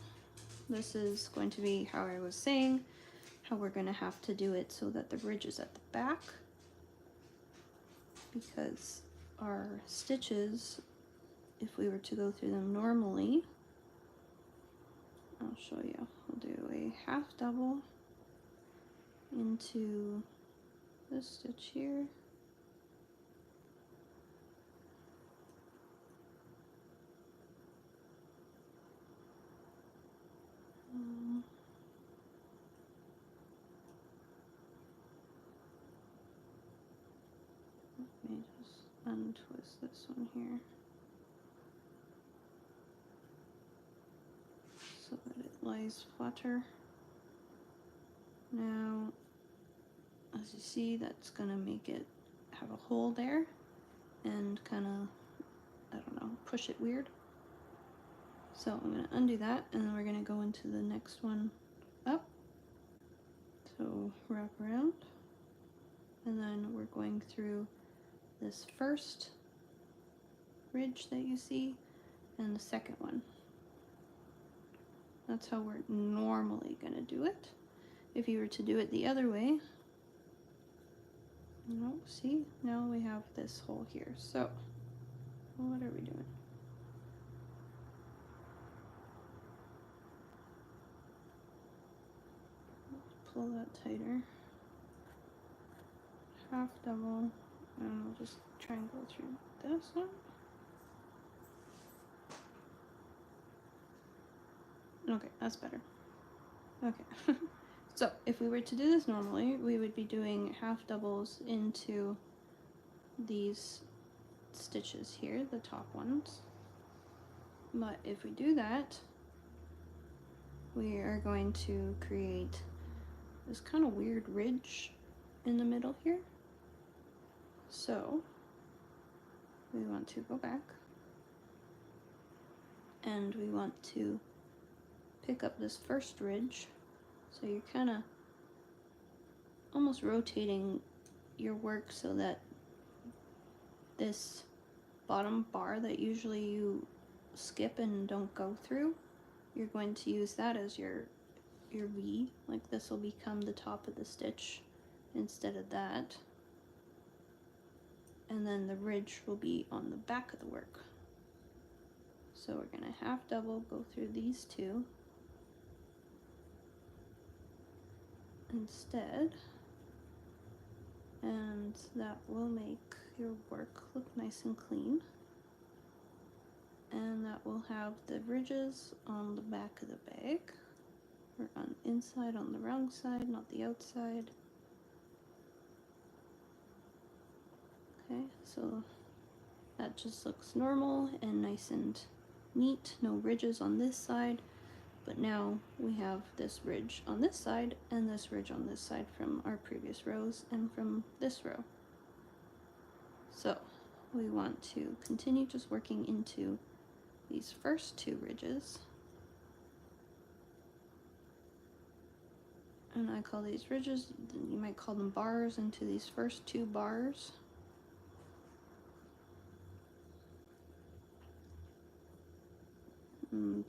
this is going to be how I was saying, how we're going to have to do it so that the ridge is at the back, because our stitches, if we were to go through them normally, I'll show you. We'll do a half double into this stitch here, let me just untwist this one here so that it lies flatter. Now, as you see, that's gonna make it have a hole there and kind of, I don't know, push it weird. So I'm gonna undo that, and then we're gonna go into the next one up. So wrap around, and then we're going through this first ridge that you see and the second one. That's how we're normally gonna do it. If you were to do it the other way, no, see, now we have this hole here. So what are we doing? Pull that tighter. Half double, and we'll just try and go through this one. Okay, that's better. Okay. So if we were to do this normally, we would be doing half doubles into these stitches here, the top ones. But if we do that, we are going to create this kind of weird ridge in the middle here. So we want to go back, and we want to pick up this first ridge. So you're kind of almost rotating your work so that this bottom bar that usually you skip and don't go through, you're going to use that as your V. Like, this will become the top of the stitch instead of that. And then the ridge will be on the back of the work. So we're gonna half double, go through these two instead, and that will make your work look nice and clean. And that will have the ridges on the back of the bag, or on inside, on the wrong side, not the outside. Okay, so that just looks normal and nice and neat, no ridges on this side. But now we have this ridge on this side and this ridge on this side from our previous rows and from this row. So we want to continue just working into these first two ridges. And I call these ridges, you might call them bars, into these first two bars. And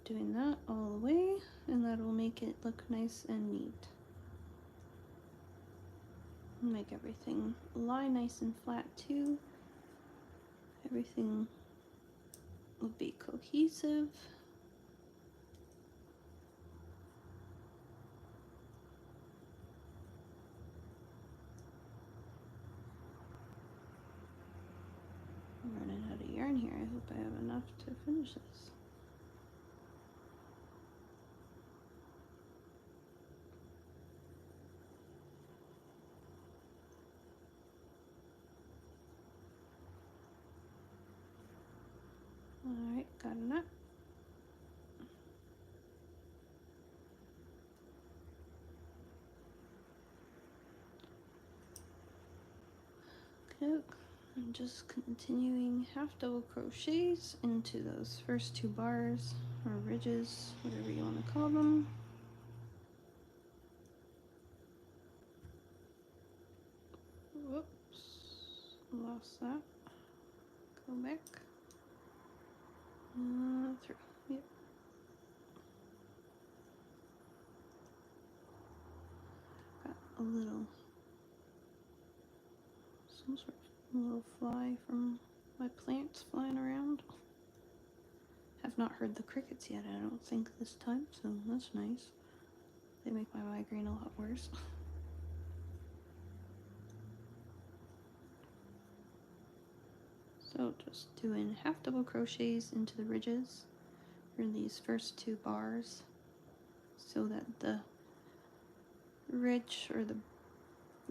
doing that all the way, and that will make it look nice and neat. Make everything lie nice and flat too. Everything will be cohesive. I'm running out of yarn here. I hope I have enough to finish this. Alright, got enough. Okay. I'm just continuing half double crochets into those first 2 bars or ridges, whatever you want to call them. Whoops, lost that. Go back. Through. Yep. Got a little, some sort of little fly from my plants flying around. Have not heard the crickets yet, I don't think, this time, so that's nice. They make my migraine a lot worse. So just doing half double crochets into the ridges for these first 2 bars so that the ridge or the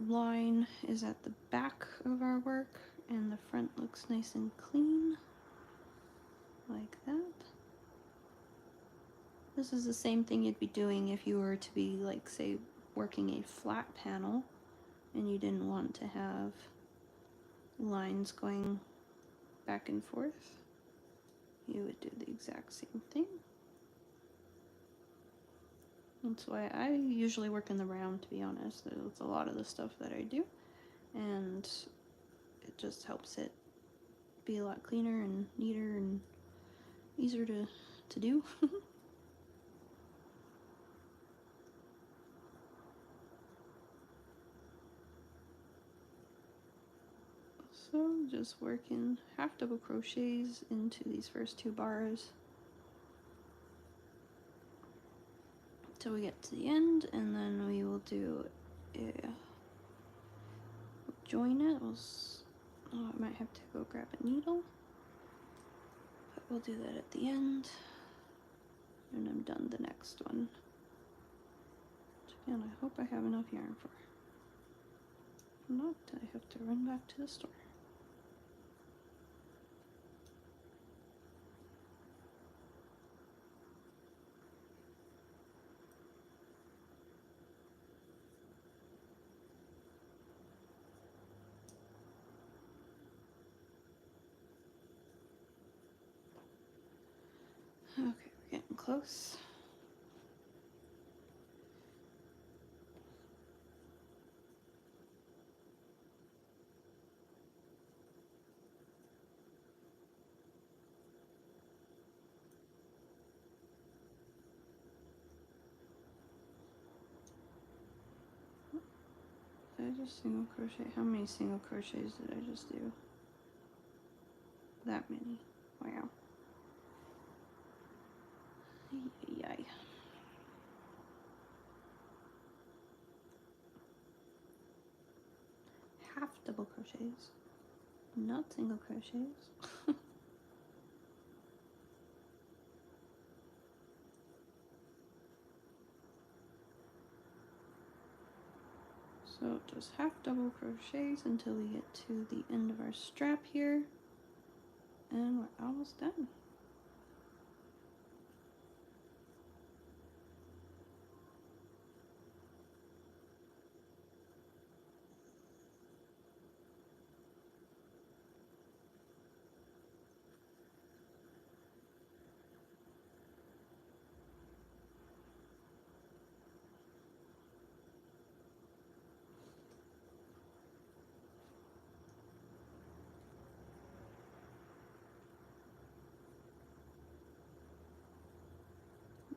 line is at the back of our work and the front looks nice and clean, like that. This is the same thing you'd be doing if you were to be, like, say, working a flat panel and you didn't want to have lines going back and forth. You would do the exact same thing. That's why I usually work in the round, to be honest. That's a lot of the stuff that I do, and it just helps it be a lot cleaner and neater and easier to do. So just working half double crochets into these first 2 bars till we get to the end, and then we will do a join it. I might have to go grab a needle, but we'll do that at the end, and I'm done the next one. Which again, I hope I have enough yarn for. If not, I have to run back to the store. Okay, we're getting close. Did I just single crochet? How many single crochets did I just do? That many. Wow. Yay. Half double crochets, not single crochets. So just half double crochets until we get to the end of our strap here, and we're almost done.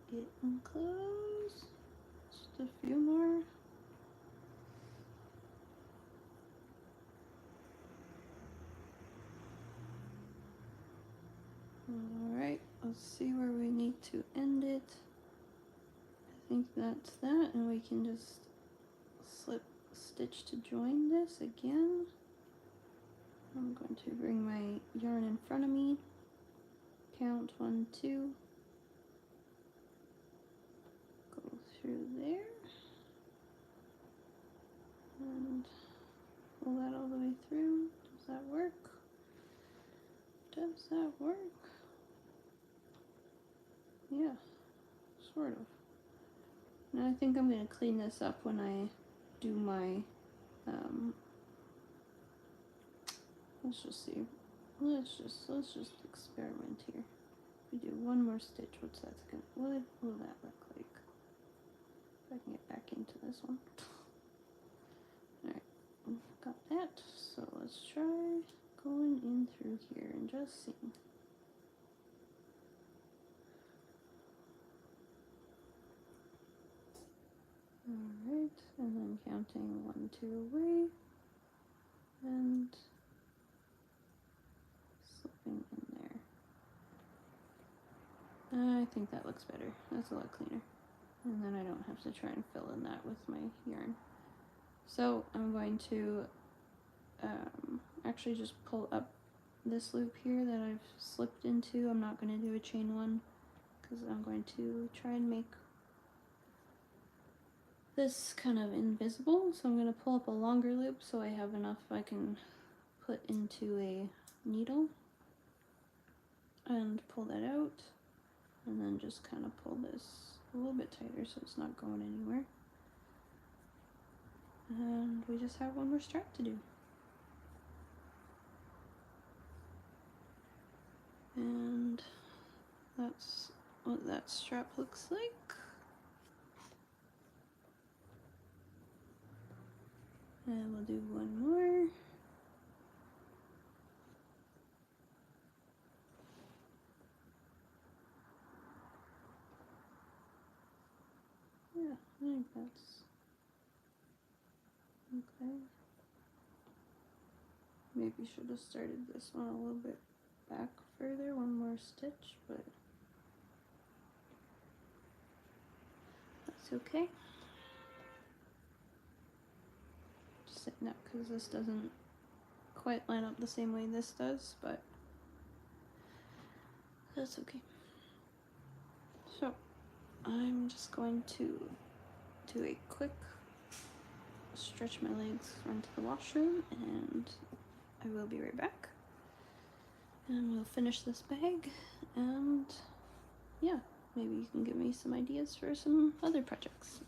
Getting close. Just a few more. Alright, let's see where we need to end it. I think that's that, and we can just slip stitch to join this again. I'm going to bring my yarn in front of me, count 1, 2, go through there, and pull that all the way through. Does that work? Does that work? Yeah, sort of. And I think I'm going to clean this up when I do my let's just see. Let's just experiment here. If we do one more stitch, what will that look like? If I can get back into this one. Alright, got that. So let's try going in through here and just seeing. Alright, and then counting 1, 2 away, and slipping in there. I think that looks better. That's a lot cleaner. And then I don't have to try and fill in that with my yarn. So I'm going to actually just pull up this loop here that I've slipped into. I'm not going to do a chain one because I'm going to try and make this kind of invisible. So I'm going to pull up a longer loop so I have enough I can put into a needle and pull that out, and then just kind of pull this a little bit tighter so it's not going anywhere. And we just have one more strap to do. And that's what that strap looks like. And we'll do one more. Yeah, I think that's okay. Maybe should have started this one a little bit back further, one more stitch, but that's okay. Just saying that because this doesn't quite line up the same way this does, but that's okay. So I'm just going to do a quick stretch my legs, run to the washroom, and I will be right back. And we'll finish this bag, and yeah, maybe you can give me some ideas for some other projects.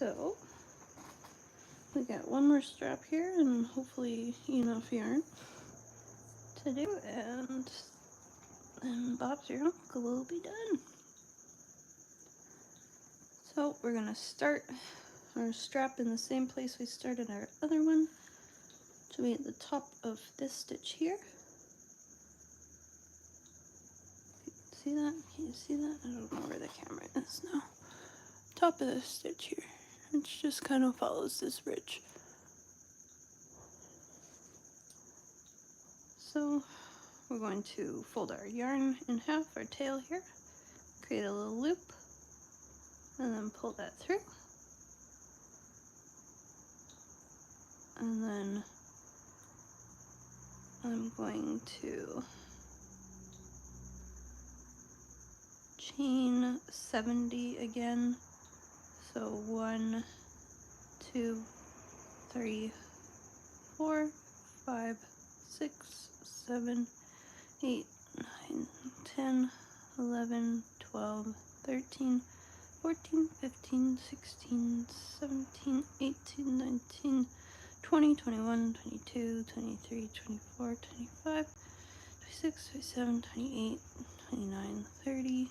So we got one more strap here and hopefully enough yarn to do, and then Bob's your uncle will be done. So we're gonna start our strap in the same place we started our other one, to be at the top of this stitch here. See that? Can you see that? I don't know where the camera is now. Top of this stitch here. It just kind of follows this ridge. So we're going to fold our yarn in half, our tail here, create a little loop, and then pull that through. And then I'm going to chain 70 again. So 1, 2, 3, 4, 5, 6, 7, 8, 9, 10, 11, 12, 13, 14, 15, 16, 17, 18, 19, 20, 21, 22, 23, 24, 25, 26, 27, 28, 29, 30.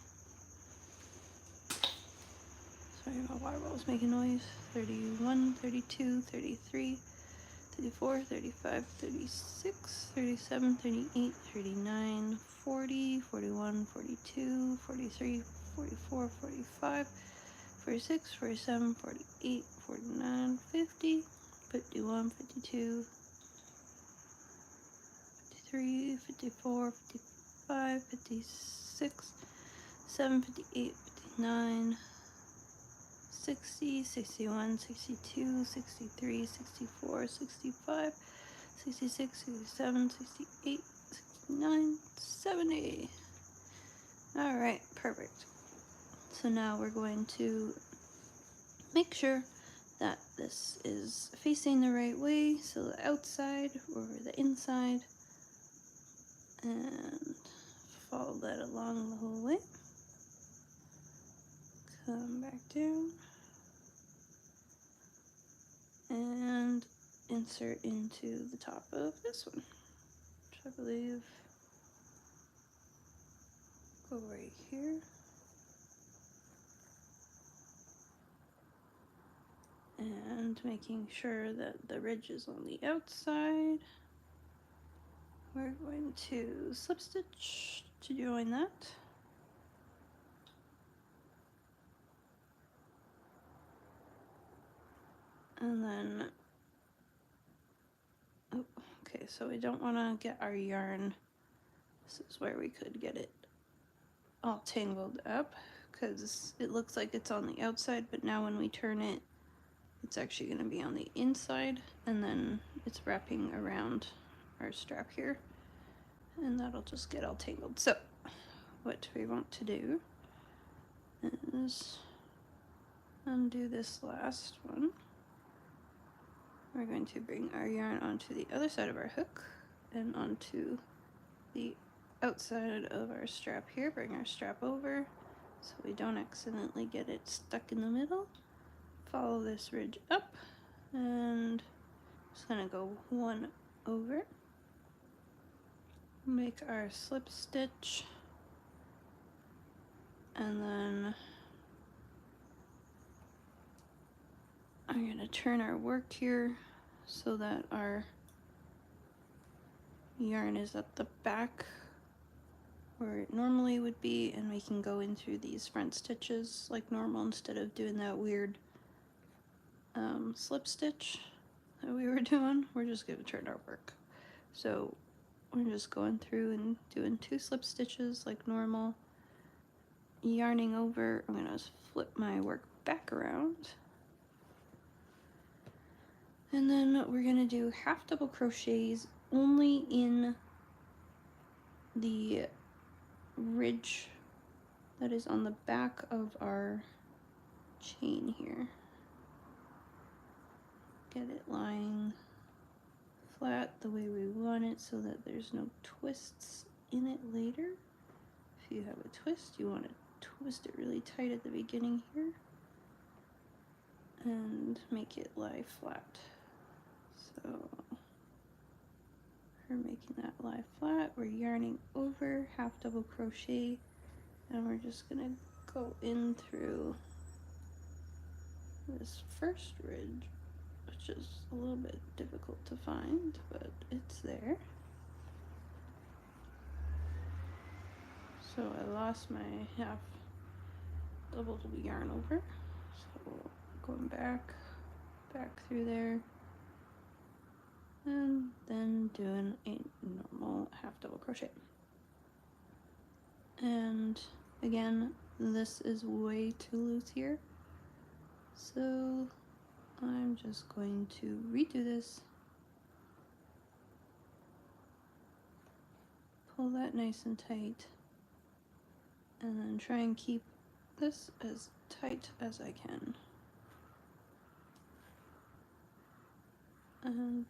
Sorry, my water bottle's making noise. 31, 32, 33, 34, 35, 36, 37, 38, 39, 40, 41, 42, 43, 44, 45, 46, 47, 48, 49, 50, 51, 52, 53, 54, 55, 56, 7, 58, 59, 60, 61, 62, 63, 64, 65, 66, 67, 68, 69, 70. All right, perfect. So now we're going to make sure that this is facing the right way, so the outside or the inside, and follow that along the whole way. Come back down and insert into the top of this one, which I believe go right here. And making sure that the ridge is on the outside, we're going to slip stitch to join that. And then, oh, okay, so we don't want to get our yarn. This is where we could get it all tangled up, because it looks like it's on the outside, but now when we turn it, it's actually going to be on the inside, and then it's wrapping around our strap here, and that'll just get all tangled. So what we want to do is undo this last one. We're going to bring our yarn onto the other side of our hook and onto the outside of our strap here. Bring our strap over so we don't accidentally get it stuck in the middle. Follow this ridge up and just gonna go one over. Make our slip stitch, and then I'm gonna turn our work here so that our yarn is at the back where it normally would be, and we can go in through these front stitches like normal instead of doing that weird slip stitch that we were doing. We're just gonna turn our work. So we're just going through and doing 2 slip stitches like normal, yarning over. I'm gonna flip my work back around, and then we're gonna do half double crochets only in the ridge that is on the back of our chain here. Get it lying flat the way we want it so that there's no twists in it later. If you have a twist, you want to twist it really tight at the beginning here. and make it lie flat. So we're making that lie flat. We're yarning over, half double crochet, and we're just gonna go in through this first ridge, which is a little bit difficult to find, but it's there. So I lost my half double yarn over, so going back through there, and then doing a normal half double crochet. And again, this is way too loose here, so I'm just going to redo this, pull that nice and tight, and then try and keep this as tight as I can. And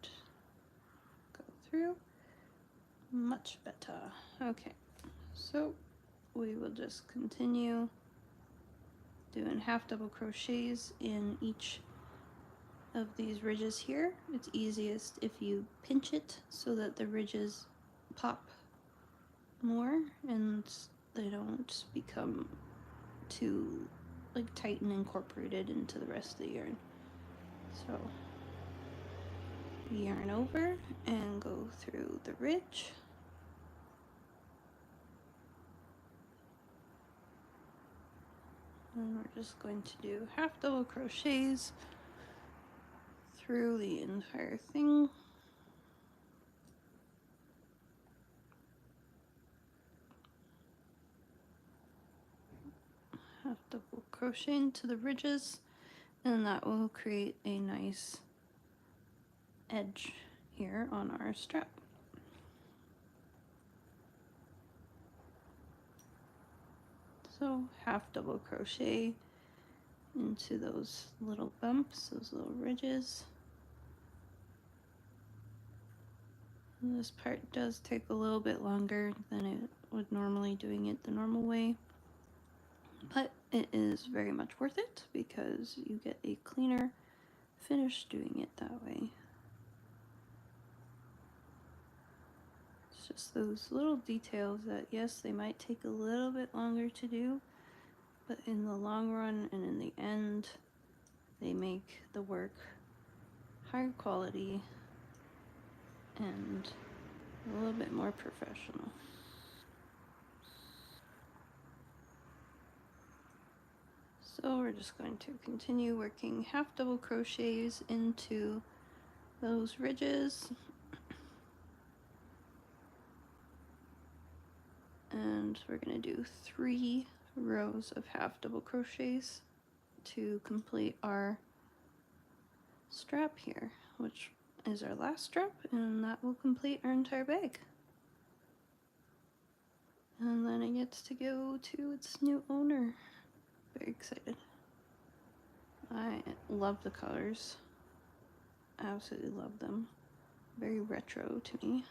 go through. Much better. Okay, so we will just continue doing half double crochets in each of these ridges here. It's easiest if you pinch it so that the ridges pop more and they don't become too like tight and incorporated into the rest of the yarn. So yarn over and go through the ridge. And we're just going to do half double crochets through the entire thing. Half double crochet into the ridges, and that will create a nice edge here on our strap. So half double crochet into those little bumps, those little ridges. And this part does take a little bit longer than it would normally doing it the normal way, but it is very much worth it because you get a cleaner finish doing it that way. It's just those little details that, yes, they might take a little bit longer to do, but in the long run and in the end, they make the work higher quality and a little bit more professional. So we're just going to continue working half double crochets into those ridges. And we're going to do 3 rows of half double crochets to complete our strap here, which is our last strap, and that will complete our entire bag. And then it gets to go to its new owner. Very excited. I love the colors. Absolutely love them. Very retro to me.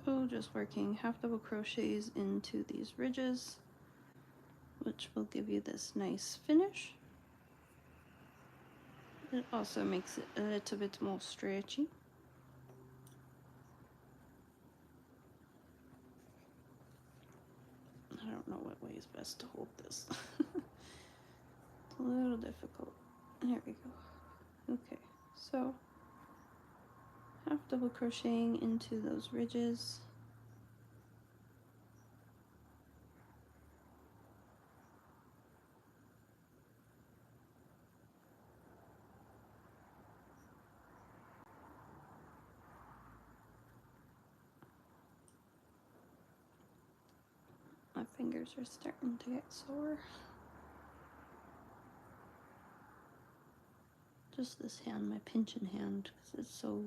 So just working half double crochets into these ridges, which will give you this nice finish. It also makes it a little bit more stretchy. I don't know what way is best to hold this. It's a little difficult. There we go. Okay, so half double crocheting into those ridges. My fingers are starting to get sore. Just this hand, my pinching hand, because it's so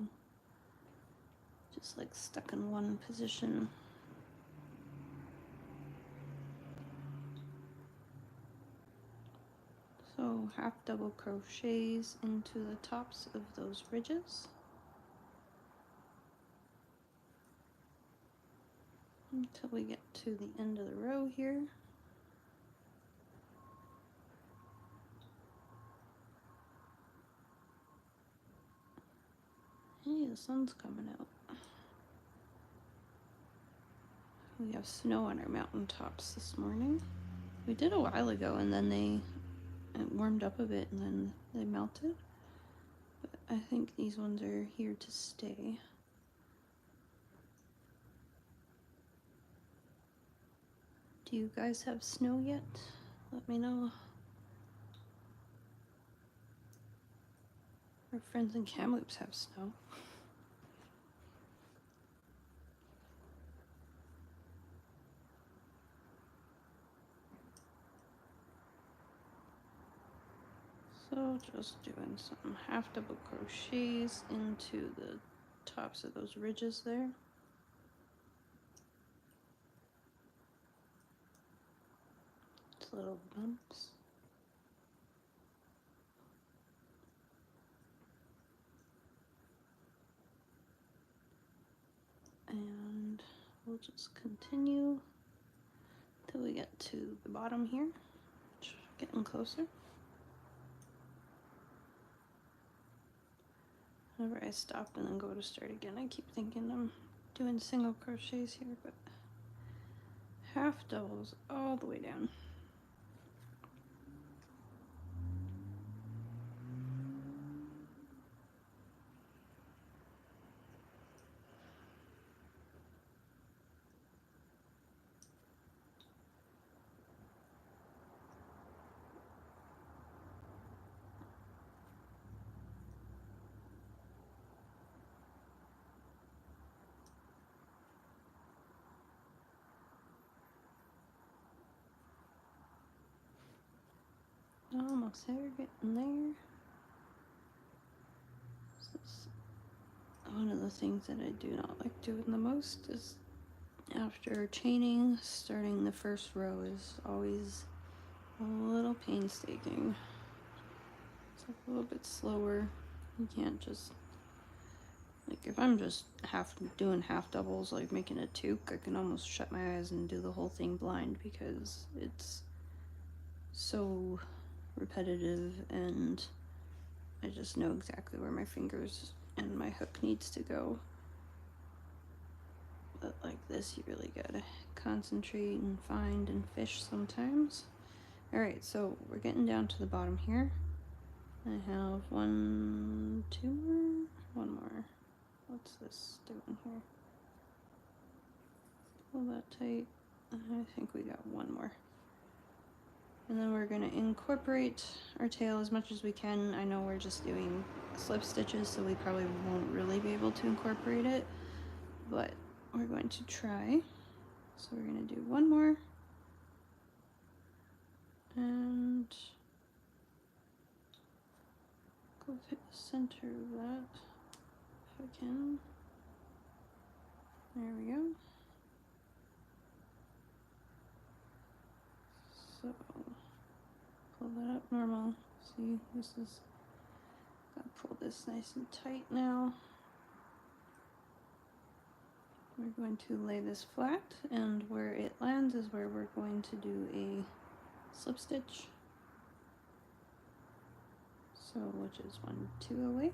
just like stuck in one position. So half double crochets into the tops of those ridges. until we get to the end of the row here. Hey, the sun's coming out. We have snow on our mountaintops this morning. We did a while ago, and then it warmed up a bit, and then they melted. But I think these ones are here to stay. Do you guys have snow yet? Let me know. Our friends in Kamloops have snow. So just doing some half double crochets into the tops of those ridges there. Just little bumps. And we'll just continue till we get to the bottom here, getting closer. Whenever I stop and then go to start again, I keep thinking I'm doing single crochets here, but half doubles all the way down. Almost there, getting there. One of the things that I do not like doing the most is after chaining, starting the first row is always a little painstaking. It's a little bit slower. You can't just, like, if I'm just doing half doubles, like making a toque, I can almost shut my eyes and do the whole thing blind because it's so repetitive, and I just know exactly where my fingers and my hook needs to go. But like this, you really gotta concentrate and find and fish sometimes. Alright, so we're getting down to the bottom here. I have one more. What's this doing here? Pull that tight. I think we got one more. And then we're going to incorporate our tail as much as we can. I know we're just doing slip stitches, so we probably won't really be able to incorporate it, but we're going to try. So we're going to do one more. And go hit the center of that if I can. There we go. So pull that up normal. See, this is, gotta pull this nice and tight now. We're going to lay this flat, and where it lands is where we're going to do a slip stitch. So, which is 1, 2 away.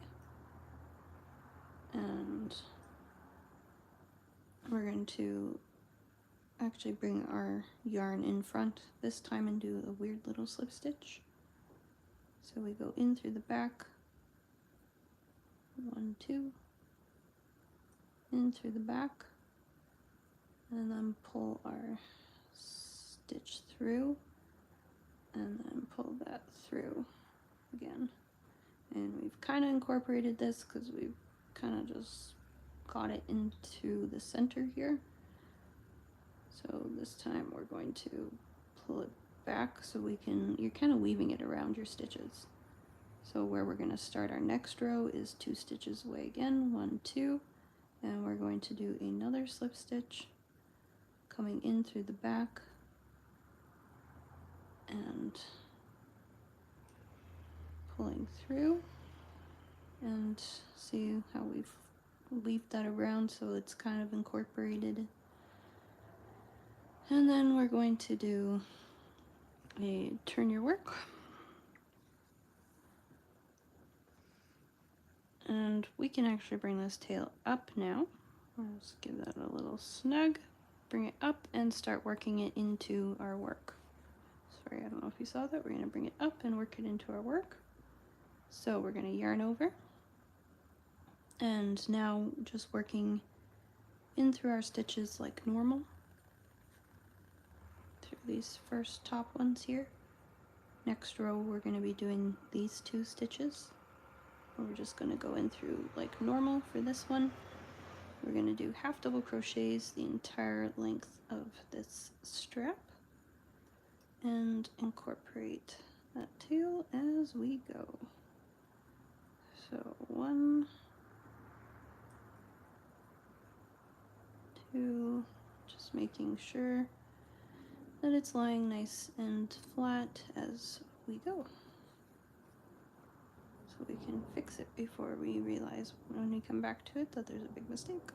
And we're going to actually bring our yarn in front this time and do a weird little slip stitch. So we go in through the back, 1, 2, in through the back, and then pull our stitch through, and then pull that through again. And we've kind of incorporated this because we've kind of just got it into the center here. So this time we're going to pull it back so we can, you're kind of weaving it around your stitches. So where we're going to start our next row is 2 stitches away again, 1, 2, and we're going to do another slip stitch coming in through the back and pulling through, and see how we've weaved that around so it's kind of incorporated And then we're going to do a turn your work. And we can actually bring this tail up now. Let's give that a little snug. Bring it up and start working it into our work. Sorry, I don't know if you saw that. We're going to bring it up and work it into our work. So we're going to yarn over. And now just working in through our stitches like normal. Through these first top ones here. Next row we're going to be doing these 2 stitches. We're just going to go in through like normal for this one. We're going to do half double crochets the entire length of this strap and incorporate that tail as we go. So 1, 2, just making sure that it's lying nice and flat as we go. So we can fix it before we realize when we come back to it that there's a big mistake.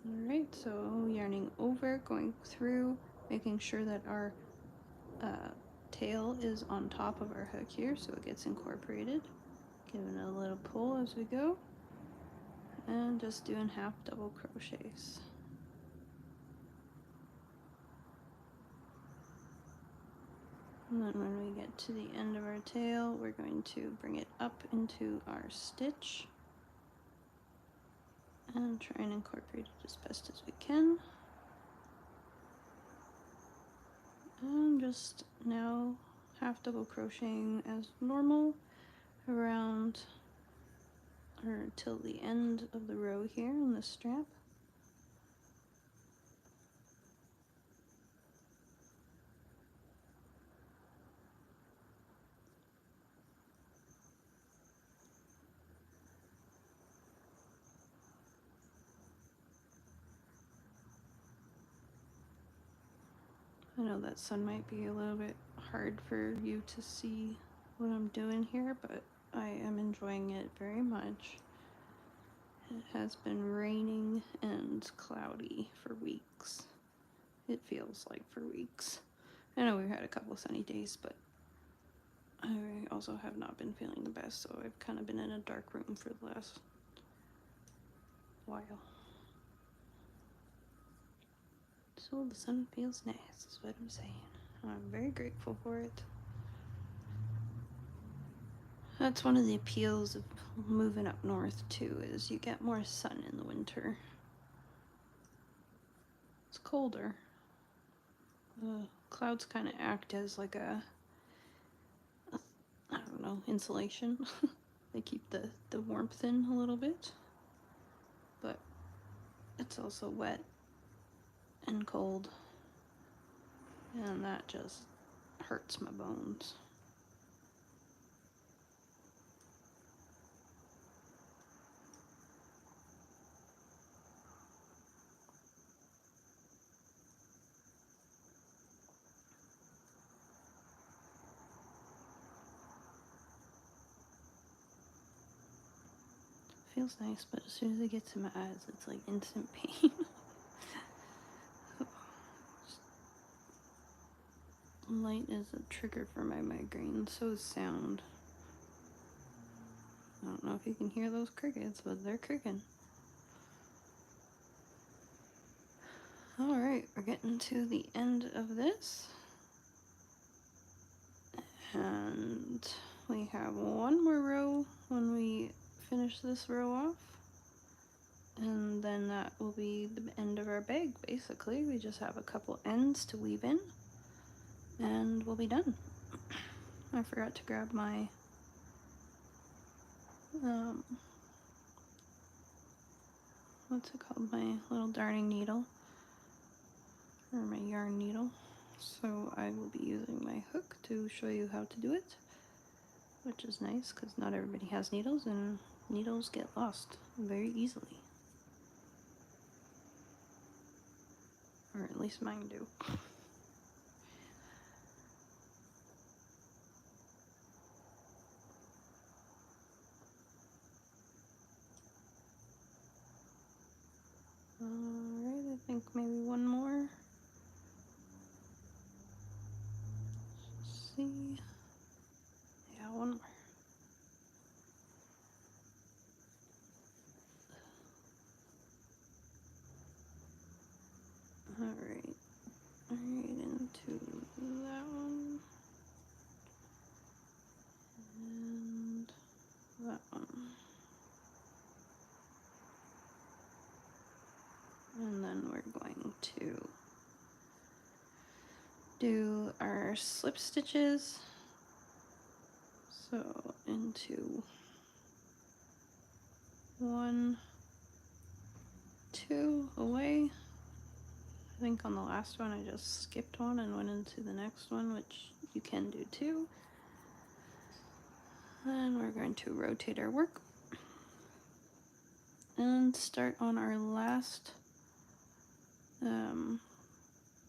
Alright, so yarning over, going through, making sure that our tail is on top of our hook here so it gets incorporated. Giving it a little pull as we go. And just doing half double crochets. And then when we get to the end of our tail, we're going to bring it up into our stitch and try and incorporate it as best as we can. And just now half double crocheting as normal around or till the end of the row here on the strap. I know that sun might be a little bit hard for you to see what I'm doing here, but I am enjoying it very much. It has been raining and cloudy for weeks. It feels like for weeks. I know we've had a couple sunny days, but I also have not been feeling the best, so I've kind of been in a dark room for the last while. So the sun feels nice, is what I'm saying. I'm very grateful for it. That's one of the appeals of moving up north too, is you get more sun in the winter. It's colder. The clouds kind of act as like a I don't know, insulation. They keep the warmth in a little bit, but it's also wet and cold, and that just hurts my bones. Feels nice, but as soon as it gets in my eyes, it's like instant pain. Light is a trigger for my migraine, so is sound. I don't know if you can hear those crickets, but they're cricking. Alright, we're getting to the end of this. And we have one more row when we finish this row off. And then that will be the end of our bag, basically. We just have a couple ends to weave in, and we'll be done. I forgot to grab my what's it called? My little darning needle, or my yarn needle. So I will be using my hook to show you how to do it, which is nice because not everybody has needles, and needles get lost very easily. Or at least mine do. Alright, I think maybe one more. Let's see. Yeah, one more. Alright. Right into that one. And that one. And then we're going to do our slip stitches. So into 1, 2, away. I think on the last one I just skipped one and went into the next one, which you can do too. And we're going to rotate our work and start on our last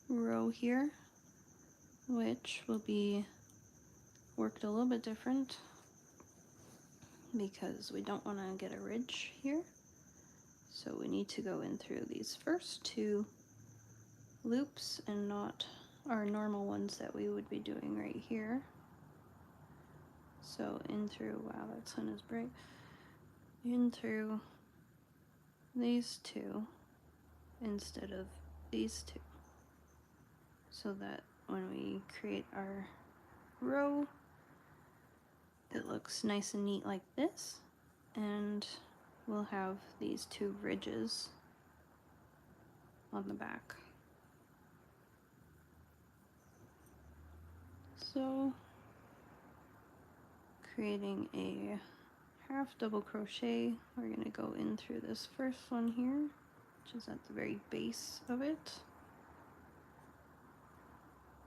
row here, which will be worked a little bit different because we don't want to get a ridge here. So we need to go in through these first 2 loops and not our normal ones that we would be doing right here. So in through, wow, that sun is bright. In through these 2 instead of these 2. So that when we create our row, it looks nice and neat like this. And we'll have these 2 ridges on the back. So creating a half double crochet, we're going to go in through this first one here, which is at the very base of it,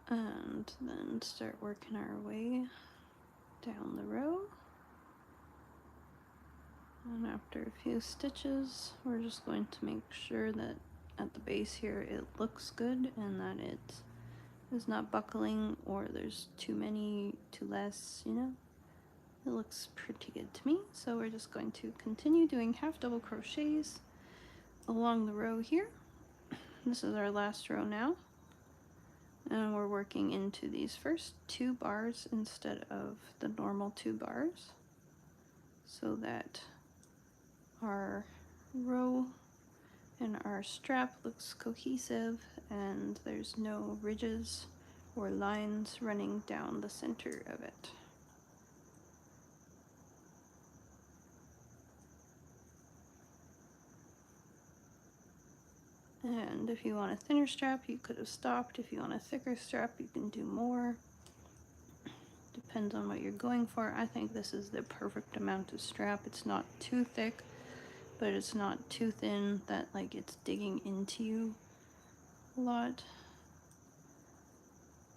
and then start working our way down the row. And after a few stitches, we're just going to make sure that at the base here it looks good and that it is not buckling or there's too many, too less, you know. It looks pretty good to me. So we're just going to continue doing half double crochets along the row here. This is our last row now. And we're working into these first 2 bars instead of the normal 2 bars, so that our row and our strap looks cohesive and there's no ridges or lines running down the center of it. And if you want a thinner strap, you could have stopped. If you want a thicker strap, you can do more. Depends on what you're going for. I think this is the perfect amount of strap. It's not too thick, but it's not too thin that like it's digging into you a lot.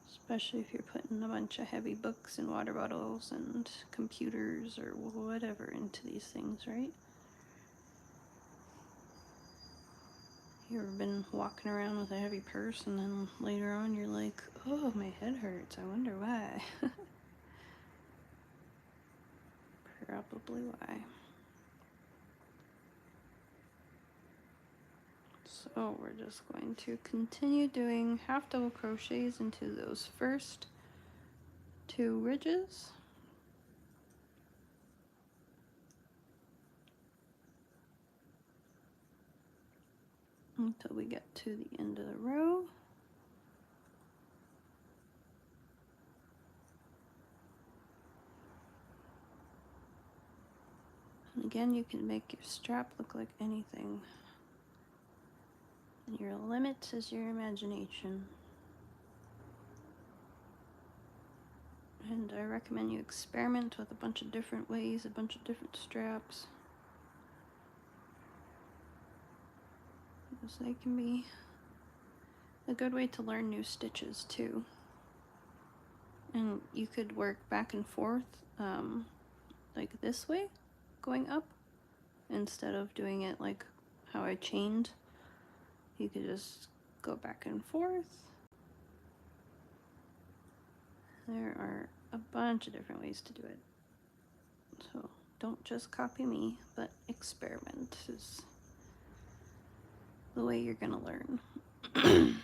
Especially if you're putting a bunch of heavy books and water bottles and computers or whatever into these things, right? You ever been walking around with a heavy purse and then later on you're like, oh, my head hurts, I wonder why. Probably why. So we're just going to continue doing half double crochets into those first 2 ridges. Until we get to the end of the row. And again, you can make your strap look like anything. And your limit is your imagination. And I recommend you experiment with a bunch of different ways, a bunch of different straps. Because they can be a good way to learn new stitches too. And you could work back and forth like this way, going up, instead of doing it like how I chained. You could just go back and forth. There are a bunch of different ways to do it. So don't just copy me, but experiment is the way you're gonna learn. You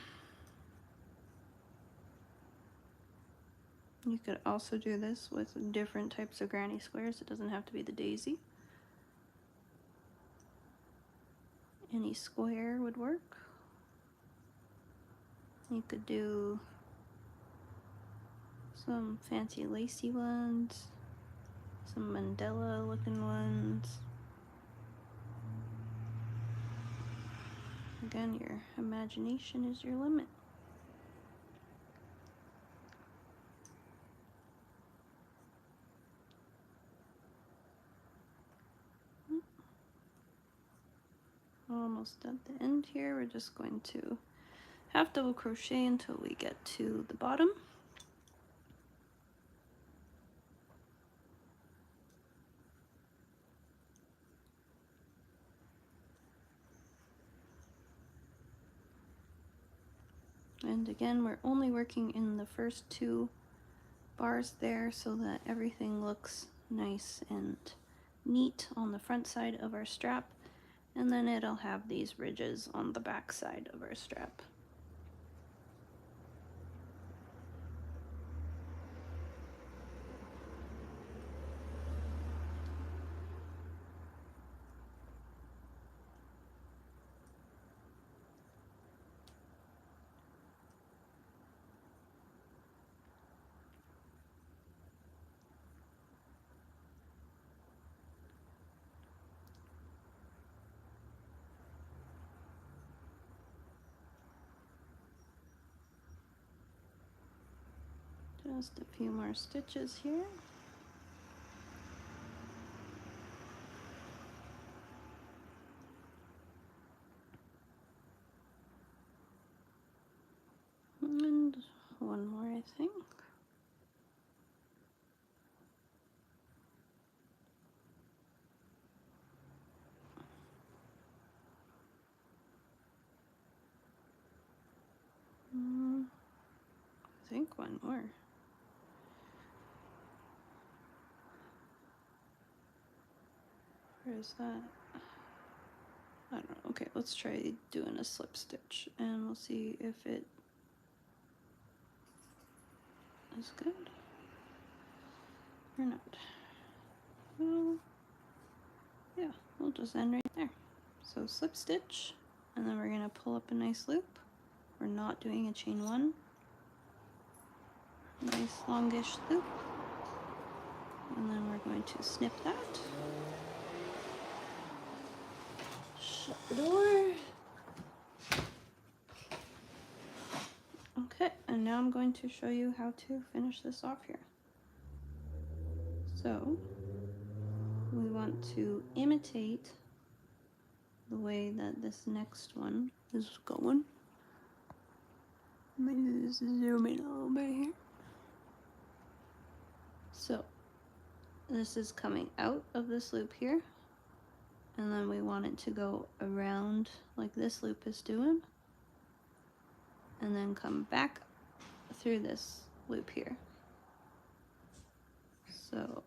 could also do this with different types of granny squares. It doesn't have to be the daisy. Any square would work. You could do some fancy lacy ones, some Mandela looking ones. Again, your imagination is your limit. Almost at the end here. We're just going to half double crochet until we get to the bottom. And again, we're only working in the first 2 bars there so that everything looks nice and neat on the front side of our strap, and then it'll have these ridges on the back side of our strap. Just a few more stitches here. And one more, I think. I think one more. Where is that? I don't know. Okay, let's try doing a slip stitch and we'll see if it is good or not. Well, yeah, we'll just end right there. So slip stitch, and then we're gonna pull up a nice loop. We're not doing a chain 1. Nice longish loop. And then we're going to snip that. Shut the door. Okay, and now I'm going to show you how to finish this off here. So we want to imitate the way that this next one is going. Let me just zoom in a little bit here. So this is coming out of this loop here, and then we want it to go around like this loop is doing, and then come back through this loop here. So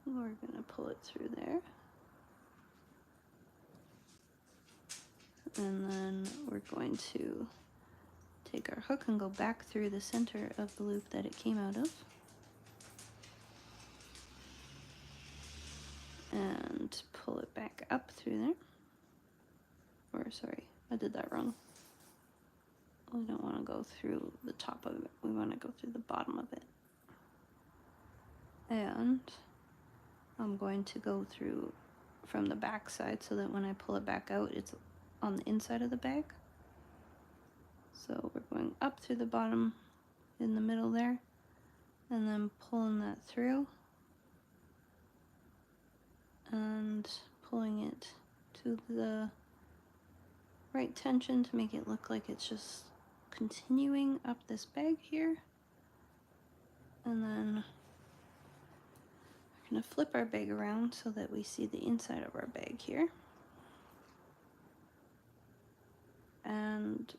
we're gonna pull it through there, and then we're going to take our hook and go back through the center of the loop that it came out of, and pull it back up through there. Or sorry, I did that wrong. We don't want to go through the top of it, we want to go through the bottom of it. And I'm going to go through from the back side so that when I pull it back out, it's on the inside of the bag. So we're going up through the bottom in the middle there, and then pulling that through and pulling it to the right tension to make it look like it's just continuing up this bag here. And then we're going to flip our bag around so that we see the inside of our bag here. And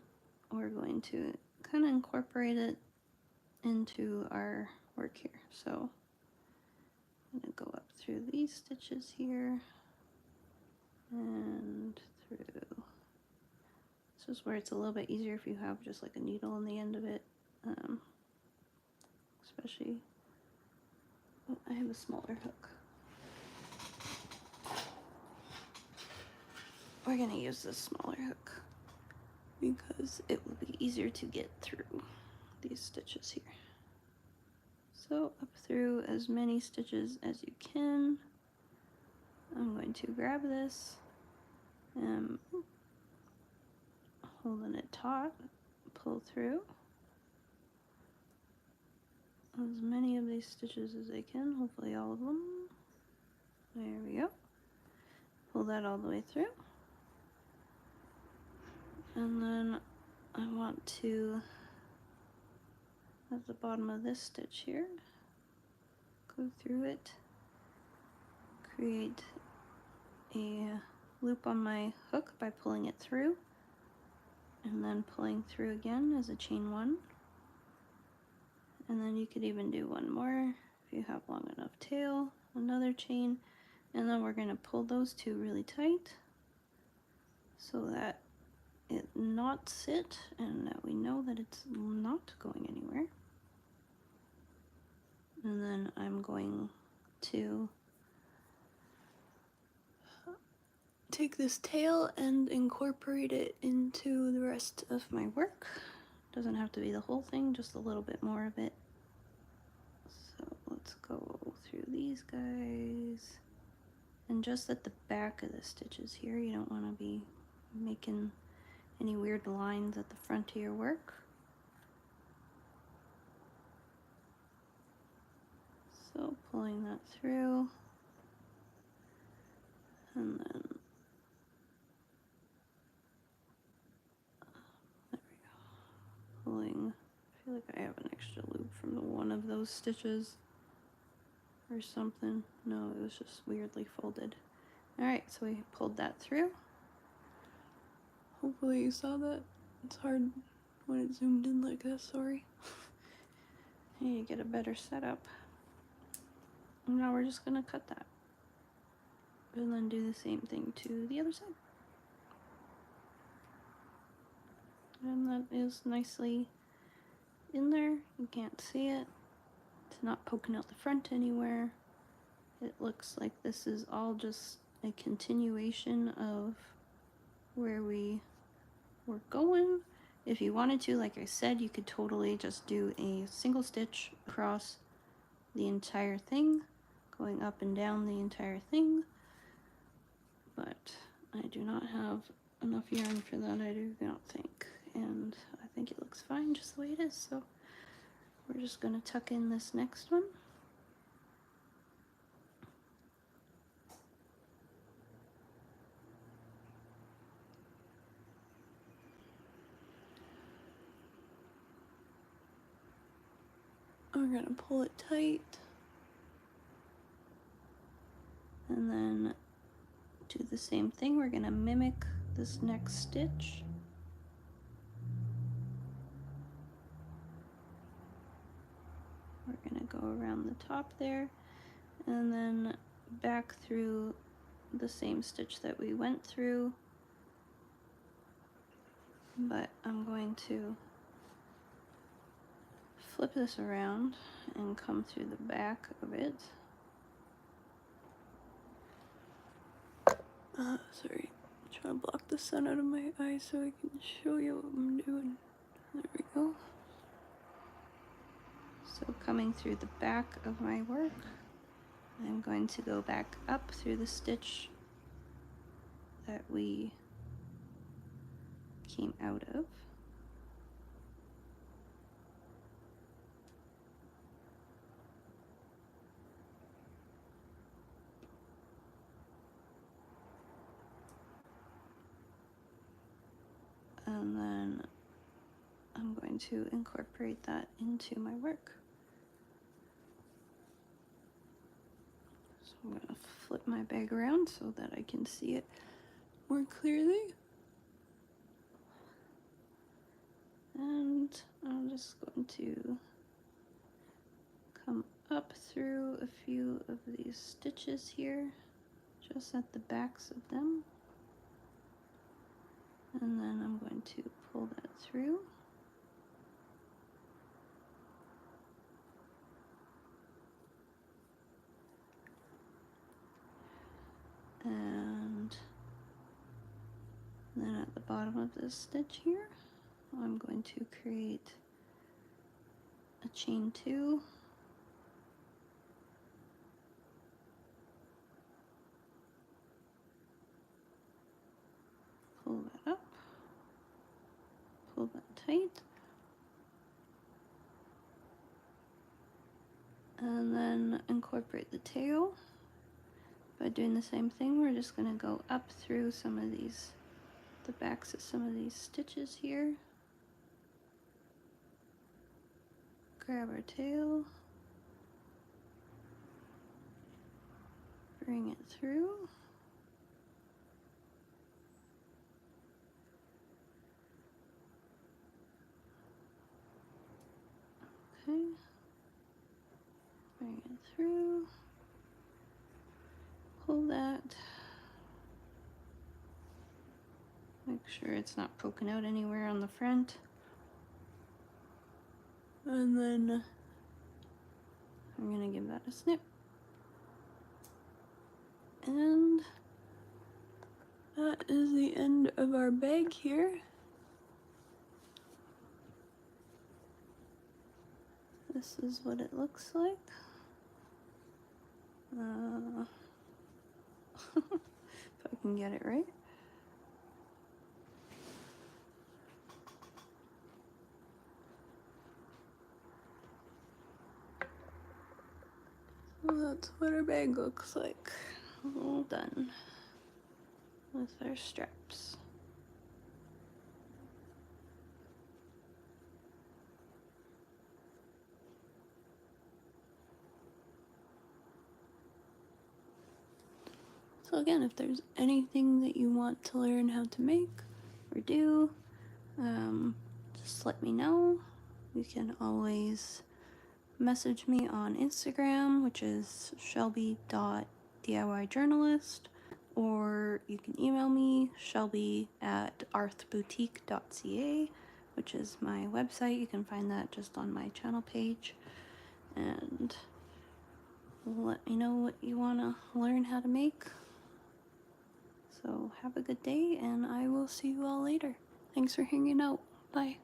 we're going to kind of incorporate it into our work here. So I'm going to go up through these stitches here and through This is where it's a little bit easier if you have just like a needle on the end of it, especially, oh, I have a smaller hook. We're gonna use this smaller hook because it will be easier to get through these stitches here. So up through as many stitches as you can. I'm going to grab this, holding it taut, pull through as many of these stitches as I can, hopefully all of them. There we go. Pull that all the way through. And then I want to, at the bottom of this stitch here, go through it, create a loop on my hook by pulling it through, and then pulling through again as a chain one. And then you could even do one more if you have long enough tail, another chain, and then we're going to pull those two really tight so that it knots it and that we know that it's not going anywhere. And then I'm going to take this tail and incorporate it into the rest of my work. Doesn't have to be the whole thing, just a little bit more of it. So let's go through these guys. And just at the back of the stitches here, you don't want to be making any weird lines at the front of your work. So pulling that through, and then there we go. Pulling, I feel like I have an extra loop from one of those stitches or something. No, it was just weirdly folded. Alright, so we pulled that through. Hopefully you saw that. It's hard when it zoomed in like that, sorry. Hey, you get a better setup. And now we're just gonna cut that. And then do the same thing to the other side. And that is nicely in there. You can't see it. It's not poking out the front anywhere. It looks like this is all just a continuation of where we were going. If you wanted to, like I said, you could totally just do a single stitch across the entire thing, going up and down the entire thing. But I do not have enough yarn for that, I do not think. And I think it looks fine just the way it is. So we're just going to tuck in this next one. We're going to pull it tight. And then do the same thing. We're going to mimic this next stitch. We're going to go around the top there and then back through the same stitch that we went through. But I'm going to flip this around and come through the back of it. Sorry, I'm trying to block the sun out of my eyes so I can show you what I'm doing. There we go. So coming through the back of my work, I'm going to go back up through the stitch that we came out of. And then I'm going to incorporate that into my work. So I'm going to flip my bag around so that I can see it more clearly. And I'm just going to come up through a few of these stitches here, just at the backs of them. And then I'm going to pull that through. And then at the bottom of this stitch here, I'm going to create a chain 2. Pull that up, pull that tight, and then incorporate the tail. By doing the same thing, we're just going to go up through some of these, the backs of some of these stitches here. Grab our tail, bring it through. Okay, bring it through, pull that, make sure it's not poking out anywhere on the front, and then I'm going to give that a snip. And that is the end of our bag here. This is what it looks like. If I can get it right. So that's what our bag looks like. All done with our straps. So again, if there's anything that you want to learn how to make or do, just let me know. You can always message me on Instagram, which is shelby.diyjournalist, or you can email me, shelby@arthboutique.ca, which is my website. You can find that just on my channel page. And let me know what you want to learn how to make. So have a good day, and I will see you all later. Thanks for hanging out. Bye.